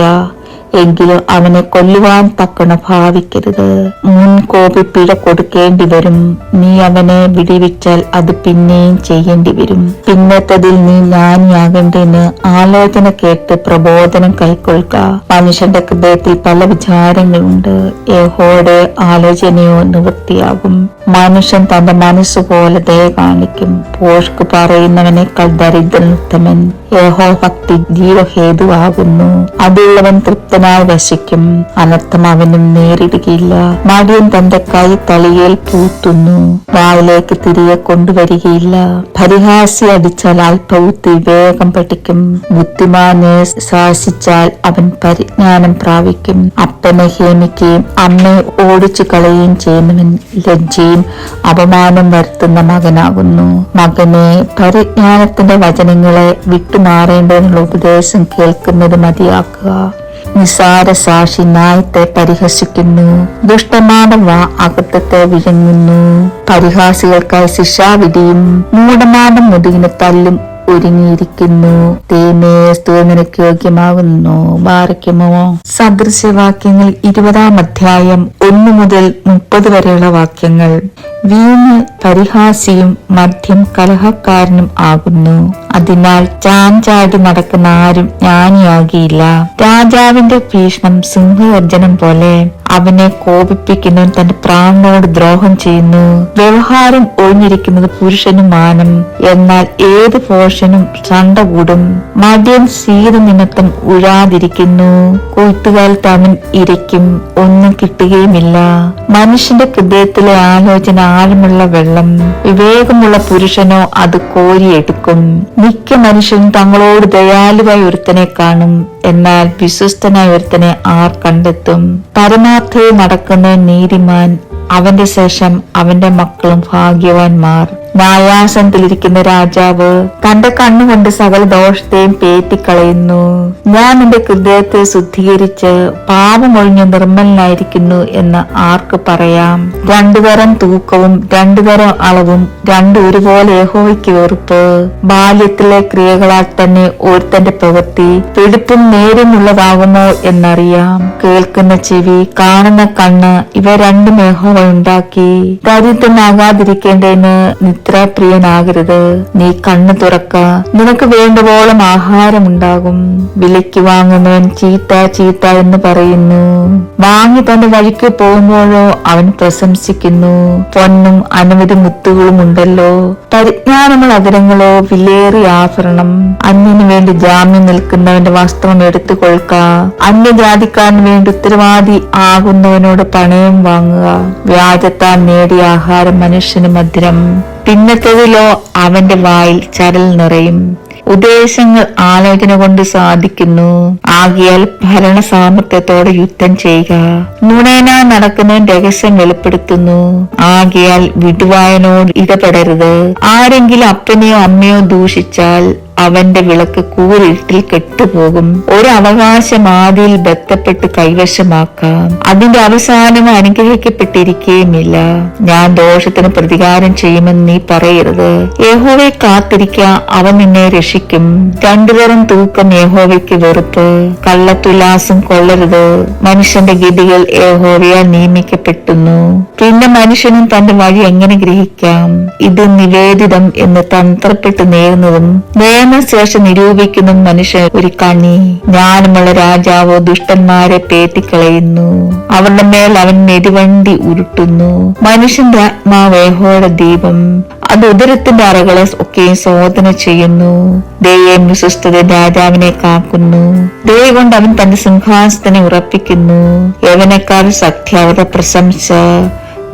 എങ്കിലും അവനെ കൊല്ലുവാൻ തക്കണ ഭാവിക്കരുത്. മുൻകോപി പിഴ കൊടുക്കേണ്ടി വരും. നീ അവനെ വിടിവിച്ചാൽ അത് പിന്നെയും ചെയ്യേണ്ടി വരും. പിന്നത്തതിൽ നീ ജ്ഞാനിയാകേണ്ടതിന് ആലോചന കേട്ട് പ്രബോധനം കൈക്കൊള്ളുക. മനുഷ്യന്റെ ഹൃദയത്തിൽ പല വിചാരങ്ങളുണ്ട്. യഹോവയുടെ ആലോചനയോ നിവൃത്തിയാകും. മനുഷ്യൻ തന്റെ മനസ്സുപോലെ ദയ കാണിക്കും. ഭോഷ്ക് പറയുന്നവനേക്കാൾ ദരിദ്രൻ ഉത്തമൻ. യഹോഭക്തി ജീവഹേതുവാകുന്നു. അതുള്ളവൻ തൃപ്തനായി വസിക്കും. അനർത്ഥം അവനും നേരിടുകയില്ല. മടിയൻ തന്റെ കൈ തളികയിൽ പൂത്തുന്നു. വായിലേക്ക് തിരികെ കൊണ്ടുവരികയില്ല. പരിഹാസി അടിച്ചാൽ അല്പബുദ്ധി വേഗം പഠിക്കും. ബുദ്ധിമാനെ ശാസിച്ചാൽ അവൻ പരിജ്ഞാനം പ്രാപിക്കും. അപ്പനെ ഹേമിക്കുകയും അമ്മയെ ഓടിച്ചു കളയുകയും ചെയ്യുന്നവൻ ലജ്ജയും അപമാനം വരുത്തുന്ന മകനാകുന്നു. മകനെ, പരിജ്ഞാനത്തിന്റെ വചനങ്ങളെ വിട്ടുമാറേണ്ടതിനുള്ള ഉപദേശം കേൾക്കുന്നത് മതിയാക്കുക. നിസാര സാക്ഷി ന്യായത്തെ പരിഹസിക്കുന്നു. ദുഷ്ടന്മാരുടെ വാ അകൃത്യത്തെ വിഴുങ്ങുന്നു. പരിഹാസികൾക്കായി ശിക്ഷാവിധിയും മൂഢന്മാരുടെ മുതുകിന് തല്ലും ഒരുങ്ങിയിരിക്കുന്നു. നിനക്ക് യോഗ്യമാകുന്നു. ബാരക്കുമോ. സദൃശ്യവാക്യങ്ങൾ 20-ാം അധ്യായം 1 മുതൽ 30 വരെയുള്ള വാക്യങ്ങൾ. വീഞ്ഞ് പരിഹാസിയും മദ്യം കലഹക്കാരനും ആകുന്നു. അതിനാൽ ചാഞ്ചാടി നടക്കുന്ന ആരും ജ്ഞാനിയാകിയില്ല. രാജാവിന്റെ ഭീഷണം സിംഹഗർജനം പോലെ. അവനെ കോപിപ്പിക്കുന്നവൻ തന്റെ പ്രാണനോട് ദ്രോഹം ചെയ്യുന്നു. വ്യവഹാരം ഒഴിഞ്ഞിരിക്കുന്നത് പുരുഷനും മാനം. എന്നാൽ ഏത് ഭോഷനും ചണ്ട കൂടും. മദ്യൻ ശീത നിമിത്തം ഉഴാതിരിക്കുന്നു. കൊയ്ത്തുകാലത്ത് അവൻ ഇരയ്ക്കും. ഒന്നും കിട്ടുകയുമില്ല. മനുഷ്യന്റെ ഹൃദയത്തിലെ ആലോചന ആഴമുള്ള വെള്ളം. വിവേകമുള്ള പുരുഷനോ അത് കോരിയെടുക്കും. മിക്ക മനുഷ്യരും തങ്ങളോട് ദയാലുവായ ഒരുത്തനെ കാണും. എന്നാൽ വിശ്വസ്തനായ ഒരുത്തനെ ആർ കണ്ടെത്തും? പരമാർത്ഥയിൽ നടക്കുന്ന നീതിമാൻ. അവന്റെ ശേഷം അവന്റെ മക്കളും ഭാഗ്യവാന്മാർ. ന്യായാസനത്തിലിരിക്കുന്ന രാജാവ് തന്റെ കണ്ണുകൊണ്ട് സകല ദോഷത്തെയും പേറ്റിക്കളയുന്നു. ഞാൻ എന്റെ ഹൃദയത്തെ ശുദ്ധീകരിച്ച് പാപമൊഴിഞ്ഞ് നിർമ്മലനായിരിക്കുന്നു എന്ന് ആർക്ക് പറയാം? 2 തരം തൂക്കവും 2 തരം അളവും 2 ഒരുപോലെ യഹോവയ്ക്ക് വെറുപ്പ്. ബാല്യത്തിലെ ക്രിയകളാൽ തന്നെ ഒരുത്തന്റെ പ്രവൃത്തി പിടിപ്പും നേരുമുള്ളതാകുമോ എന്നറിയാം. കേൾക്കുന്ന ചെവി, കാണുന്ന കണ്ണ്, ഇവ 2ഉം യഹോവ ഉണ്ടാക്കി. ദരിദ്രനാകാതിരിക്കേണ്ടതിന് നിദ്രാപ്രിയനാകരുത്. നീ കണ്ണു തുറക്ക, നിനക്ക് വേണ്ടവോളം ആഹാരമുണ്ടാകും. വിലയ്ക്ക് വാങ്ങുന്നവൻ ചീത്ത ചീത്ത എന്ന് പറയുന്നു. വാങ്ങി തന്റെ വഴിക്ക് പോകുമ്പോഴോ അവൻ പ്രശംസിക്കുന്നു. പൊന്നും അനവധി മുത്തുകളും ഉണ്ടല്ലോ. പരിജ്ഞാനമുള്ള അതിരങ്ങളോ വിലേറിയ ആഭരണം. അന്യന് വേണ്ടി ജാമ്യം നിൽക്കുന്നവന്റെ വസ്ത്രം എടുത്തു കൊള്ളുക. അന്യജാതിക്കാരന് വേണ്ടി ഉത്തരവാദി ആകുന്നവനോട് പണയം വാങ്ങുക. വ്യാജത്താൽ നേടിയ ആഹാരം മനുഷ്യന് മധുരം. പിന്നത്തതിലോ അവന്റെ വായിൽ ചരൽ നിറയും. ഉദ്ദേശങ്ങൾ ആലോചന കൊണ്ട് സാധിക്കുന്നു. ആകിയാൽ ഭരണ സാമർത്ഥ്യത്തോടെ യുദ്ധം ചെയ്യുക. നുണേന നടക്കുന്നവൻ രഹസ്യം വെളിപ്പെടുത്തുന്നു. ആകിയാൽ വിടുവായനോട് ഇടപെടരുത്. ആരെങ്കിലും അപ്പനെയോ അമ്മയോ ദൂഷിച്ചാൽ അവന്റെ വിളക്ക് കൂരിട്ടിൽ കെട്ടുപോകും. ഒരു അവകാശം ആദിയിൽ ബന്ധപ്പെട്ട് കൈവശമാക്കാം. അതിന്റെ അവസാനം അനുഗ്രഹിക്കപ്പെട്ടിരിക്കുകയുമില്ല. ഞാൻ ദോഷത്തിന് പ്രതികാരം ചെയ്യുമെന്ന് നീ പറയരുത്. യഹോവയെ കാത്തിരിക്കുക, അവൻ നിന്നെ രക്ഷിക്കും. രണ്ടുതരം തൂക്കം യഹോവയ്ക്ക് വെറുപ്പ്. കള്ളത്തുലാസം കൊള്ളരുത്. മനുഷ്യന്റെ ഗതികൾ യഹോവയാൽ നിയമിക്കപ്പെട്ടുന്നു. പിന്നെ മനുഷ്യനും തന്റെ വഴി എങ്ങനെ ഗ്രഹിക്കാം? ഇത് നിവേദിതം എന്ന് തന്ത്രപ്പെട്ട് നേരുന്നതും ശേഷം നിരൂപിക്കുന്ന മനുഷ്യൻ ഒരു കണി. ജ്ഞാനമുള്ള രാജാവ് ദുഷ്ടന്മാരെ പേറ്റിക്കളയുന്നു. അവരുടെ മേൽ അവൻ മെതിവണ്ടി ഉരുട്ടുന്നു. മനുഷ്യന്റെ ആത്മാവ് യഹോവയുടെ ദീപം. അത് ഉദരത്തിന്റെ അറകളെ ഒക്കെയും ശോധന ചെയ്യുന്നു. ദൈവം വിശ്വസ്തത രാജാവിനെ കാക്കുന്നു. ദയ കൊണ്ട് അവൻ തന്റെ സിംഹാസനത്തിനെ ഉറപ്പിക്കുന്നു. യവനക്കാർ ശക്തി അവരുടെ പ്രശംസ.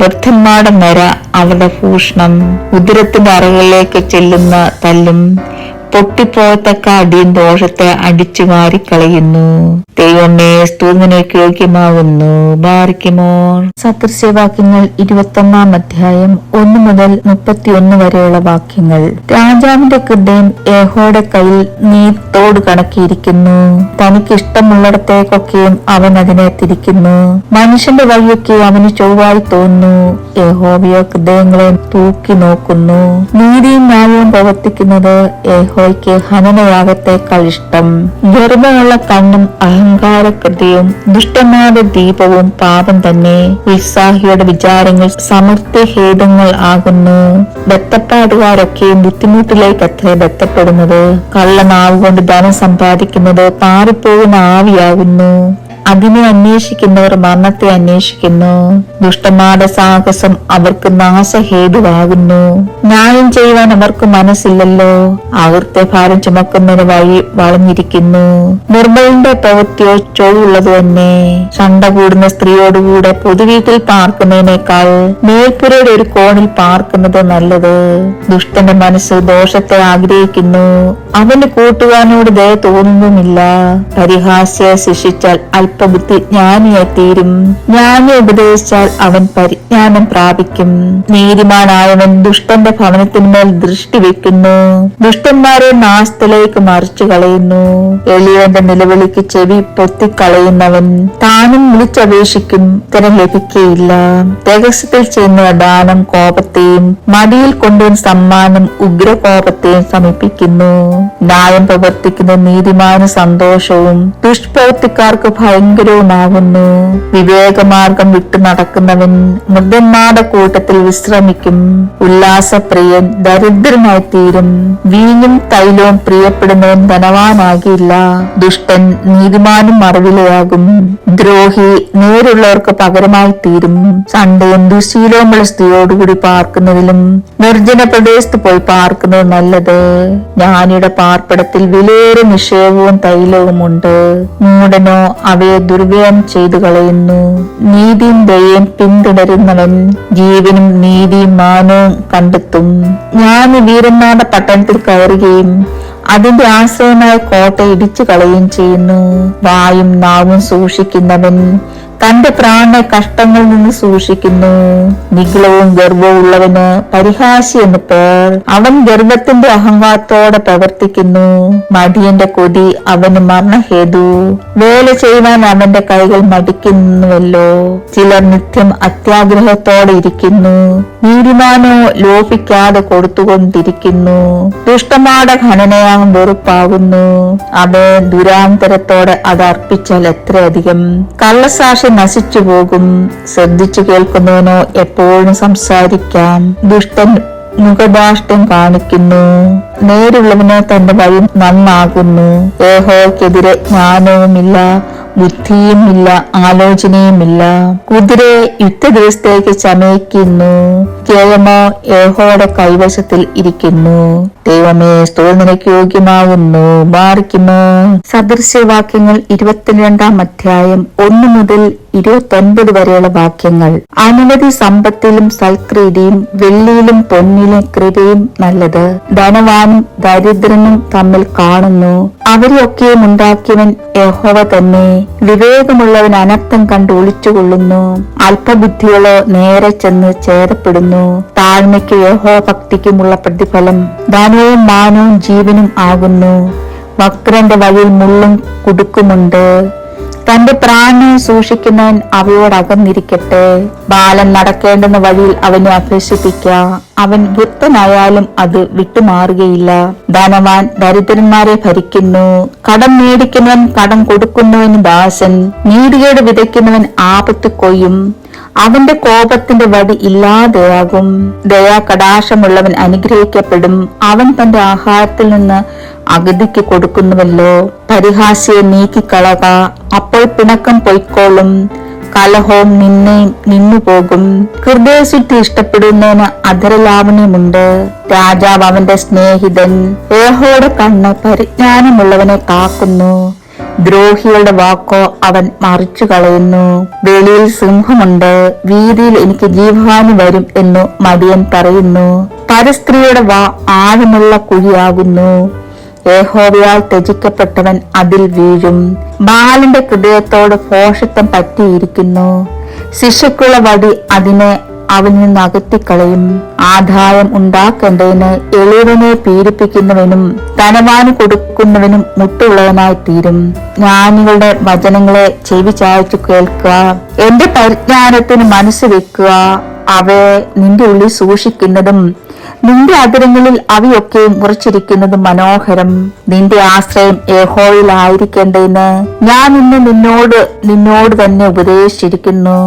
ബദ്ധന്മാരുടെ നര അവരുടെ ഭൂഷണം. ഉദരത്തിന്റെ അറകളിലേക്ക് ചെല്ലുന്ന തല്ലും പൊട്ടിപ്പോത്തക്ക അടിയും ദോഷത്തെ അടിച്ചു മാറിക്കളയുന്നു. ദൈവമേ, സ്തുതിക്ക് യോഗ്യമാകുന്നു. ബാരിക്കുമോർ. സദൃശ്യവാക്യങ്ങൾ 21 അധ്യായം 1 മുതൽ 31 വരെയുള്ള വാക്യങ്ങൾ. രാജാവിന്റെ ഹൃദയം യഹോവയുടെ കയ്യിൽ നീത്തോട് കണക്കിയിരിക്കുന്നു. തനിക്ക് ഇഷ്ടമുള്ളിടത്തേക്കൊക്കെയും അവൻ അതിനെ തിരിക്കുന്നു. മനുഷ്യന്റെ വഴിയൊക്കെ അവന് ചൊവ്വായി തോന്നുന്നു. യഹോവയോ ഹൃദയങ്ങളെ തൂക്കി നോക്കുന്നു. നീതിയും ന്യായവും പ്രവർത്തിക്കുന്നത് യഹോവയ്ക്ക് ഹനനയാഗത്തേക്കാൾ ഇഷ്ടം. ഗർഭമുള്ള കണ്ണും അഹങ്കാരകൃതിയും ദുഷ്ടന്മാരുടെ ദീപവും പാപം തന്നെ. ഉത്സാഹിയുടെ വിചാരങ്ങൾ സമർത്ഥ്യഹേതുങ്ങൾ ആകുന്നു. ബദ്ധപ്പാടുകാരൊക്കെയും ബുദ്ധിമുട്ടിലേക്ക് അത്രേ ബന്ധപ്പെടുന്നത്. കള്ളനാവുകൊണ്ട് ധനം സമ്പാദിക്കുന്നത് പാറിപ്പോകുന്ന ആവിയാകുന്നു. അതിനെ അന്വേഷിക്കുന്നവർ മരണത്തെ അന്വേഷിക്കുന്നു. ദുഷ്ടന്മാരുടെ സാഹസം അവർക്ക് നാശഹേതുവാകുന്നു. ന്യായം ചെയ്യുവാൻ അവർക്ക് മനസ്സില്ലല്ലോ. അകൃത്യ ഭാരം ചുമക്കുന്നതിന് വഴി വളഞ്ഞിരിക്കുന്നു. നിർമ്മലിന്റെ പ്രവൃത്തിയോ ചൊവ്വുള്ളത് തന്നെ. ശണ്ട കൂടുന്ന സ്ത്രീയോടുകൂടെ പൊതുവീട്ടിൽ പാർക്കുന്നതിനേക്കാൾ മേൽപ്പുരയുടെ ഒരു കോണിൽ പാർക്കുന്നത് നല്ലത്. ദുഷ്ടന്റെ മനസ്സ് ദോഷത്തെ ആഗ്രഹിക്കുന്നു. അവന് കൂട്ടുകാരനോട് ദയ തോന്നുന്നുമില്ല. പരിഹാസ്യ ശിക്ഷിച്ചാൽ അല്പബുദ്ധി ജ്ഞാനിയായി തീരും. ജ്ഞാനി ഉപദേശിച്ചാൽ അവൻ പരിജ്ഞാനം പ്രാപിക്കും. നീതിമാനായവൻ ദുഷ്ടന്റെ ഭവനത്തിന്മേൽ ദൃഷ്ടി വെക്കുന്നു. ദുഷ്ടന്മാരെ നാശത്തിലേക്ക് മറിച്ചു കളയുന്നു. എളിയവന്റെ നിലവിളിക്ക് ചെവി പൊത്തിക്കളയുന്നവൻ താനും വിളിച്ചപേക്ഷിക്കും, ഉത്തരം ലഭിക്കുകയില്ല. രഹസ്യത്തിൽ ചെയ്യുന്ന ദാനം കോപത്തെയും മടിയിൽ കൊണ്ടുവൻ സമ്മാനം ഉഗ്രകോപത്തെയും സമീപിക്കുന്നു. ന്യായം പ്രവർത്തിക്കുന്ന നീതിമാന് സന്തോഷവും ദുഷ്പ്രവൃത്തിക്കാർക്ക് ഭയങ്കരവുമാകുന്നു. വിവേകമാർഗം വിട്ടു നടക്കുന്നവൻ മൃഗന്മാരുടെ കൂട്ടത്തിൽ വിശ്രമിക്കും. ഉല്ലാസപ്രിയൻ ദരിദ്രനായി തീരും. വീഞ്ഞും തൈലവും പ്രിയപ്പെടുന്നവൻ ധനവാനാകില്ല. ദുഷ്ടൻ നീതിമാനും മറവിലയാകും. ദ്രോഹി നേരുള്ളവർക്ക് പകരമായി തീരും. ചണ്ടയും ദുശീലവുമുള്ള സ്ത്രീയോടുകൂടി പാർക്കുന്നതിലും നിർജ്ജന പ്രദേശത്ത് പോയി പാർക്കുന്നത് നല്ലത്. ജ്ഞാനിയുടെ പാർപ്പിടത്തിൽ വിലയേറെ നിക്ഷേപവും തൈലവുമുണ്ട്. മൂഢനോ അവയെ ദുർവ്യയം ചെയ്തു കളയുന്നു. നീതിയും ദയയും പിന്തുടരുന്നവൻ ജീവനും നീതിയും മാനവും കണ്ടെത്തും. ജ്ഞാനി വീരന്മാരുടെ പട്ടണത്തിൽ കയറുകയും അതിന്റെ ആശ്രയമായ കോട്ട ഇടിച്ചു കളയുകയും ചെയ്യുന്നു. വായും നാവും സൂക്ഷിക്കുന്നവൻ തന്റെ പ്രാണനെ കഷ്ടങ്ങളിൽ നിന്ന് സൂക്ഷിക്കുന്നു. നിഗളവും ഗർവവും ഉള്ളവന് പരിഹാസി എന്ന് പേർ. അവൻ ഗർവത്തിന്റെ അഹങ്കാരത്തോടെ പ്രവർത്തിക്കുന്നു. മടിയന്റെ കൊതി അവന് മരണഹേതു. വേല ചെയ്യുവാൻ അവന്റെ കൈകൾ മടിക്കുന്നുവല്ലോ. ചിലർ നിത്യം അത്യാഗ്രഹത്തോടെ ഇരിക്കുന്നു. നീതിമാനോ ലോപിക്കാതെ കൊടുത്തുകൊണ്ടിരിക്കുന്നു. ദുഷ്ടന്മാരുടെ ഖനനയാകും വെറുപ്പാകുന്നു. അവൻ ദുരാന്തരത്തോടെ അത് അർപ്പിച്ചാൽ എത്രയധികം. കള്ളസാക്ഷി നശിച്ചു പോകും. ശ്രദ്ധിച്ചു കേൾക്കുന്നവനോ എപ്പോഴും സംസാരിക്കാം. ദുഷ്ടൻ മുഖദാഷ്ട്യം കാണിക്കുന്നു. നേരുള്ളവന് തന്റെ വഴി നന്നാകുന്നു. യഹോവയ്ക്കെതിരെ ജ്ഞാനവുമില്ല. ബുദ്ധിയുമില്ല, ആലോചനയുമില്ല. കുതിരയെ യുദ്ധ ദിവസത്തേക്ക് ചമയ്ക്കുന്നു. ജയമോ യഹോവയുടെ കൈവശത്തിൽ ഇരിക്കുന്നു. ദൈവമേ, സ്തുതി നിനക്ക് യോഗ്യമാകുന്നു. ബാറിക്കുമോ. സദൃശ്യവാക്യങ്ങൾ 22-ാം അധ്യായം 1 മുതൽ 29 വരെയുള്ള വാക്യങ്ങൾ. അനവധി സമ്പത്തിലും സൽക്രീതിയും വെള്ളിയിലും പൊന്നിലും കൃപയും നല്ലത്. ധനവാനും ദരിദ്രനും തമ്മിൽ കാണുന്നു. അവരെയൊക്കെയും ഉണ്ടാക്കിയവൻ യഹോവ തന്നെ. വിവേകമുള്ളവൻ അനർത്ഥം കണ്ട് ഒളിച്ചുകൊള്ളുന്നു. അല്പബുദ്ധികളോ നേരെ ചെന്ന് ഛേദപ്പെടുന്നു. താഴ്മയ്ക്ക് യഹോവ ഭക്തിക്കുമുള്ള പ്രതിഫലം ധനവും മാനവും ജീവനും ആകുന്നു. വക്രന്റെ വഴിയിൽ മുള്ളും കുടുക്കുമുണ്ട്. തന്റെ പ്രാണനെ സൂക്ഷിക്കുന്നവൻ അവയോടകന്നിരിക്കട്ടെ. ബാലൻ നടക്കേണ്ടുന്ന വഴിയിൽ അവനെ അഭ്യസിപ്പിക്കുക. അവൻ വൃത്തനായാലും അത് വിട്ടുമാറുകയില്ല. ധനവാൻ ദരിദ്രന്മാരെ ഭരിക്കുന്നു. കടം മേടിക്കുന്നവൻ കടം കൊടുക്കുന്നവന് ദാസൻ. നീതികേട് വിതയ്ക്കുന്നവൻ ആപത്ത് കൊയ്യും. അവന്റെ കോപത്തിന്റെ വടി ഇല്ലാതെയാകും. ദയാ കടാശമുള്ളവൻ അനുഗ്രഹിക്കപ്പെടും. അവൻ തന്റെ ആഹാരത്തിൽ നിന്ന് അഗതിക്ക് കൊടുക്കുന്നുവല്ലോ. പരിഹാസിയെ നീക്കിക്കളക, അപ്പോൾ പിണക്കം പൊയ്ക്കോളും. കലഹവും നിന്നുപോകും. ഹൃദയശുദ്ധി ഇഷ്ടപ്പെടുന്നതിന് അധരലാവണ്യമുണ്ട്. രാജാവ് അവന്റെ സ്നേഹിതൻ. യഹോവയുടെ കണ്ണ് പരിജ്ഞാനമുള്ളവനെ കാക്കുന്നു. ദ്രോഹികളുടെ വാക്കോ അവൻ മറിച്ചു കളയുന്നു. വെളിയിൽ സിംഹമുണ്ട്, വീതിയിൽ എനിക്ക് ജീവഹാനി വരും എന്നു മടിയൻ പറയുന്നു. പരസ്ത്രീയുടെ വാ ആഴമുള്ള കുഴിയാകുന്നു. യഹോവയാൽ ത്യജിക്കപ്പെട്ടവൻ അതിൽ വീഴും. ബാലന്റെ ഹൃദയത്തോട് ഭോഷത്വം പറ്റിയിരിക്കുന്നു. ശിക്ഷയ്ക്കുള്ള വടി അതിനെ അവനിൽ നിന്ന് അകറ്റിക്കളയും. ആദായം ഉണ്ടാക്കേണ്ടതിന് എളിയവനെ പീഡിപ്പിക്കുന്നവനും ധനവാന് കൊടുക്കുന്നവനും മുട്ടുള്ളവനായി തീരും. ജ്ഞാനികളുടെ വചനങ്ങളെ ചെവി ചായ്ച്ചു കേൾക്കുക. എന്റെ പരിജ്ഞാനത്തിന് മനസ്സ് വെക്കുക. അവയെ നിന്റെ ഉള്ളിൽ സൂക്ഷിക്കുന്നതും നിന്റെ അതിരങ്ങളിൽ അവയൊക്കെയും ഉറച്ചിരിക്കുന്നതും മനോഹരം. നിന്റെ ആശ്രയം യഹോവയിലായിരിക്കേണ്ടതിന് ഞാൻ ഇന്ന് നിന്നോട് തന്നെ ഉപദേശിച്ചിരിക്കുന്നു.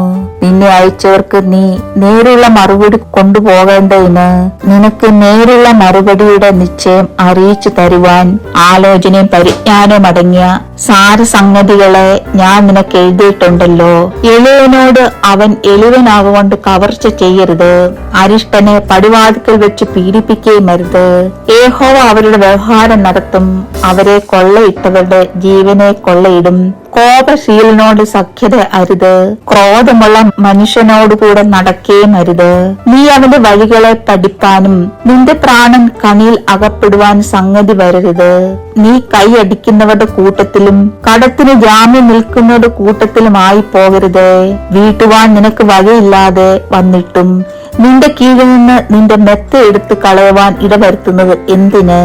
നിന്നെ അയച്ചവർക്ക് നീ നേരുള്ള മറുപടി കൊണ്ടുപോകേണ്ടതിന് നിനക്ക് നേരുള്ള മറുപടിയുടെ നിശ്ചയം അറിയിച്ചു തരുവാൻ ആലോചനയും പരിജ്ഞാനവും അടങ്ങിയ സാരസംഗതികളെ ഞാൻ നിനക്ക് എഴുതിയിട്ടുണ്ടല്ലോ. എളിയവനോട് അവൻ എളിവനാകൊണ്ട് കവർച്ച ചെയ്യരുത്. അരിഷ്ടനെ പടിവാതിക്കൽ വെച്ച് പീഡിപ്പിക്കുകയും അരുത്. യഹോവ അവരുടെ വ്യവഹാരം നടത്തും. അവരെ കൊള്ളയിട്ടവരുടെ ജീവനെ കൊള്ളയിടും. കോപശീലനോട് സഖ്യത അരുത്. ക്രോധമുള്ള മനുഷ്യനോടുകൂടെ നടക്കുകയും അരുത്. നീ അവന്റെ വഴികളെ പഠിപ്പാനും നിന്റെ പ്രാണൻ കണിയിൽ അകപ്പെടുവാൻ സംഗതി വരരുത്. നീ കൈയടിക്കുന്നവരുടെ കൂട്ടത്തിലും കടത്തിന് ജാമ്യം നിൽക്കുന്നവരുടെ കൂട്ടത്തിലുമായി പോകരുത്. വീട്ടുവാൻ നിനക്ക് വകയില്ലാതെ വന്നിട്ടും നിന്റെ കീഴിൽ നിന്ന് നിന്റെ മെത്ത എടുത്ത് കളയുവാൻ ഇടവരുത്തുന്നത് എന്തിന്?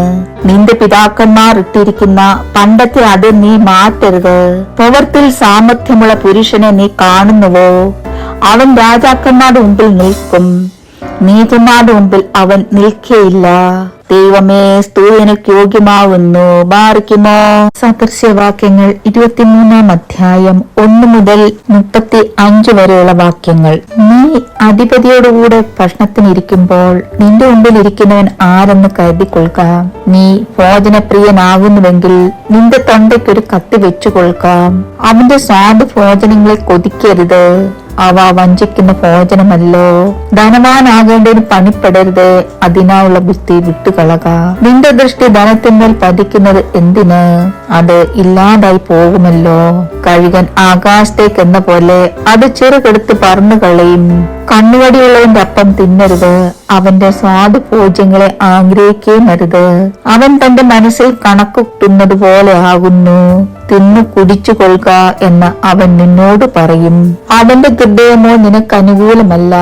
നിന്റെ പിതാക്കന്മാർ ഇട്ടിരിക്കുന്ന പണ്ടത്തെ അത് നീ മാറ്റരുത്. പ്രവൃത്തിയിൽ സാമർഥ്യമുള്ള പുരുഷനെ നീ കാണുന്നുവോ? അവൻ രാജാക്കന്മാരുടെ മുമ്പിൽ നിൽക്കും, നീതിമാരുടെ മുമ്പിൽ അവൻ നിൽക്കുകയില്ല. ദൈവമേ, സ്തുതി നിനക്ക് യോഗ്യമാവുന്നു. ബാറിക്കുമോ. സദൃശ്യവാക്യങ്ങൾ 23-ാം അധ്യായം 1 മുതൽ 35 വരെയുള്ള വാക്യങ്ങൾ. നീ അധിപതിയോടുകൂടെ ഭക്ഷണത്തിനിരിക്കുമ്പോൾ നിന്റെ മുമ്പിൽ ഇരിക്കുന്നവൻ ആരെന്ന് കരുതിക്കൊള്ളുക. നീ ഭോജനപ്രിയനാകുന്നുവെങ്കിൽ നിന്റെ തൊണ്ടയ്ക്കൊരു കത്തി വെച്ചുകൊള്ളുക. അവന്റെ സ്വാദ് ഭോജനങ്ങളെ കൊതിക്കരുത്, അവ വഞ്ചിക്കുന്ന ഭോജനമല്ലോ. ധനവാനാകേണ്ടതിന് പണിപ്പെടരുത്, അതിനായുള്ള ബുദ്ധി വിട്ടുകളക. നിന്റെ ദൃഷ്ടി ധനത്തിന്മേൽ പതിക്കുന്നത് എന്തിന്? അത് ഇല്ലാതായി പോകുമല്ലോ. കഴുകൻ ആകാശത്തേക്ക് എന്ന പോലെ അത് ചെറുകെടുത്ത് പറന്നു കളയും. കണ്ണുകടിയുള്ളവന്റെ അപ്പം തിന്നരുത്, അവന്റെ സ്വാദ് ഭോജ്യങ്ങളെ ആഗ്രഹിക്കുകയും അരുത്. അവൻ തന്റെ മനസ്സിൽ കണക്കുട്ടുന്നത് പോലെ ആകുന്നു. തിന്നു കുടിച്ചു കൊള്ളുക എന്ന് അവൻ നിന്നോട് പറയും. അവന്റെ ഹൃദയമോ നിനക്ക് അനുകൂലമല്ല,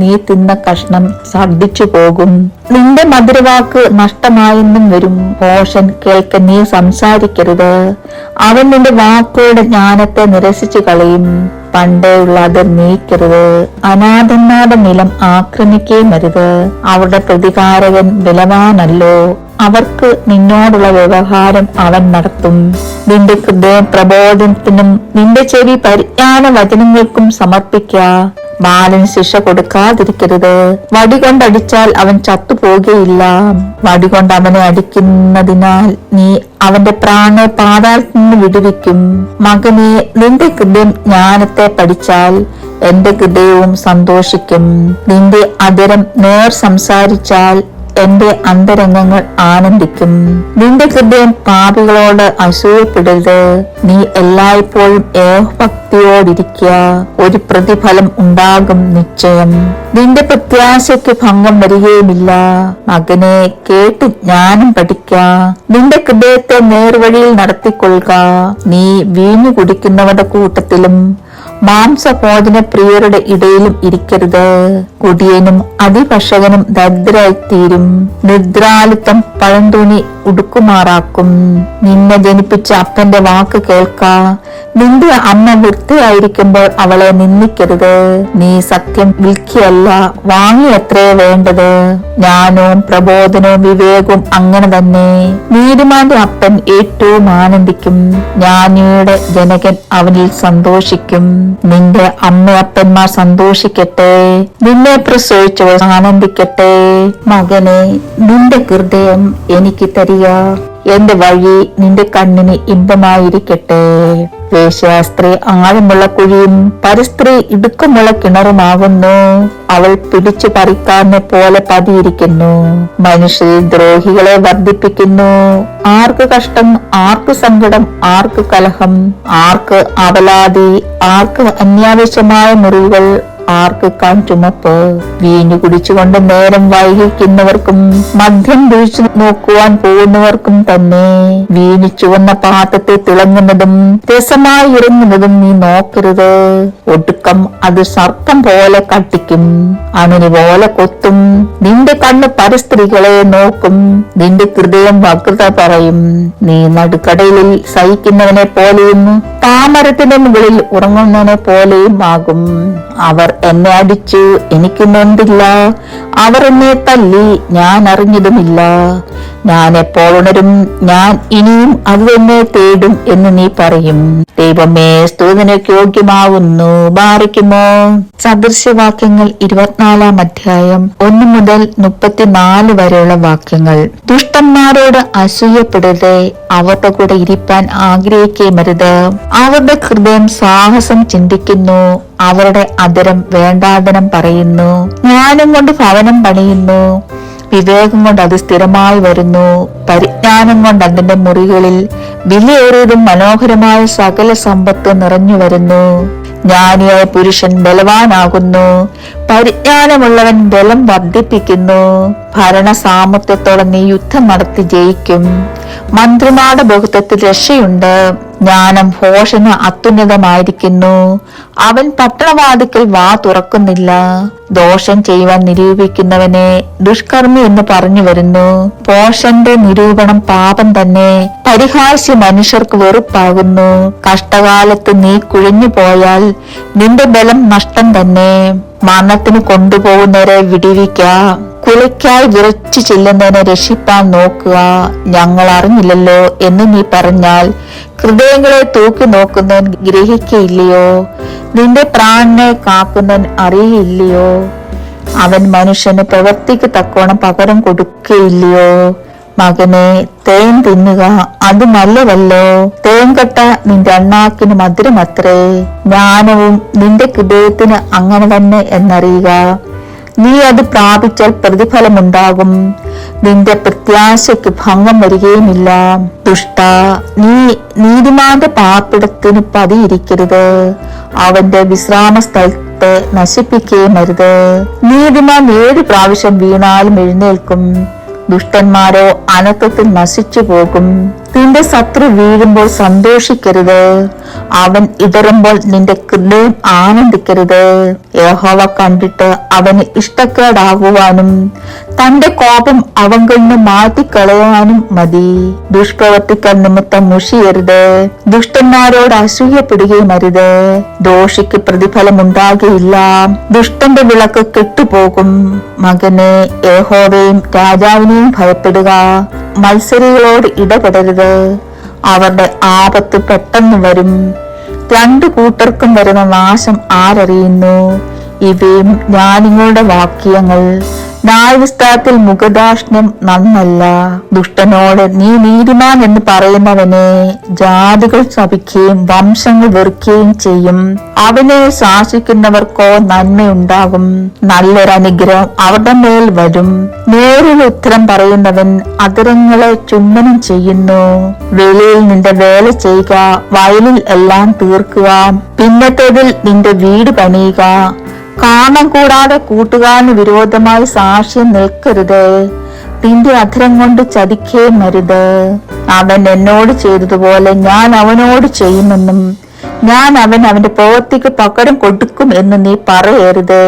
നീ തിന്ന കഷ്ണം ഛർദ്ദിച്ചു പോകും. നിന്റെ മധുരവാക്ക് നഷ്ടമായെന്നും വരും. ഭോഷൻ കേൾക്ക നീ സംസാരിക്കരുത്, അവൻ നിന്റെ വാക്കുകളുടെ ജ്ഞാനത്തെ നിരസിച്ചു കളയും. പണ്ടേയുള്ള അത് നീക്കരുത്, അനാഥന്മാരുടെ നിലം ആക്രമിക്കുകയും അരുത്. അവരുടെ പ്രതികാരകൻ ബലവാനല്ലോ, അവർക്ക് നിന്നോടുള്ള വ്യവഹാരം അവൻ നടത്തും. നിന്റെ ഹൃദയം പ്രബോധനത്തിനും നിന്റെ ചെവി പരിജ്ഞാന വചനങ്ങൾക്കും സമർപ്പിക്ക. ബാലന് ശിക്ഷ കൊടുക്കാതിരിക്കരുത്. വടി കൊണ്ടടിച്ചാൽ അവൻ ചത്തുപോകുകയില്ല. വടി കൊണ്ട് അവനെ അടിക്കുന്നതിനാൽ നീ അവന്റെ പ്രാണനെ പാതാളത്തിൽ നിന്ന് വിടുവിക്കും. മകനെ, നിന്റെ ഹൃദയം ജ്ഞാനത്തെ പഠിച്ചാൽ എന്റെ ഹൃദയവും സന്തോഷിക്കും. നിന്റെ അധരം നേർ സംസാരിച്ചാൽ എന്റെ അന്തരംഗങ്ങൾ ആനന്ദിക്കും. നിന്റെ ഹൃദയം പാപികളോട് അസൂയപ്പെടരുത്. നീ എല്ലായ്പ്പോഴും ഏകഭക്തിയോടിരിക്കുക. ഒരു പ്രതിഫലം ഉണ്ടാകും നിശ്ചയം. നിന്റെ പ്രത്യാശയ്ക്ക് ഭംഗം വരികയുമില്ല. മകനെ, കേട്ട് ജ്ഞാനം പഠിക്ക. നിന്റെ ഹൃദയത്തെ നേർവഴിയിൽ നടത്തിക്കൊള്ളുക. നീ വീഞ്ഞു കുടിക്കുന്നവരുടെ കൂട്ടത്തിലും മാംസഭോജന പ്രിയരുടെ ഇടയിലും ഇരിക്കരുത്. കുടിയനും അതിഭക്ഷകനും ദരിദ്രരായിത്തീരും. നിദ്രാലിത്തം പഴംതുണി ഉടുക്കുമാറാക്കും. നിന്നെ ജനിപ്പിച്ച അപ്പന്റെ വാക്ക് കേൾക്ക. നിന്റെ അമ്മ വൃത്തിയായിരിക്കുമ്പോൾ അവളെ നിന്ദിക്കരുത്. നീ സത്യം വിൽക്കുകയല്ല, വാങ്ങിയത്രേ വേണ്ടത്. ജ്ഞാനവും പ്രബോധനവും വിവേകവും അങ്ങനെ തന്നെ. നീതിമാന്റെ അപ്പൻ ഏറ്റവും ആനന്ദിക്കും. ജ്ഞാനിയുടെ ജനകൻ അവനിൽ സന്തോഷിക്കും. നിന്റെ അമ്മയപ്പന്മാർ സന്തോഷിക്കട്ടെ. നിന്നെ പ്രസവിച്ചവർ ആനന്ദിക്കട്ടെ. മകനെ, നിന്റെ ഹൃദയം എനിക്ക് തരിക. എന്റെ വഴി നിന്റെ കണ്ണിന് ഇമ്പമായിരിക്കട്ടെ. വേശ്യാസ്ത്രീ ആഴമുള്ള കുഴിയും പരസ്ത്രീ ഇടുക്കമുള്ള കിണറുമാകുന്നു. അവൾ പിടിച്ചു പറിക്കാരനെ പോലെ പതിയിരിക്കുന്നു. മനുഷ്യർ ദ്രോഹികളെ വർദ്ധിപ്പിക്കുന്നു. ആർക്ക് കഷ്ടം, ആർക്ക് സങ്കടം, ആർക്ക് കലഹം, ആർക്ക് അവലാതി, ആർക്ക് അന്യാവശ്യമായ മുറിവുകൾ, ആർക്ക് ചുമപ്പ്. വീഞ്ഞു കുടിച്ചുകൊണ്ട് നേരം വൈകിക്കുന്നവർക്കും മദ്യം വീഴ്ച നോക്കുവാൻ പോകുന്നവർക്കും തന്നെ. വീഞ്ഞു ചുവന്ന പാത്രത്തെ തിളങ്ങുന്നതും രസമായി ഇറങ്ങുന്നതും നീ നോക്കരുത്. ഒടുക്കം അത് സർപ്പം പോലെ കട്ടിക്കും, അണിനി പോലെ കൊത്തും. നിന്റെ കണ്ണ് പരസ്ത്രീകളെ നോക്കും. നിന്റെ ഹൃദയം വക്രത പറയും. നീ നടുക്കടലിൽ സഹിക്കുന്നവനെ പോലെയും താമരത്തിന്റെ മുകളിൽ ഉറങ്ങുന്നവനെ പോലെയും ആകും. അവർ എന്നെ അടിച്ചു, എനിക്ക് നൊന്തില്ല. അവർ എന്നെ തല്ലി, ഞാൻ അറിഞ്ഞതുമില്ല. ഞാൻ എപ്പോൾ ഉണരും, ഞാൻ ഇനിയും അത് തന്നെ തേടും എന്ന് നീ പറയും. ദൈവമേ, സ്തുതിക്ക് യോഗ്യമാവുന്നു. ബാരിക്കുമോ. സദൃശ്യവാക്യങ്ങൾ 24-ാം അധ്യായം 1 മുതൽ 34 വരെയുള്ള വാക്യങ്ങൾ. ദുഷ്ടന്മാരോട് അസൂയപ്പെടരുത്. അവരുടെ കൂടെ ഇരിപ്പാൻ ആഗ്രഹിക്കുകയുമരുത്. അവരുടെ ഹൃദയം സാഹസം ചിന്തിക്കുന്നു. അവരുടെ അധരം വേണ്ടാതനം പറയുന്നു. ജ്ഞാനം കൊണ്ട് ഭവനം പണിയുന്നു. വിവേകം കൊണ്ട് അത് സ്ഥിരമായി വരുന്നു. പരിജ്ഞാനം കൊണ്ട് അതിന്റെ മുറികളിൽ വിലയേറിയതും മനോഹരമായ സകല സമ്പത്ത് നിറഞ്ഞു വരുന്നു. ജ്ഞാനിയായ പുരുഷൻ ബലവാനാകുന്നു. പരിജ്ഞാനമുള്ളവൻ ബലം വർദ്ധിപ്പിക്കുന്നു. ഭരണ സാമർത്ഥ്യത്തോടെ നീ യുദ്ധം നടത്തി ജയിക്കും. മന്ത്രിമാരുടെ ബഹുത്വത്തിൽ രക്ഷയുണ്ട്. ജ്ഞാനം ഭോഷന് അത്യുന്നതമായിരിക്കുന്നു. അവൻ പട്ടണവാതിക്കൽ വാ തുറക്കുന്നില്ല. ദോഷം ചെയ്യുവാൻ നിരൂപിക്കുന്നവനെ ദുഷ്കർമ്മി എന്ന് പറഞ്ഞു വരുന്നു. ഭോഷന്റെ നിരൂപണം പാപം തന്നെ. പരിഹാസ്യ മനുഷ്യർക്ക് വെറുപ്പാകുന്നു. കഷ്ടകാലത്ത് നീ കുഴഞ്ഞു പോയാൽ നിന്റെ ബലം നഷ്ടം തന്നെ. മരണത്തിന് കൊണ്ടുപോകുന്നവരെ വിടുവിക്ക. കുലയ്ക്കായി വിറച്ചു ചെല്ലുന്നതിനെ രക്ഷിപ്പാൻ നോക്കുക. ഞങ്ങൾ അറിഞ്ഞില്ലല്ലോ എന്ന് നീ പറഞ്ഞാൽ ഹൃദയങ്ങളെ തൂക്കി നോക്കുന്നവൻ ഗ്രഹിക്കയില്ലയോ? നിന്റെ പ്രാണനെ കാക്കുന്നവൻ അറിയില്ലയോ? അവൻ മനുഷ്യന് പ്രവൃത്തിക്ക് തക്കോണം പകരം കൊടുക്കുകയില്ലയോ? മകനെ, തേൻ തിന്നുക, അത് നല്ലതല്ലോ. തേൻകട്ട നിന്റെ അണ്ണാക്കിന് മധുരമത്രേ. ജ്ഞാനവും നിന്റെ ഹൃദയത്തിന് അങ്ങനെ തന്നെ എന്നറിയുക. നീ അത് പ്രാപിച്ചാൽ പ്രതിഫലമുണ്ടാകും. നിന്റെ പ്രത്യാശയ്ക്ക് ഭംഗം വരികയുമില്ല. ദുഷ്ട, നീ നീതിമാന്റെ പാർപ്പിടത്തിന് പതിയിരിക്കരുത്. അവന്റെ വിശ്രാമ സ്ഥലത്തെ നശിപ്പിക്കുകയും അരുത്. നീതിമാൻ 7 പ്രാവശ്യം വീണാലും എഴുന്നേൽക്കും. ദുഷ്ടന്മാരോ അനർത്ഥത്തിൽ നശിച്ചു പോകും. നിന്റെ ശത്രു വീഴുമ്പോൾ സന്തോഷിക്കരുത്. അവൻ ഇടറുമ്പോൾ നിന്റെ ഹൃദയം ആനന്ദിക്കരുത്. യഹോവ കണ്ടിട്ട് അവന് ഇഷ്ടക്കേടാകുവാനും തന്റെ കോപം അവങ്കിൽ നിന്ന് മാറ്റിക്കളയാനും മതി. ദുഷ്പ്രവർത്തിക്കൽ നിമിത്തം മുഷിയരുത്. ദുഷ്ടന്മാരോട് അസൂയപ്പെടുകയും അരുത്. ദോഷിക്ക് പ്രതിഫലം ഉണ്ടാകുകയില്ല. ദുഷ്ടന്റെ വിളക്ക് കെട്ടുപോകും. മകനെ, യഹോവയെയും രാജാവിനെയും ഭയപ്പെടുക. മത്സരികളോട് ഇടപെടരുത്. അവരുടെ ആപത്ത് പെട്ടെന്ന് വരും. 2 കൂട്ടർക്കും വരുന്ന നാശം ആരറിയുന്നു? ഇവയും ജ്ഞാനികളുടെ വാക്യങ്ങൾ. ന്യായവിസ്താരത്തിൽ മുഖദാക്ഷിണ്യം നന്നല്ല. ദുഷ്ടനോട് നീ നീതിമാൻ എന്ന് പറയുന്നവനെ ജാതികൾ ശപിക്കുകയും വംശങ്ങൾ വെറുക്കുകയും ചെയ്യും. അവനെ ശാസിക്കുന്നവർക്കോ നന്മയുണ്ടാകും. നല്ലൊരനുഗ്രഹം അവരുടെ മേൽ വരും. നേരിൽ ഉത്തരം പറയുന്നവൻ അധരങ്ങളെ ചുംബനം ചെയ്യുന്നു. വെളിയിൽ നിന്റെ വേല ചെയ്യുക, വയലിൽ എല്ലാം തീർക്കുക, പിന്നത്തേതിൽ നിന്റെ വീട് പണിയുക. കാമം കൂടാതെ കൂട്ടുകാരന് വിരോധമായി സാക്ഷ്യം നിൽക്കരുത്. നിന്റെ അധരം കൊണ്ട് ചതിക്കുകയും അരുത്. അവൻ എന്നോട് ചെയ്തതുപോലെ ഞാൻ അവനോട് ചെയ്യുമെന്നും ഞാൻ അവന്റെ പ്രവൃത്തിക്ക് പകരം കൊടുക്കും എന്ന് നീ പറയരുത്.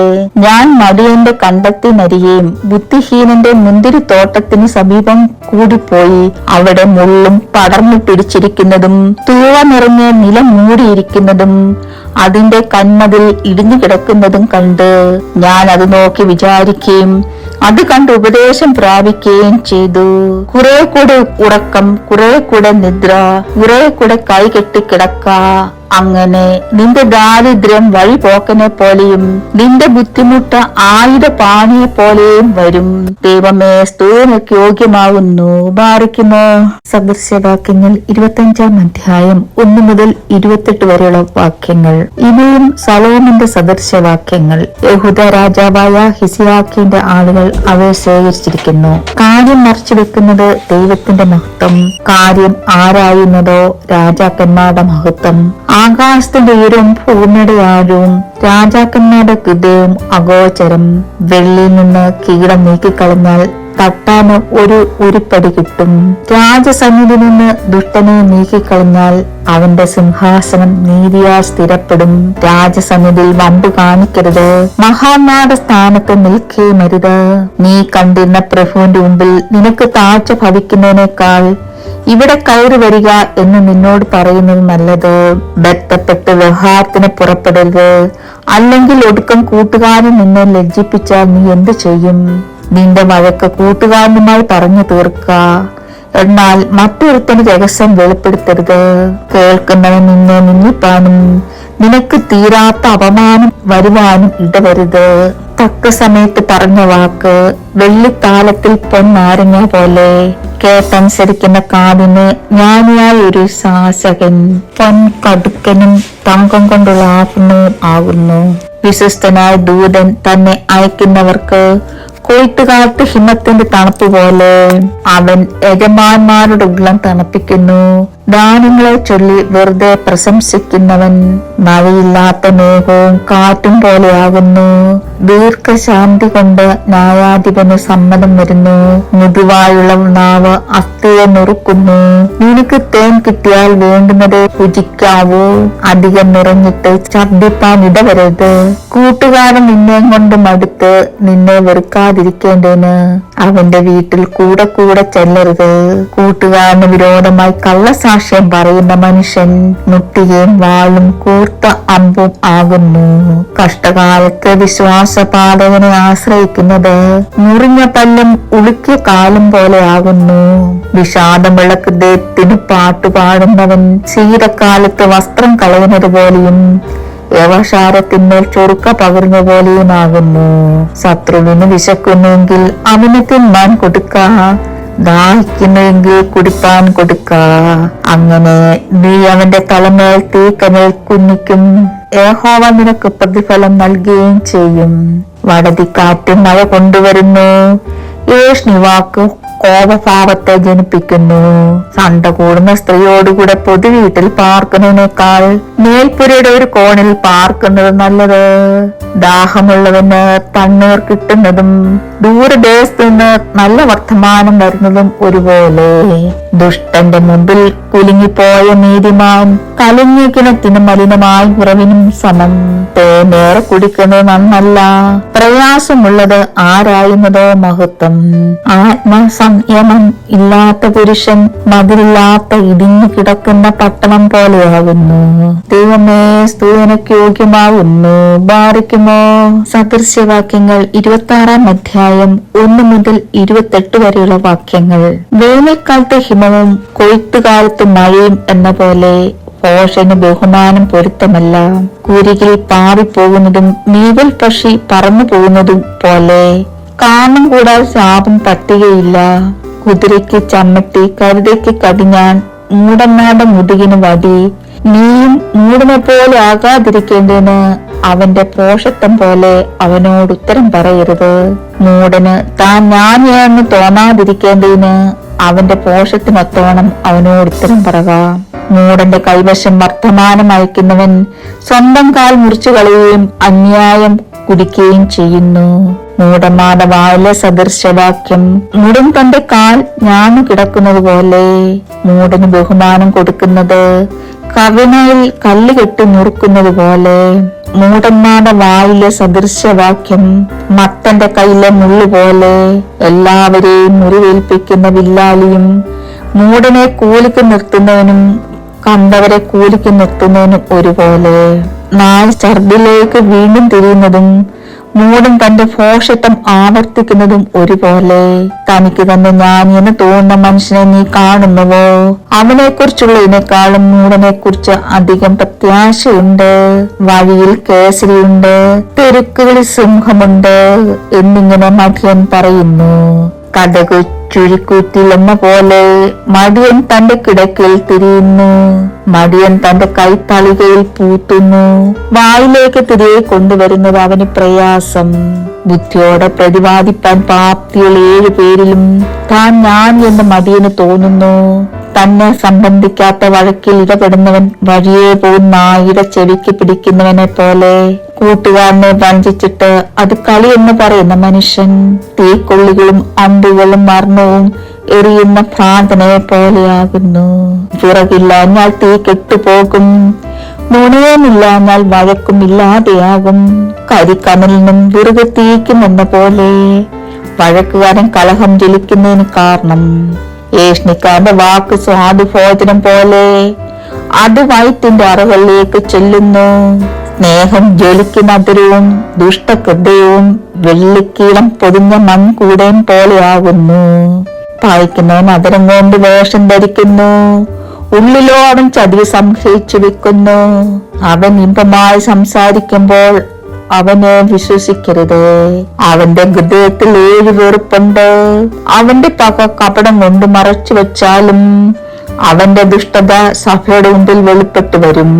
ഞാൻ മടിയന്റെ കണ്ടത്തിനരികെയും ബുദ്ധിഹീനന്റെ മുന്തിരിത്തോട്ടത്തിന് സമീപം കൂടിപ്പോയി. അവിടെ മുള്ളും പടർന്നു പിടിച്ചിരിക്കുന്നതും തൂവ നിറഞ്ഞ നിലം മൂടിയിരിക്കുന്നതും അതിന്റെ കന്മതിൽ ഇടിഞ്ഞു കിടക്കുന്നതും കണ്ട് ഞാൻ അത് നോക്കി വിചാരിക്കുകയും അത് കണ്ട് ഉപദേശം പ്രാപിക്കുകയും ചെയ്തു. കുറെ കൂടെ ഉറക്കം, കുറെ കൂടെ നിദ്ര, കുറെ കൂടെ കൈകെട്ടി കിടക്ക. അങ്ങനെ നിന്റെ ദാരിദ്ര്യം വഴിപോക്കനെ പോലെയും നിന്റെ ബുദ്ധിമുട്ട് ആയുധപാണിയെ പോലെയും വരും. ദൈവമേ, സ്തുതിക്ക് യോഗ്യമാകുന്നു. ബാറിക്കുമോ. സദൃശ്യവാക്യങ്ങൾ 25-ാം അധ്യായം 1 മുതൽ 28 വരെയുള്ള വാക്യങ്ങൾ. ഇവയും സലോമന്റെ സദൃശ്യവാക്യങ്ങൾ. യഹൂദ രാജാവായ ഹിസിയാക്കിന്റെ ആളുകൾ അവയെ ശേഖരിച്ചിരിക്കുന്നു. കാര്യം മറച്ചു വെക്കുന്നത് ദൈവത്തിന്റെ മഹത്വം, കാര്യം ആരായുന്നതോ രാജാക്കന്മാരുടെ മഹത്വം. ആകാശത്തിന്റെ ഉയരവും ഭൂമിയുടെ ആഴവും രാജാക്കന്മാരുടെ ഹൃദയവും അഗോചരം. വെള്ളിയിൽ നിന്ന് കീടം നീക്കിക്കളഞ്ഞാൽ തട്ടാന് ഒരു ഉരുപ്പടി കിട്ടും. രാജസന്നിധിയിൽ നിന്ന് ദുഷ്ടനെ നീക്കിക്കളഞ്ഞാൽ അവന്റെ സിംഹാസനം നീതിയാൽ സ്ഥിരപ്പെടും. രാജസന്നിധിയിൽ വമ്പ് കാണിക്കരുത്, മഹാന്മാരുടെ സ്ഥാനത്ത് നിൽക്കുകയുമരുത്. നീ കണ്ടിരുന്ന പ്രഭുവിന്റെ മുമ്പിൽ നിനക്ക് താഴ്ച ഭവിക്കുന്നതിനേക്കാൾ ഇവിടെ കയറി വരിക എന്ന് നിന്നോട് പറയുന്നത് നല്ലത്. ബന്ധപ്പെട്ട് വ്യവഹാരത്തിന് പുറപ്പെടരുത്. അല്ലെങ്കിൽ ഒടുക്കം കൂട്ടുകാരൻ നിന്നെ ലജ്ജിപ്പിച്ചാൽ നീ എന്തു ചെയ്യും? നിന്റെ വഴക്ക് കൂട്ടുകാരനുമായി പറഞ്ഞു തീർക്ക. എന്നാൽ മറ്റൊരുത്തന് രഹസ്യം വെളിപ്പെടുത്തരുത്. കേൾക്കുന്നവൻ നിന്നെ നിന്ദിപ്പാനും നിനക്ക് തീരാത്ത അപമാനം വരുവാനും ഇടവരുത്. തക്ക സമയത്ത് പറഞ്ഞ വാക്ക് വെള്ളിത്താലത്തിൽ പൊന്നാരങ്ങ പോലെ. കേട്ടനുസരിക്കുന്ന കാതിന് ജ്ഞാനിയായ ഒരു ശാസകൻ പൊൻകടുക്കനും തങ്കം കൊണ്ടുള്ള ആഭരണവും ആകുന്നു. വിശ്വസ്തനായ ദൂതൻ തന്നെ അയക്കുന്നവർക്ക് കൊയ്ത്തുകാലത്ത് ഹിമത്തിന്റെ തണുപ്പ് പോലെ അവൻ യജമാന്മാരുടെ ഉള്ളം തണുപ്പിക്കുന്നു. ദാനങ്ങളെ ചൊല്ലി വെറുതെ പ്രശംസിക്കുന്നവൻ മഴയില്ലാത്ത മേഘവും കാറ്റും പോലെയാകുന്നു. ദീർഘശാന്തി കൊണ്ട് ന്യായാധിപന് സമ്മതം വരുന്നു. മൃദുവായുള്ള നാവ് അസ്ഥിയെ നുറുക്കുന്നു. നിനക്ക് തേൻ കിട്ടിയാൽ വേണ്ടുന്നത് രുചിക്കാവൂ. അധികം നിറഞ്ഞിട്ട് ഛർദ്ദിപ്പാൻ ഇടവരരുത്. കൂട്ടുകാരൻ നിന്നെ കൊണ്ട് മടുത്ത് നിന്നെ വെറുക്കാതിരിക്കേണ്ടതിന് അവന്റെ വീട്ടിൽ കൂടെ കൂടെ ചെല്ലരുത്. കൂട്ടുകാരന് വിരോധമായി കള്ളസാക്ഷ്യം പറയുന്ന മനുഷ്യൻ മുട്ടികയും വാളും കൂർത്ത അമ്പും ആകുന്നു. കഷ്ടകാലത്ത് വിശ്വാസപാതകനെ ആശ്രയിക്കുന്നത് മുറിഞ്ഞ പല്ലും ഉളുക്കിയ കാലും പോലെ ആകുന്നു. വിഷാദമുള്ള ഹൃദയത്തിന് പാട്ടുപാടുന്നവൻ ശീതകാലത്ത് വസ്ത്രം കളയുന്നത് പോലെയും യവശാരത്തിന്മേൽ ചൊറുക്ക പകർന്ന പോലെയുമാകുന്നു. ശത്രുവിന് വിശക്കുന്നെങ്കിൽ അവന് തിന്നാൻ കൊടുക്ക, ദാഹിക്കുന്നെങ്കിൽ കുടിപ്പാൻ കൊടുക്ക. അങ്ങനെ നീ അവന്റെ തലമേൽ തീക്കനേൽ കുഞ്ഞിക്കും. യഹോവ നിനക്ക് പ്രതിഫലം നൽകുകയും ചെയ്യും. വടതിക്കാറ്റ് മഴ കൊണ്ടുവരുന്നു. ഏഷ്ണിവാക്ക് കോപഭാവത്തെ ജനിപ്പിക്കുന്നു. സണ്ട കൂടുന്ന സ്ത്രീയോടുകൂടെ പൊതു വീട്ടിൽ പാർക്കുന്നതിനേക്കാൾ മേൽപ്പുരയുടെ ഒരു കോണിൽ പാർക്കുന്നത് നല്ലത്. ദാഹമുള്ളവന് തണ്ണീർ കിട്ടുന്നതും ദൂരദേശത്ത് നിന്ന് നല്ല വർത്തമാനം വരുന്നതും ഒരുപോലെ. ദുഷ്ടന്റെ മുമ്പിൽ കുലുങ്ങിപ്പോയ നീതിമാൻ കലങ്ങിയ കിണറ്റിന് മലിനമായ ഉറവിനും സമം. തേനേറെ കുടിക്കുന്നത് നന്നല്ല, പ്രയാസമുള്ളത് ആരായുന്നതോ മഹത്വം. ആത്മസംയമം ഇല്ലാത്ത പുരുഷൻ മതിലില്ലാത്ത ഇടിഞ്ഞു കിടക്കുന്ന പട്ടണം പോലെയാകുന്നു. ദൈവമേ, സ്തുതിക്ക് യോഗ്യമാകുന്നു. ബാറിക്കുമോ. സദൃശ്യവാക്യങ്ങൾ 26-ാം അധ്യായം 1 മുതൽ 28 വരെയുള്ള വാക്യങ്ങൾ. വേനൽക്കാലത്ത് ഹിമവും കൊയ്ത്തുകാലത്ത് മഴയും എന്ന പോലെ ഭോഷന് ബഹുമാനം പൊരുത്തമല്ല. കുരികിൽ പാറിപ്പോകുന്നതും മീവൽ പക്ഷി പറന്നു പോകുന്നതും പോലെ. കാമം കൂടാതെ ശാപം തട്ടുകയില്ല. കുതിരയ്ക്ക് ചമ്മട്ടി, കഴുതയ്ക്ക് കടിഞ്ഞാൺ, മൂടന്മാരുടെ മുതുകിന് വടി. നീയും മൂടനെ പോലെ ആകാതിരിക്കേണ്ടതിന് അവന്റെ പോഷത്വം പോലെ അവനോട് ഉത്തരം പറയരുത്. മൂടന് താൻ ജ്ഞാനിയാണെന്ന് തോന്നാതിരിക്കേണ്ടതിന് അവന്റെ പോഷത്തിനൊത്തോണം അവനോട് ഉത്തരം പറക. മൂടന്റെ കൈവശം വർത്തമാനം അയക്കുന്നവൻ സ്വന്തം കാൽ മുറിച്ചു കളയുകയും അന്യായം കുടിക്കുകയും ചെയ്യുന്നു. മൂടന്മാരുടെ വായിലെ സദൃശവാക്യം. മൂടൻ തന്റെ കാൽ ഞാണു കിടക്കുന്നത് പോലെ. മൂടന് ബഹുമാനം കൊടുക്കുന്നത് കവിനയിൽ കല്ല് കെട്ടി മുറുക്കുന്നത് പോലെ. മൂടന്മാരുടെ വായിലെ സദൃശവാക്യം മത്തന്റെ കയ്യിലെ മുള്ളുപോലെ. എല്ലാവരെയും മുറിവേൽപ്പിക്കുന്ന വില്ലാളിയും മൂടനെ കൂലിക്ക് നിർത്തുന്നവനും കണ്ടവരെ കൂലിക്ക് നിർത്തുന്നവനും ഒരുപോലെ. നാല് ഛർദിലേക്ക് വീണ്ടും തിരിയുന്നതും മൂടൻ തന്റെ ഭോഷത്വം ആവർത്തിക്കുന്നതും ഒരുപോലെ. തനിക്ക് തന്നെ ജ്ഞാനിയെന്ന് തോന്നുന്ന മനുഷ്യനെ നീ കാണുന്നുവോ? അവനെ കുറിച്ചുള്ളതിനേക്കാളും മൂടനെ കുറിച്ച് അധികം പ്രത്യാശയുണ്ട്. വഴിയിൽ കേസരിയുണ്ട്, തെരുക്കുകളിൽ സിംഹമുണ്ട് എന്നിങ്ങനെ മഠ്യൻ പറയുന്നു. കടകു ചുഴിക്കൂറ്റിലെന്ന പോലെ മടിയൻ തന്റെ കിടക്കയിൽ തിരിയുന്നു. മടിയൻ തന്റെ കൈത്തളികയിൽ പൂത്തുന്നു. വായിലേക്ക് തിരികെ കൊണ്ടുവരുന്നത് അവന് പ്രയാസം. ബുദ്ധിയോടെ പ്രതിപാദിപ്പാൻ പ്രാപ്തിയുള്ള 7 പേരിലും താൻ ഞാൻ എന്ന് മടിയന് തോന്നുന്നു. തന്നെ സംബന്ധിക്കാത്ത വഴക്കിൽ ഇടപെടുന്നവൻ വഴിയെ പോകുന്ന നായുടെ ചെവിക്ക് പിടിക്കുന്നവനെ പോലെ. കൂട്ടുകാരനെ വഞ്ചിച്ചിട്ട് അത് കളി എന്ന് പറയുന്ന മനുഷ്യൻ തീക്കൊള്ളികളും അമ്പുകളും മർണവും എറിയുന്ന ഭ്രാന്തനെ പോലെയാകുന്നു. വിറകില്ലാഞ്ഞാൽ തീ കെട്ടുപോകും, നുണയമില്ലാഞ്ഞാൽ വഴക്കും ഇല്ലാതെയാകും. കരിക്കനലിനും വിറക് തീക്കും എന്ന പോലെ വഴക്കുകാരൻ കലഹം ജലിക്കുന്നതിന് കാരണം. ഏഷ്ണിക്കാരന്റെ വാക്ക് സ്വാദുഭോജനം പോലെ അത് വയറ്റിന്റെ അറകളിലേക്ക് ചെല്ലുന്നു. സ്നേഹം ജ്വലിക്കുന്ന മധുരവും ദുഷ്ടഹൃദയവും വെള്ളിക്കീളം പൊതിഞ്ഞ മൺകൂടയും പോലെയാകുന്നു. പായിക്കുന്നവൻ അതരം കൊണ്ട് വേഷം ധരിക്കുന്നു, ഉള്ളിലോ അവൻ ചതിവ് സംഗ്രഹിച്ചു വെക്കുന്നു. അവൻ ഇമ്പമായി സംസാരിക്കുമ്പോൾ അവനെ വിശ്വസിക്കരുത്. അവന്റെ ഹൃദയത്തിൽ 7 വെറുപ്പുണ്ട്. അവന്റെ പക കപടം കൊണ്ട് മറച്ചു വെച്ചാലും അവന്റെ ദുഷ്ടത സഭയുടെ മുമ്പിൽ വെളിപ്പെട്ടു വരും.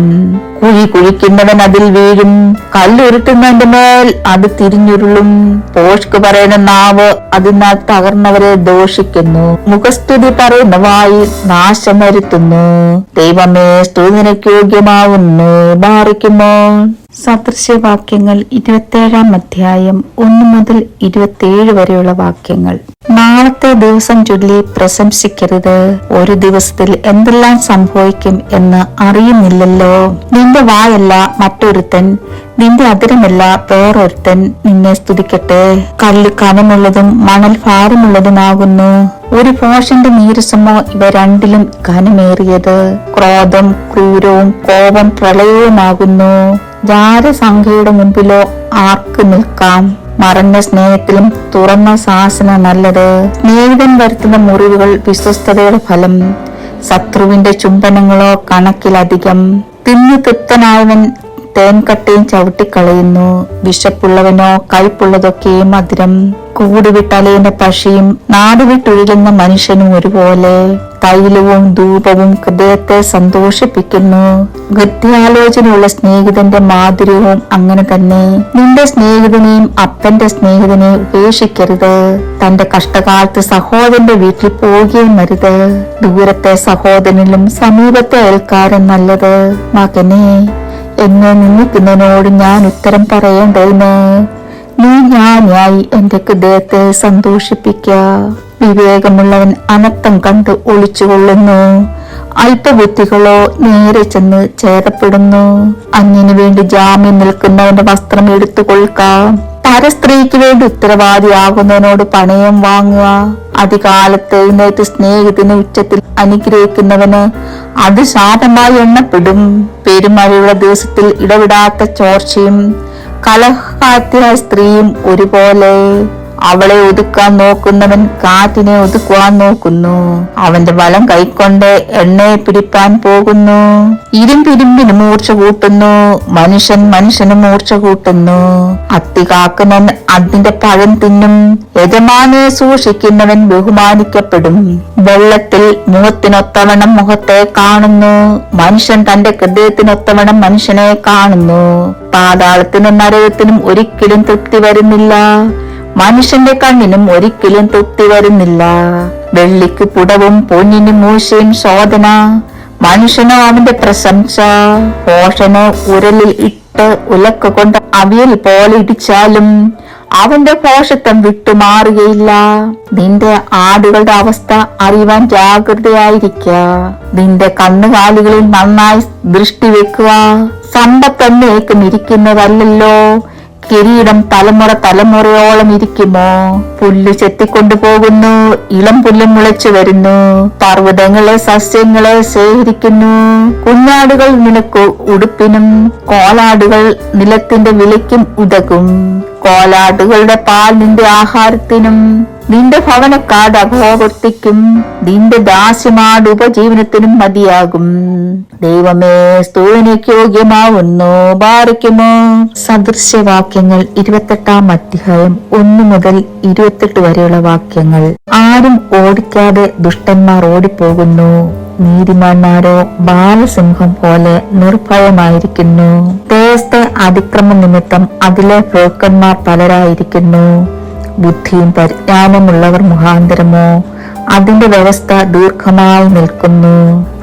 കുഴി കുഴിക്കുന്നവൻ അതിൽ വീഴും, കല്ലുരുട്ടുന്നതിന്റെ മേൽ അത് തിരിഞ്ഞുരുളും. പോഷ്ക്ക് പറയുന്ന നാവ് അതിനാൽ തകർന്നവരെ ദോഷിക്കുന്നു. മുഖസ്തുതി പറയുന്ന വായി നാശം വരുത്തുന്നു. ദൈവമേ, സ്തുതി നിനക്ക് യോഗ്യമാവുന്നു. ബാറിക്കുമോ. സദൃശ്യവാക്യങ്ങൾ 27-ാം അധ്യായം 1 മുതൽ 27 വരെയുള്ള വാക്യങ്ങൾ. നാളത്തെ ദിവസം ചൊല്ലി പ്രശംസിക്കരുത്. ഒരു ദിവസത്തിൽ എന്തെല്ലാം സംഭവിക്കും എന്ന് അറിയുന്നില്ലല്ലോ. നിന്റെ വായല്ല മറ്റൊരുത്തൻ, നിന്റെ അതിരമല്ല വേറൊരുത്തൻ നിന്നെ സ്തുതിക്കട്ടെ. കല്ല് കനമുള്ളതും മണൽ ഭാരമുള്ളതുമാകുന്നു. ഒരു ഭോഷന്റെ നീരസമോ ഇവ രണ്ടിലും ഘനമേറിയത്. ക്രോധം ക്രൂരവും കോപം പ്രളയവുമാകുന്നു. ജാരസംഖ്യയുടെ മുമ്പിലോ ആർക്ക് നിൽക്കാം? മറഞ്ഞ സ്നേഹത്തിലും തുറന്ന ശാസന നല്ലത്. സ്നേഹിതൻ വരുത്തുന്ന മുറിവുകൾ വിശ്വസ്തതയുടെ ഫലം. ശത്രുവിന്റെ ചുംബനങ്ങളോ കണക്കിലധികം. തിന്നു തൃപ്തനായവൻ തേൻകട്ടയും ചവിട്ടിക്കളയുന്നു. വിശപ്പുള്ളവനോ കയ്പുള്ളതൊക്കെയും മധുരം. കൂടുവിട്ടലയുന്ന പക്ഷിയും നാടുവിട്ടൊഴുകുന്ന മനുഷ്യനും ഒരുപോലെ. തൈലവും ധൂപവും ഹൃദയത്തെ സന്തോഷിപ്പിക്കുന്നു. ഗത്യാലോചനയുള്ള സ്നേഹിതന്റെ മാധുര്യവും അങ്ങനെ തന്നെ. നിന്റെ സ്നേഹിതനെയും അപ്പന്റെ സ്നേഹിതനെയും ഉപേക്ഷിക്കരുത്. തന്റെ കഷ്ടകാലത്ത് സഹോദരന്റെ വീട്ടിൽ പോവുകയും അരുത്. ദൂരത്തെ സഹോദരനിലും സമീപത്തെ അയൽക്കാരൻ നല്ലത്. മകനെ, എന്നെ നിന്ദിക്കുന്നതിനോട് ഞാൻ ഉത്തരം പറയേണ്ടതിന് നീ ജ്ഞാനിയായി എന്റെ ഹൃദയത്തെ സന്തോഷിപ്പിക്ക. വിവേകമുള്ളവൻ അനർത്ഥം കണ്ട് ഒളിച്ചുകൊള്ളുന്നു. അല്പബുദ്ധികളോ നേരെ ചെന്ന് ഛേദപ്പെടുന്നു. അന്യന് വേണ്ടി ജാമ്യം നിൽക്കുന്നവന്റെ വസ്ത്രം എടുത്തുകൊള്ളുക. പരസ്ത്രീക്ക് വേണ്ടി ഉത്തരവാദിയാകുന്നവനോട് പണയം വാങ്ങുക. അധികാലത്ത് എഴുന്നേറ്റ് സ്നേഹത്തിന് ഉച്ചത്തിൽ അനുഗ്രഹിക്കുന്നവന് അത് ശാപമായി എണ്ണപ്പെടും. പെരുമഴയുള്ള ദിവസത്തിൽ ഇടവിടാത്ത ചോർച്ചയും കലഹക്കാത്തിയായ സ്ത്രീയും ഒരുപോലെ. അവളെ ഒതുക്കാൻ നോക്കുന്നവൻ കാറ്റിനെ ഒതുക്കുവാൻ നോക്കുന്നു. അവന്റെ വലം കൈക്കൊണ്ട് എണ്ണയെ പിടിപ്പാൻ പോകുന്നു. ഇരുമ്പിന് മൂർച്ച കൂട്ടുന്നു, മനുഷ്യൻ മനുഷ്യന് മൂർച്ച കൂട്ടുന്നു. അത്തി കാക്കുന്നവൻ അതിന്റെ പഴം തിന്നും, യജമാനെ സൂക്ഷിക്കുന്നവൻ ബഹുമാനിക്കപ്പെടും. വെള്ളത്തിൽ മുഖത്തിനൊത്തവണ്ണം മുഖത്തെ കാണുന്നു, മനുഷ്യൻ തന്റെ ഹൃദയത്തിനൊത്തവണ്ണം മനുഷ്യനെ കാണുന്നു. പാതാളത്തിനും നരകത്തിനും ഒരിക്കലും തൃപ്തി വരുന്നില്ല, മനുഷ്യന്റെ കണ്ണിനും ഒരിക്കലും തൃപ്തി വരുന്നില്ല. വെള്ളിക്ക് പുടവും പൊന്നിനും മൂശയും ശോധന, മനുഷ്യനോ അവന്റെ പ്രശംസ. പോഷന് ഉരലിൽ ഇട്ട് ഉലക്ക കൊണ്ട് അവിയൽ പോലെ ഇടിച്ചാലും അവന്റെ പോഷത്വം വിട്ടുമാറുകയില്ല. നിന്റെ ആടുകളുടെ അവസ്ഥ അറിയുവാൻ ജാഗ്രതയായിരിക്ക. നിന്റെ കണ്ണുകാലുകളിൽ നന്നായി ദൃഷ്ടി വെക്കുക. സമ്പത്തന്നേക്കും ഇരിക്കുന്നതല്ലോ, കിരീടം തലമുറയോളം ഇരിക്കുമോ? പുല്ല് ചെത്തിക്കൊണ്ടുപോകുന്നു, ഇളം പുല്ല് മുളച്ചു വരുന്നു, പർവ്വതങ്ങളെ സസ്യങ്ങളെ ശേഖരിക്കുന്നു. കുഞ്ഞാടുകൾ നിനക്ക് ഉടുപ്പിനും കോലാടുകൾ നിലത്തിന്റെ വിലയ്ക്കും ഉതകും. കോലാടുകളുടെ പാൽ നിന്റെ ആഹാരത്തിനും നിന്റെ ഭവനക്കാട് അഭോവർത്തിക്കും. നിന്റെ ദാസ്യമാട് ഉപജീവനത്തിനും മതിയാകും. ദൈവമേ, സ്തുതിക്ക് യോഗ്യമാവുന്നു. ബാരിക്കുമോ. സദൃശ്യവാക്യങ്ങൾ 28-ാം അധ്യായം 1 മുതൽ 28 വരെയുള്ള വാക്യങ്ങൾ. ആരും ഓടിക്കാതെ ദുഷ്ടന്മാർ ഓടിപ്പോകുന്നു, നീതിമാന്മാരോ ബാലസിംഹം പോലെ നിർഭയമായിരിക്കുന്നു. ദേശത്തെ അതിക്രമ നിമിത്തം അതിലെ ഭോക്കന്മാർ പലരായിരിക്കുന്നു. ബുദ്ധിയും പരിജ്ഞാനമുള്ളവർ മുഖാന്തരമോ അതിന്റെ വ്യവസ്ഥ ദീർഘമായി നിൽക്കുന്നു.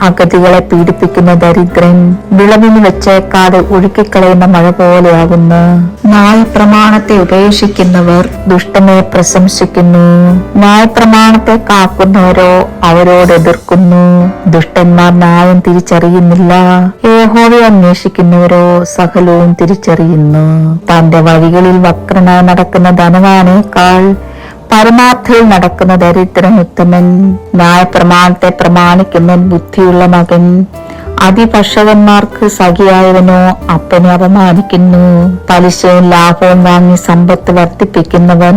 അഗതികളെ പീഡിപ്പിക്കുന്ന ദരിദ്രൻ വിളവിന് വെച്ചേക്കാതെ ഒഴുക്കിക്കളയുന്ന മഴ പോലെയാകുന്നു. ന്യായപ്രമാണത്തെ ഉപേക്ഷിക്കുന്നവർ ദുഷ്ടനെ പ്രശംസിക്കുന്നു, ന്യായപ്രമാണത്തെ കാക്കുന്നവരോ അവരോട് എതിർക്കുന്നു. ദുഷ്ടന്മാർ ന്യായം തിരിച്ചറിയുന്നില്ല, യഹോവയെ അന്വേഷിക്കുന്നവരോ സകലവും തിരിച്ചറിയുന്നു. തന്റെ വഴികളിൽ വക്രനായി നടക്കുന്ന ധനവാനേക്കാൾ പരമാർത്ഥയിൽ നടക്കുന്ന ദരിദ്രൻ ഉത്തമൻ. ന്യായപ്രമാണത്തെ പ്രമാണിക്കുന്നവൻ ബുദ്ധിയുള്ള മകൻ. അതിപക്ഷകന്മാർക്ക് സഖിയായവനോ അപ്പനെ അപമാനിക്കുന്നു. പലിശയും ലാഭവും വാങ്ങി സമ്പത്ത് വർദ്ധിപ്പിക്കുന്നവൻ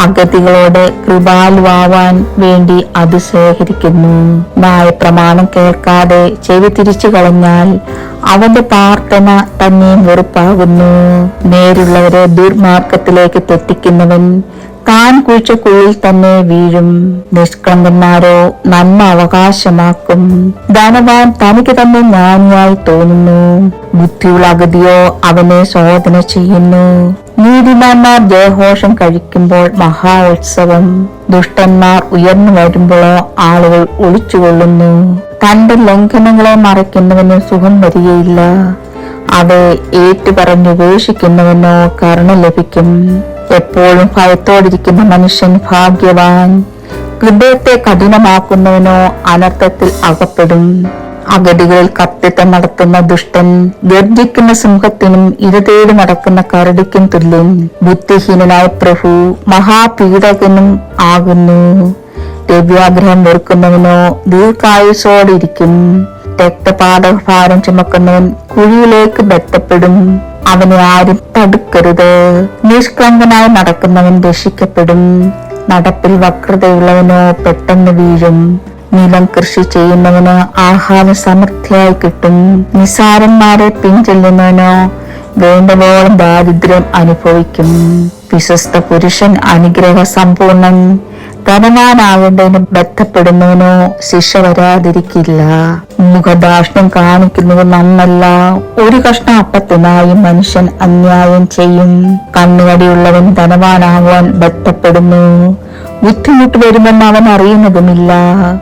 അഗതികളോട് കൃപാലുവാൻ വേണ്ടി അത് ശേഖരിക്കുന്നു. ന്യായപ്രമാണം കേൾക്കാതെ ചെവി തിരിച്ചു കളഞ്ഞാൽ അവന്റെ പ്രാർത്ഥന തന്നെ വെറുപ്പാകുന്നു. നേരുള്ളവരെ ദുർമാർഗത്തിലേക്ക് തെറ്റിക്കുന്നവൻ താൻ കുഴിച്ച കുഴിയിൽ തന്നെ വീഴും. നിഷ്കളങ്കന്മാരോ നന്മ അവകാശമാക്കും. ധനവാൻ തനിക്ക് തന്നെ ജ്ഞാനിയായി തോന്നുന്നു, ബുദ്ധിയുള്ള അഗതിയോ അവനെ ശോധന ചെയ്യുന്നു. നീതിമാന്മാർ ജയഘോഷം കഴിക്കുമ്പോൾ മഹാ ഉത്സവം, ദുഷ്ടന്മാർ ഉയർന്നു വരുമ്പോഴോ ആളുകൾ ഒളിച്ചുകൊള്ളുന്നു. തന്റെ ലംഘനങ്ങളെ മറയ്ക്കുന്നവന് സുഖം വരികയില്ല, അവയെ ഏറ്റുപറഞ്ഞുപേക്ഷിക്കുന്നവനോ കരുണ ലഭിക്കും. എപ്പോഴും ഭയത്തോടിരിക്കുന്ന മനുഷ്യൻ ഭാഗ്യവാൻ, ഹൃദയത്തെ കഠിനമാക്കുന്നവനോ അനർത്ഥത്തിൽ അകപ്പെടും. അഗതികളിൽ കർത്തൃത്വം നടത്തുന്ന ദുഷ്ടൻ ഗർജിക്കുന്ന സിംഹത്തിനും ഇരതേടി നടക്കുന്ന കരടിക്കും തുല്യൻ. ബുദ്ധിഹീനനായ പ്രഭു മഹാപീഡകനും ആകുന്നു. ദിവ്യാഗ്രഹം വെറുക്കുന്നവനോ ദീർഘായുസോടിരിക്കും. രക്തപാതഭാരം ചുമക്കുന്നവൻ കുഴിയിലേക്ക് ബന്ധപ്പെടും, അവനെ ആരും തടുക്കരുത്. നിഷ്കളങ്കനായി നടക്കുന്നവൻ രക്ഷിക്കപ്പെടും, നടപ്പിൽ വക്രതയുള്ളവനോ പെട്ടെന്ന് വീഴും. നിലം കൃഷി ചെയ്യുന്നവന് ആഹാരം സമൃദ്ധിയായി കിട്ടും. നിസാരന്മാരെ പിൻചെല്ലുന്നവനോ വേണ്ടവോളം ദാരിദ്ര്യം അനുഭവിക്കും. വിശ്വസ്ത പുരുഷൻ അനുഗ്രഹ സമ്പൂർണൻ, ധനവാനാകേണ്ടതിന് ബന്ധപ്പെടുന്നവനോ ശിക്ഷ വരാതിരിക്കില്ല. മുഖദാഷ്ട്യം കാണിക്കുന്നത് നന്നല്ല, ഒരു കഷ്ണം അപ്പത്തിനായി മനുഷ്യൻ അന്യായം ചെയ്യും. കണ്ണുകടിയുള്ളവൻ ധനവാനാകുവാൻ ബന്ധപ്പെടുന്നു, ബുദ്ധിമുട്ട് വരുമെന്ന് അവൻ അറിയുന്നതുമില്ല.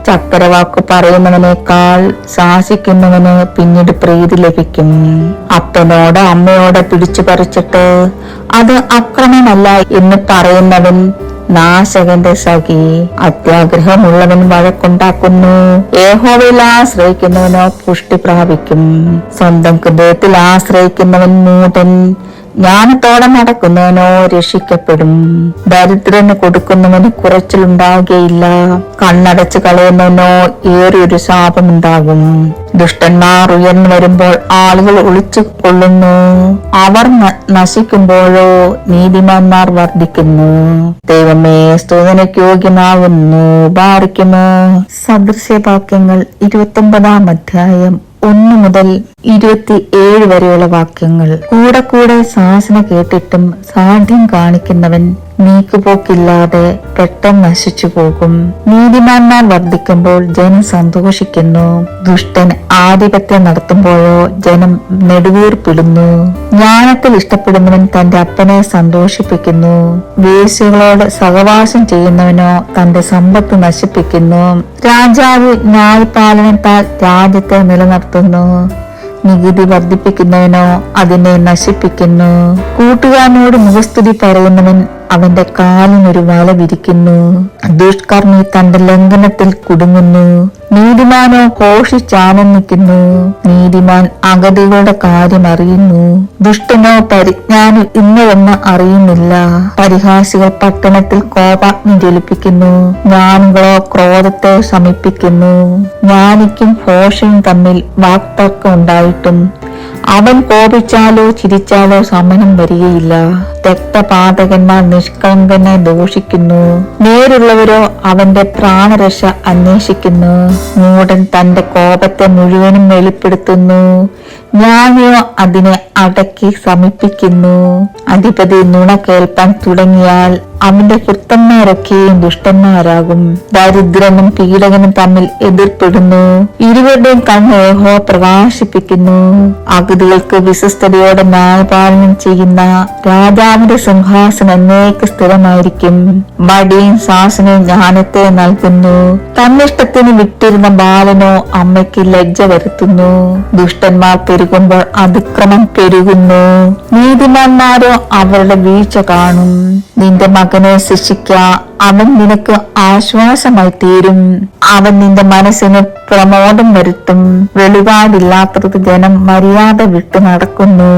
ചക്കരവാക്ക് പറയുന്നവനേക്കാൾ ശാസിക്കുന്നവന് പിന്നീട് പ്രീതി ലഭിക്കും. അപ്പനോട് അമ്മയോട് പിടിച്ചു പറിച്ചിട്ട് അത് അക്രമമല്ല എന്ന് പറയുന്നവൻ നാശകന്റെ സഖി. അത്യാഗ്രഹമുള്ളവൻ വഴക്കുണ്ടാക്കുന്നു, യഹോവയിൽ ആശ്രയിക്കുന്നവനോ പുഷ്ടി പ്രാപിക്കും. സ്വന്തം ഹൃദയത്തിൽ ആശ്രയിക്കുന്നവൻ മൂഢൻ, ജ്ഞാനത്തോടെ നടക്കുന്നവനോ രക്ഷിക്കപ്പെടും. ദരിദ്രന് കൊടുക്കുന്നവന് കുറച്ചിലുണ്ടാകുകയില്ല, കണ്ണടച്ച് കളയുന്നവനോ ഏറിയൊരു ശാപമുണ്ടാകും. ദുഷ്ടന്മാർ ഉയർന്നു വരുമ്പോൾ ആളുകൾ ഒളിച്ചു കൊള്ളുന്നു. അവർ നശിക്കുമ്പോഴോ നീതിമാന്മാർ വർദ്ധിക്കുന്നു. ദൈവമേ, സ്തുതിക്ക് യോഗ്യമാകുന്നു. ഭാരിക്കുമോ. സദൃശ്യവാക്യങ്ങൾ 29 അധ്യായം 1 മുതൽ 27 വരെയുള്ള വാക്യങ്ങൾ. കൂടെ കൂടെ ശാസന കേട്ടിട്ടും സാഠ്യം കാണിക്കുന്നവൻ നീക്കുപോക്കില്ലാതെ പെട്ടെന്ന് നശിച്ചു പോകും. നീതിമാന്മാർ വർദ്ധിക്കുമ്പോൾ ജനം സന്തോഷിക്കുന്നു. ദുഷ്ടൻ ആധിപത്യം നടത്തുമ്പോഴോ ജനം നെടുവീർപ്പിടുന്നു. ജ്ഞാനത്തിൽ ഇഷ്ടപ്പെടുന്നവൻ തന്റെ അപ്പനെ സന്തോഷിപ്പിക്കുന്നു. വേശ്യകളോട് സഹവാസം ചെയ്യുന്നവനോ തന്റെ സമ്പത്ത് നശിപ്പിക്കുന്നു. രാജാവ് ന്യായപാലനത്താൽ രാജ്യത്തെ നിലനിർത്തുന്നു. നികുതി വർദ്ധിപ്പിക്കുന്നവനോ അതിനെ നശിപ്പിക്കുന്നു. കൂട്ടുകാരനോട് മുഖസ്തുതി പറയുന്നവൻ അവന്റെ കാലിനൊരു വല വിരിക്കുന്നു. ദുഷ്കർമ്മി തന്റെ ലംഘനത്തിൽ കുടുങ്ങുന്നു. നീതിമാനോ ഘോഷിച്ചാനന്ദിക്കുന്നു. നീതിമാൻ അഗതികളുടെ കാര്യം അറിയുന്നു. ദുഷ്ടനോ പരിജ്ഞാനം ഇന്നതെന്ന് അറിയുന്നില്ല. പരിഹാസികൾ പട്ടണത്തിൽ കോപാഗ്നി ജ്വലിപ്പിക്കുന്നു. ജ്ഞാനികളോ ക്രോധത്തെ ശമിപ്പിക്കുന്നു. ജ്ഞാനിക്കും ഭോഷനും തമ്മിൽ വാക്തർക്കം ഉണ്ടായിട്ടും അവൻ കോപിച്ചാലോ ചിരിച്ചാലോ സമനം വരികയില്ല. രക്തപാതകന്മാർ നിഷ്കളങ്കനെ ദോഷിക്കുന്നു. നേരുള്ളവരോ അവന്റെ പ്രാണരക്ഷ അന്വേഷിക്കുന്നു. മൂഢൻ തന്റെ കോപത്തെ മുഴുവനും വെളിപ്പെടുത്തുന്നു. ജ്ഞാനിയോ അതിനെ അടക്കി ശമിപ്പിക്കുന്നു. അധിപതി നുണ കേൾപ്പാൻ തുടങ്ങിയാൽ അവന്റെ കൃത്തന്മാരൊക്കെയും ദുഷ്ടന്മാരാകും. ദരിദ്രനും പീഡകനും തമ്മിൽ എതിർപ്പെടുന്നു. ഇരുവരുടെയും കണ്ണ് യഹോവ പ്രകാശിപ്പിക്കുന്നു. അഗതികൾക്ക് വിശ്വസ്തയോടെ ന്യായപാലനം ചെയ്യുന്ന രാജാവിന്റെ സിംഹാസനം എന്നേക്ക് സ്ഥിരമായിരിക്കും. മടിയും ശാസനയും ജ്ഞാനത്തെ നൽകുന്നു. തന്നിഷ്ടത്തിന് വിട്ടിരുന്ന ബാലനോ അമ്മയ്ക്ക് ലജ്ജ വരുത്തുന്നു. ദുഷ്ടന്മാർ പെരുകുമ്പോൾ അതിക്രമം പെരുകുന്നു. നീതിമാന്മാരോ അവരുടെ വീഴ്ച കാണും. നിന്റെ മകനെ ശിക്ഷിക്ക, അവൻ നിനക്ക് ആശ്വാസമായി തീരും. അവൻ നിന്റെ മനസ്സിന് പ്രമോദം വരുത്തും. വെളിപാടില്ലാത്തത് ജനം മര്യാദ വിട്ടു നടക്കുന്നു.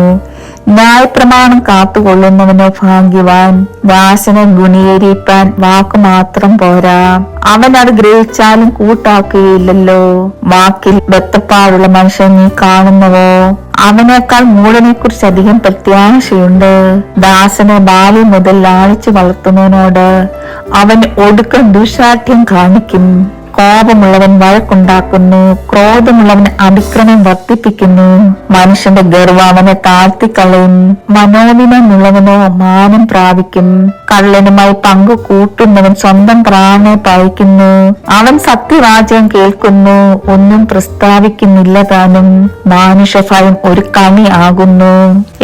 ന്യായപ്രമാണം കാത്തുകൊള്ളുന്നവനോ ഭാഗ്യവാൻ. ദാസനെ ഗുണീകരിപ്പാൻ വാക്കു മാത്രം പോരാ, അവൻ അത് ഗ്രഹിച്ചാലും കൂട്ടാക്കുകയില്ലല്ലോ. വാക്കിൽ ബദ്ധപ്പാടുള്ള മനുഷ്യൻ നീ കാണുന്നവോ? അവനേക്കാൾ മൂടനെ കുറിച്ച് അധികം പ്രത്യാശയുണ്ട്. ദാസനെ ബാല്യം മുതൽ ലാളിച്ചു വളർത്തുന്നവനോട് അവൻ ഒടുക്കം ദുശാഠ്യം കാണിക്കും. കോപമുള്ളവൻ വഴക്കുണ്ടാക്കുന്നു. ക്രോധമുള്ളവൻ അതിക്രമം വർദ്ധിപ്പിക്കുന്നു. മനുഷ്യന്റെ ഗർവം അവനെ താഴ്ത്തിക്കളയും. മനോവിനമുള്ളവനോ മാനം പ്രാപിക്കും. കള്ളനുമായി പങ്കു കൂട്ടുന്നവൻ സ്വന്തം പ്രാണനെ പഴിക്കുന്നു. അവൻ സത്യവാചകം കേൾക്കുന്നു, ഒന്നും പ്രസ്താവിക്കുന്നില്ല താനും. മാനുഷഭയം ഒരു കണി ആകുന്നു.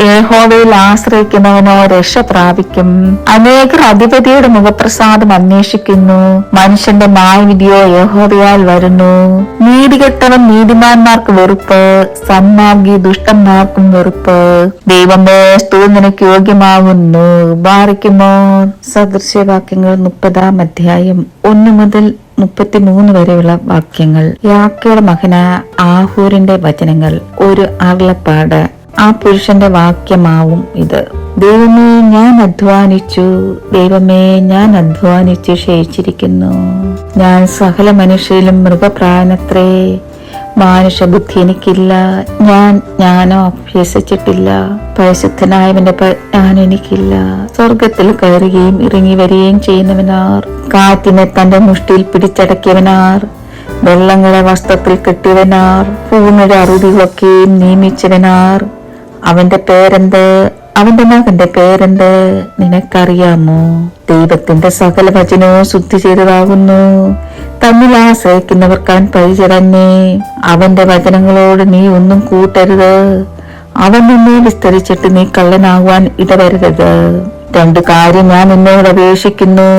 യഹോവയിൽ ആശ്രയിക്കുന്നവനോ രക്ഷ പ്രാപിക്കും. അനേകർ അധിപതിയുടെ മുഖപ്രസാദം അന്വേഷിക്കുന്നു. മനുഷ്യന്റെ ന്യായവിധിയോ യഹോവയാൽ വരുന്നു. നീതികെട്ടവൻ നീതിമാന്മാർക്ക് വെറുപ്പ്, സന്മാർഗി ദുഷ്ടന്മാർക്കും വെറുപ്പ്. ദൈവമേ, സ്തുതി നിനക്ക് യോഗ്യമാകുന്നു. ഭാരിക്കുമോ. സദൃശ്യവാക്യങ്ങൾ 30 അധ്യായം 1 മുതൽ 33 വരെയുള്ള വാക്യങ്ങൾ. യാക്കോയുടെ മകനായ ആഹൂരിന്റെ വചനങ്ങൾ. ഒരു അരുളപ്പാട്. ആ പുരുഷന്റെ വാക്യമാവും ഇത്. ദൈവമേ, ഞാൻ അധ്വാനിച്ചു. ദൈവമേ, ഞാൻ അധ്വാനിച്ചു ക്ഷയിച്ചിരിക്കുന്നു. ഞാൻ സകല മനുഷ്യരിലും മൃഗപ്രായനത്രേ. മാനുഷബുദ്ധി എനിക്കില്ല. ഞാൻ ജ്ഞാനോ അഭ്യസിച്ചിട്ടില്ല. പരിശുദ്ധനായവന്റെ പരിജ്ഞാനം എനിക്കില്ല. സ്വർഗത്തിൽ കയറുകയും ഇറങ്ങി വരികയും ചെയ്യുന്നവനാർ? കാറ്റിനെ തന്റെ മുഷ്ടിയിൽ പിടിച്ചടക്കിയവനാർ? വെള്ളങ്ങളെ വസ്ത്രത്തിൽ കെട്ടിയവനാർ? ഭൂമിയുടെ അറുതികളൊക്കെയും നിയമിച്ചവനാർ? അവന്റെ പേരെന്ത്? അവന്റെ മകന്റെ പേരെന്ത്? നിനക്കറിയാമോ? ദൈവത്തിന്റെ സകല വചനവും ശുദ്ധി ചെയ്തതാകുന്നു. തന്നിൽ ആശ്രയിക്കുന്നവർക്ക് അവൻ പരിചയ തന്നെ. അവന്റെ വചനങ്ങളോട് നീ ഒന്നും കൂട്ടരുത്. അവൻ നിന്നെ വിസ്തരിച്ചിട്ട് നീ കള്ളനാകുവാൻ ഇടവരരുത്. 2 കാര്യം ഞാൻ നിന്നോട് അപേക്ഷിക്കുന്നു.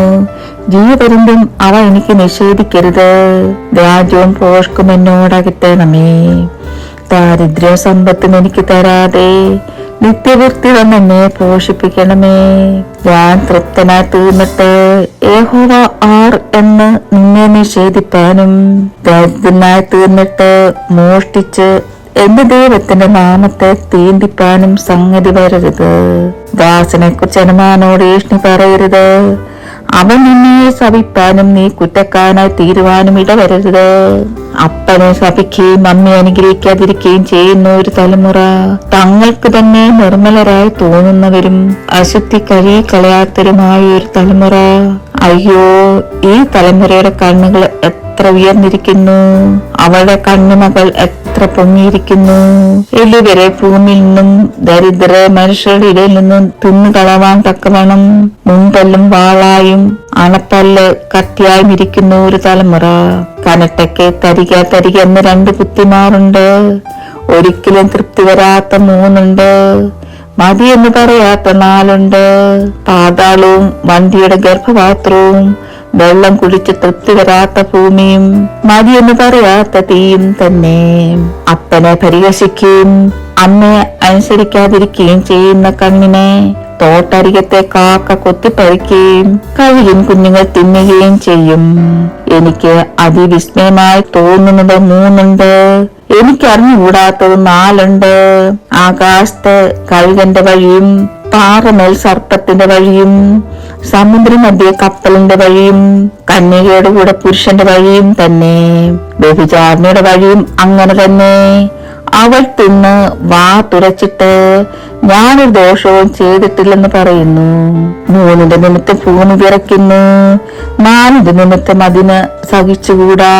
ജീവപര്യന്തം അവ എനിക്ക് നിഷേധിക്കരുത്. രാജ്യവും പോഷ്കും എന്നോടകറ്റണമേ. ദാരിദ്ര്യവും സമ്പത്തും എനിക്ക് തരാതെ നിത്യവൃത്തി തന്നെ പോഷിപ്പിക്കണമേ. ഞാൻ തൃപ്തനായി തീർന്നിട്ട് യഹോവ ആർ എന്ന് നിന്നെ നിഷേധിപ്പാനും, ദരിദ്രനായി തീർന്നിട്ട് മോഷ്ടിച്ച് എന്റെ ദൈവത്തിന്റെ നാമത്തെ തീണ്ടിപ്പാനും സംഗതി വരരുത്. ദാസനെ കുറിച്ച് അനുമാനോട് ഏഷ്ണി പറയരുത്. അവൻ നിന്നെ ശപിപ്പാനും നീ കുറ്റക്കാരനായി തീരുവാനും ഇടവരരുത്. അപ്പനെ ശപിക്കുകയും അമ്മയെ അനുഗ്രഹിക്കാതിരിക്കുകയും ചെയ്യുന്ന ഒരു തലമുറ, തങ്ങൾക്ക് തന്നെ നിർമ്മലരായി തോന്നുന്നവരും അശുദ്ധി കഴുകിക്കളയാത്തവരുമായ ഒരു തലമുറ. അയ്യോ, ഈ തലമുറയുടെ കണ്ണുകൾ എത്ര ഉയർന്നിരിക്കുന്നു, അവളുടെ കണ്ണുമകൾ എത്ര പൊങ്ങിയിരിക്കുന്നു. എളിവരെ ഭൂമിയിൽ നിന്നും ദരിദ്ര മനുഷ്യരുടെ ഇടയിൽ നിന്നും തിന്നുകളവാൻ തക്കവണ്ണം മുൻപല്ലും വാളായും അണപ്പല്ല് കത്തിയായും ഇരിക്കുന്ന ഒരു തലമുറ. കനട്ടയ്ക്ക് തരിക എന്ന് 2 ബുദ്ധിമാരുണ്ട്, ഒരിക്കലും തൃപ്തി വരാത്ത 3ഉണ്ട്, മതി എന്ന് പറയാത്ത 4ഉണ്ട്. പാതാളവും വണ്ടിയുടെ ഗർഭപാത്രവും വെള്ളം കുടിച്ച് തൃപ്തി വരാത്ത ഭൂമിയും മതി എന്ന് പറയാത്ത തീയും തന്നെ. അപ്പനെ പരിഹസിക്കുകയും അമ്മയെ അനുസരിക്കാതിരിക്കുകയും ചെയ്യുന്ന കണ്ണിനെ തോട്ടരികത്തെ കാക്ക കൊത്തിപ്പറിക്കുകയും കഴുകിൻ കുഞ്ഞുങ്ങൾ തിന്നുകയും ചെയ്യും. എനിക്ക് അതിവിസ്മയമായി തോന്നുന്നത് 3ഉണ്ട്, എനിക്ക് അറിഞ്ഞുകൂടാത്തത് 4ഉണ്ട്. ആകാശത്ത് കഴുകന്റെ വഴിയും പാറമേൽ സർപ്പത്തിന്റെ വഴിയും സമുദ്രമധ്യ കപ്പലിന്റെ വഴിയും കന്യകയുടെ കൂടെ പുരുഷന്റെ വഴിയും തന്നെ. വ്യഭിചാരിണിയുടെ വഴിയും അങ്ങനെ തന്നെ. അവൾ തിന്ന് വാ തുറച്ചിട്ട് ഞാനൊരു ദോഷവും ചെയ്തിട്ടില്ലെന്ന് പറയുന്നു. 3ന്റെ നിമിത്തം ഭൂമി വിറയ്ക്കുന്നു, 4ന്റെ നിമിത്തം അതിന് സഹിച്ചുകൂടാ.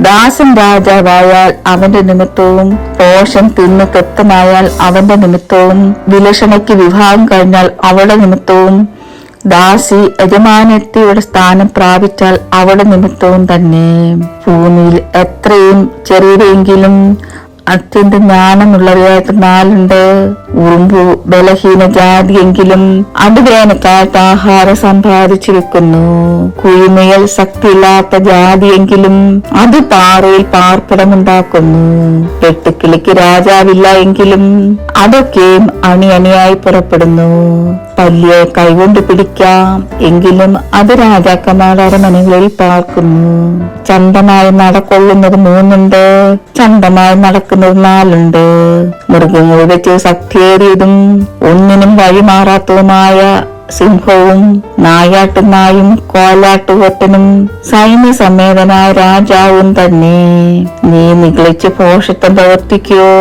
ദാസൻ രാജാവായാൽ അവന്റെ നിമിത്തവും പോഷൻ തിന്ന് തൃപ്തമായാൽ അവന്റെ നിമിത്തവും വിലക്ഷണയ്ക്ക് വിവാഹം കഴിഞ്ഞാൽ അവളുടെ നിമിത്തവും ദാസി യജമാനത്തിയുടെ സ്ഥാനം പ്രാപിച്ചാൽ അവളുടെ നിമിത്തവും തന്നെ. ഭൂമിയിൽ എത്രയും ചെറിയവെങ്കിലും അത്യന്തം ജ്ഞാനമുള്ളവയായിട്ട് 4ഉണ്ട്. ഉറുമ്പു ബലഹീന ജാതിയെങ്കിലും അടുവേനക്കായിട്ട് ആഹാരം സമ്പാദിച്ചു വെക്കുന്നു. കുഴിമുയൽ ശക്തിയില്ലാത്ത ജാതിയെങ്കിലും അത് പാറയിൽ പാർപ്പിടമുണ്ടാക്കുന്നു. വെട്ടുക്കിളിക്ക് രാജാവില്ല എങ്കിലും അതൊക്കെയും അണിയണിയായി പുറപ്പെടുന്നു. പല്ലിയെ കൈകൊണ്ട് പിടിക്കാം എങ്കിലും അത് രാജാക്കന്മാരുടെ അരമനകളിൽ പാർക്കുന്നു. ചന്തമായി നടക്കൊള്ളുന്നത് 3ഉണ്ട്, ചന്തമായി നടക്കുന്നത് 4ഉണ്ട്. മൃഗങ്ങൾ വെച്ച് ശക്തിയേറിയതും ഒന്നിനും വഴിമാറാത്തതുമായ സിംഹവും നായാട്ടുനായും കോലാട്ടുകൊറ്റനും സൈന്യ സമേതനായ രാജാവും തന്നെ. നീ നിഗളിച്ച് പോഷത്വം പ്രവർത്തിക്കുകയോ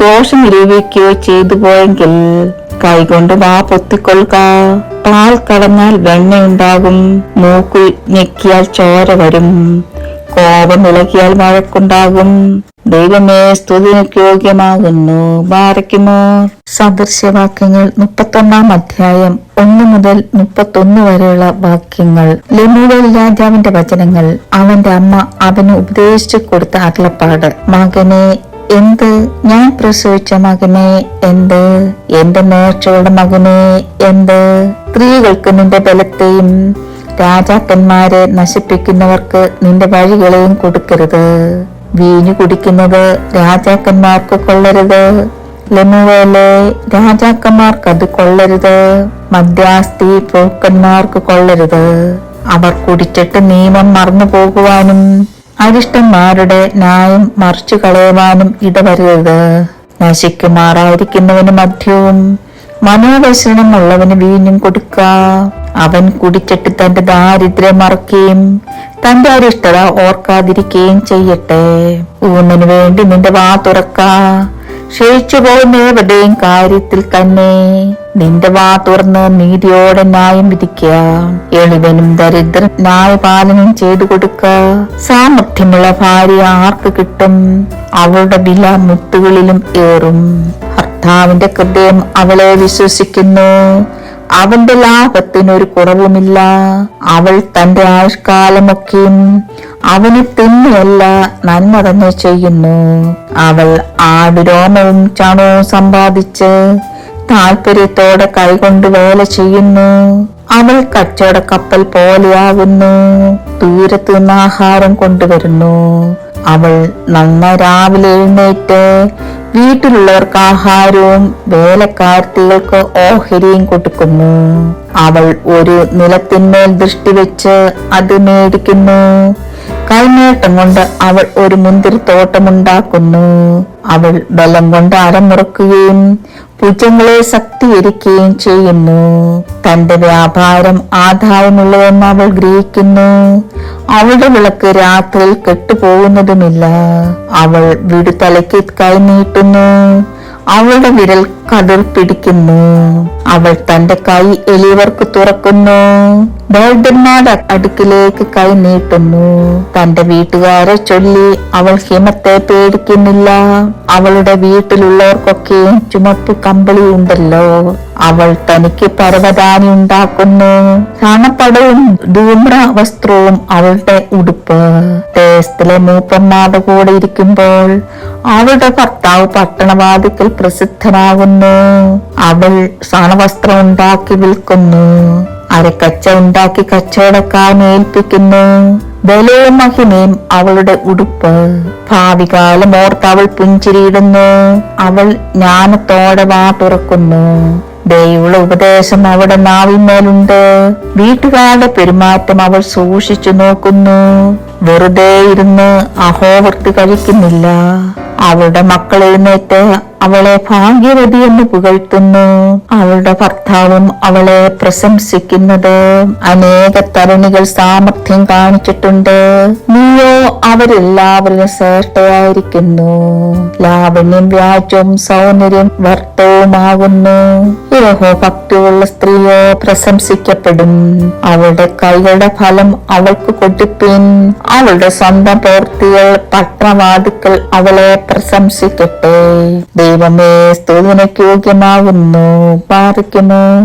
ദോഷം നിരൂപിക്കുകയോ ചെയ്തു പോയെങ്കിൽ കൈകൊണ്ട് വാ പൊത്തിക്കൊള്ളുക. പാൽ കടന്നാൽ വെണ്ണയുണ്ടാകും, മൂക്കു ഞെക്കിയാൽ ചോര വരും, കോപം ഇളകിയാൽ വഴക്കുണ്ടാകും. ദൈവമേ, സ്തുതിക്ക് യോഗ്യമാകുന്നു. ബാരക്കുമോ. സദൃശ്യവാക്യങ്ങൾ 31-ാം അധ്യായം 1 മുതൽ 31 വരെയുള്ള വാക്യങ്ങൾ. ലെമൂവേൽ രാജാവിന്റെ വചനങ്ങൾ. അവന്റെ അമ്മ അവന് ഉപദേശിച്ചു കൊടുത്ത അരുളപ്പാട്. മകനെ എന്ത്, ഞാൻ പ്രസവിച്ച മകനെ എന്ത്, എന്റെ നേർച്ചയുടെ മകനെ എന്ത്. സ്ത്രീകൾക്ക് നിന്റെ ബലത്തെയും രാജാക്കന്മാരെ നശിപ്പിക്കുന്നവർക്ക് നിന്റെ വഴികളെയും കൊടുക്കരുത്. വീഞ്ഞു കുടിക്കുന്നത് രാജാക്കന്മാർക്ക് കൊള്ളരുത്. ലെമുവേലെ, രാജാക്കന്മാർക്ക് അത് കൊള്ളരുത്. മധ്യാസ്തി പ്രഭുക്കന്മാർക്ക് കൊള്ളരുത്. അവർ കുടിച്ചിട്ട് നിയമം മറന്നു പോകുവാനും അരിഷ്ടന്മാരുടെ ന്യായം മറിച്ചു കളയുവാനും ഇടവരരുത്. നശിക്കുമാറായിരിക്കുന്നവന് മദ്യവും മനോവ്യസനമുള്ളവന് വീഞ്ഞും കൊടുക്ക. അവൻ കുടിച്ചിട്ട് തന്റെ ദാരിദ്ര്യം മറക്കുകയും തന്റെ അരിഷ്ടത ഓർക്കാതിരിക്കുകയും ചെയ്യട്ടെ. ഊന്നിനു വേണ്ടി നിന്റെ വാ തുറക്ക. ക്ഷയിച്ചു പോകുന്ന ഏവരുടെയും കാര്യത്തിൽ തന്നെ നിന്റെ വാ തുറന്ന് നീതിയോടെ ന്യായം വിധിക്കുക. എളിവനും ദരിദ്രൻ ന്യായപാലനം ചെയ്തു കൊടുക്ക. സാമർഥ്യമുള്ള ഭാര്യ ആർക്ക് കിട്ടും? അവളുടെ വില മുത്തുകളിലും ഏറും. ഭർത്താവിന്റെ ഹൃദയം അവളെ വിശ്വസിക്കുന്നു, അവന്റെ ലാഭത്തിനൊരു കുറവുമില്ല. അവൾ തന്റെ ആയുഷ്കാലമൊക്കെയും അവന് തിന്നുമല്ല നന്മ തന്നെ ചെയ്യുന്നു. അവൾ ആടുരോമവും ചണവും സമ്പാദിച്ച് താല്പര്യത്തോടെ കൈകൊണ്ട് വേല ചെയ്യുന്നു. അവൾ കച്ചവട കപ്പൽ പോലെയാകുന്നു, ദൂരത്തു നിന്ന് ആഹാരം കൊണ്ടുവരുന്നു. അവൾ നന്നായി രാവിലെ എഴുന്നേറ്റ് വീട്ടിലുള്ളവർക്ക് ആഹാരവും വേലക്കാർത്തികൾക്ക് ഓഹരിയും കൊടുക്കുന്നു. അവൾ ഒരു നിലത്തിന്മേൽ ദൃഷ്ടി വെച്ച് അത് മേടിക്കുന്നു. കൈനീട്ടം കൊണ്ട് അവൾ ഒരു മുന്തിരിത്തോട്ടമുണ്ടാക്കുന്നു. അവൾ ബലം കൊണ്ട് അരമുറുക്കുകയും ഭുജങ്ങളെ ശക്തീകരിക്കുകയും ചെയ്യുന്നു. തന്റെ വ്യാപാരം ആദായമുള്ളതെന്ന് അവൾ ഗ്രഹിക്കുന്നു. അവളുടെ വിളക്ക് രാത്രിയിൽ കെട്ടുപോകുന്നതുമില്ല. അവൾ വിടുതലയ്ക്ക് കൈനീട്ടുന്നു. അവളുടെ വിരൽ കതിർ പിടിക്കുന്നു. അവൾ തന്റെ കൈ എളിയവർക്ക് തുറക്കുന്നു. ദരിദ്രന്മാരുടെ അടുക്കിലേക്ക് കൈ നീട്ടുന്നു. തന്റെ വീട്ടുകാരെ ചൊല്ലി അവൾ ഹിമത്തെ പേടിക്കുന്നില്ല. അവളുടെ വീട്ടിലുള്ളവർക്കൊക്കെയും ചുമപ്പ് കമ്പിളി ഉണ്ടല്ലോ. അവൾ തനിക്ക് പരവതാനി ഉണ്ടാക്കുന്നു. ചാണപ്പടവും ധൂമ്ര വസ്ത്രവും അവളുടെ ഉടുപ്പ്. ദേശത്തിലെ മൂപ്പന്മാരുടെ കൂടെ ഇരിക്കുമ്പോൾ അവളുടെ ഭർത്താവ് പട്ടണവാതിക്കൽ പ്രസിദ്ധനാകുന്നു. അവൾ സാണവസ്ത്രം ഉണ്ടാക്കി വിൽക്കുന്നു. അരക്കച്ച ഉണ്ടാക്കി കച്ചവടക്കാരനെ ഏൽപ്പിക്കുന്നു. ബലവും മഹിമയും അവളുടെ ഉടുപ്പ്. ഭാവി കാലം ഓർത്ത് അവൾ പുഞ്ചിരിയിടുന്നു. അവൾ ജ്ഞാനത്തോടെ വാ തുറക്കുന്നു. ദൈവമുള്ള ഉപദേശം അവളുടെ നാവിന്മേലുണ്ട്. വീട്ടുകാരുടെ പെരുമാറ്റം അവൾ സൂക്ഷിച്ചു നോക്കുന്നു. വെറുതെ ഇരുന്ന് അഹോവൃത്തി കഴിക്കുന്നില്ല. അവളുടെ മക്കൾ എഴുന്നേറ്റ് അവളെ ഭാഗ്യവതി എന്ന് പുകഴ്ത്തുന്നു. അവളുടെ ഭർത്താവും അവളെ പ്രശംസിക്കുന്നത്. അനേക തരുണികൾ സാമർഥ്യം കാണിച്ചിട്ടുണ്ട്. നീയോ അവരെല്ലാവരിലും ശ്രേഷ്ഠയായിരിക്കുന്നു. ലാവണ്യം വ്യാജവും സൗന്ദര്യം വ്യർത്ഥവുമാകുന്നു. യഹോഭക്തിയുള്ള സ്ത്രീയോ പ്രശംസിക്കപ്പെടും. അവളുടെ കൈകളുടെ ഫലം അവൾക്ക് കൊടുപ്പിൻ. അവളുടെ സ്വന്തം പ്രവൃത്തികൾ പട്ടണവാതിക്കൽ അവളെ പ്രശംസിക്കട്ടെ. ദൈവമേ, സ്തുതിക്ക് യോഗ്യമാകുന്നു. പാർക്കുന്നു.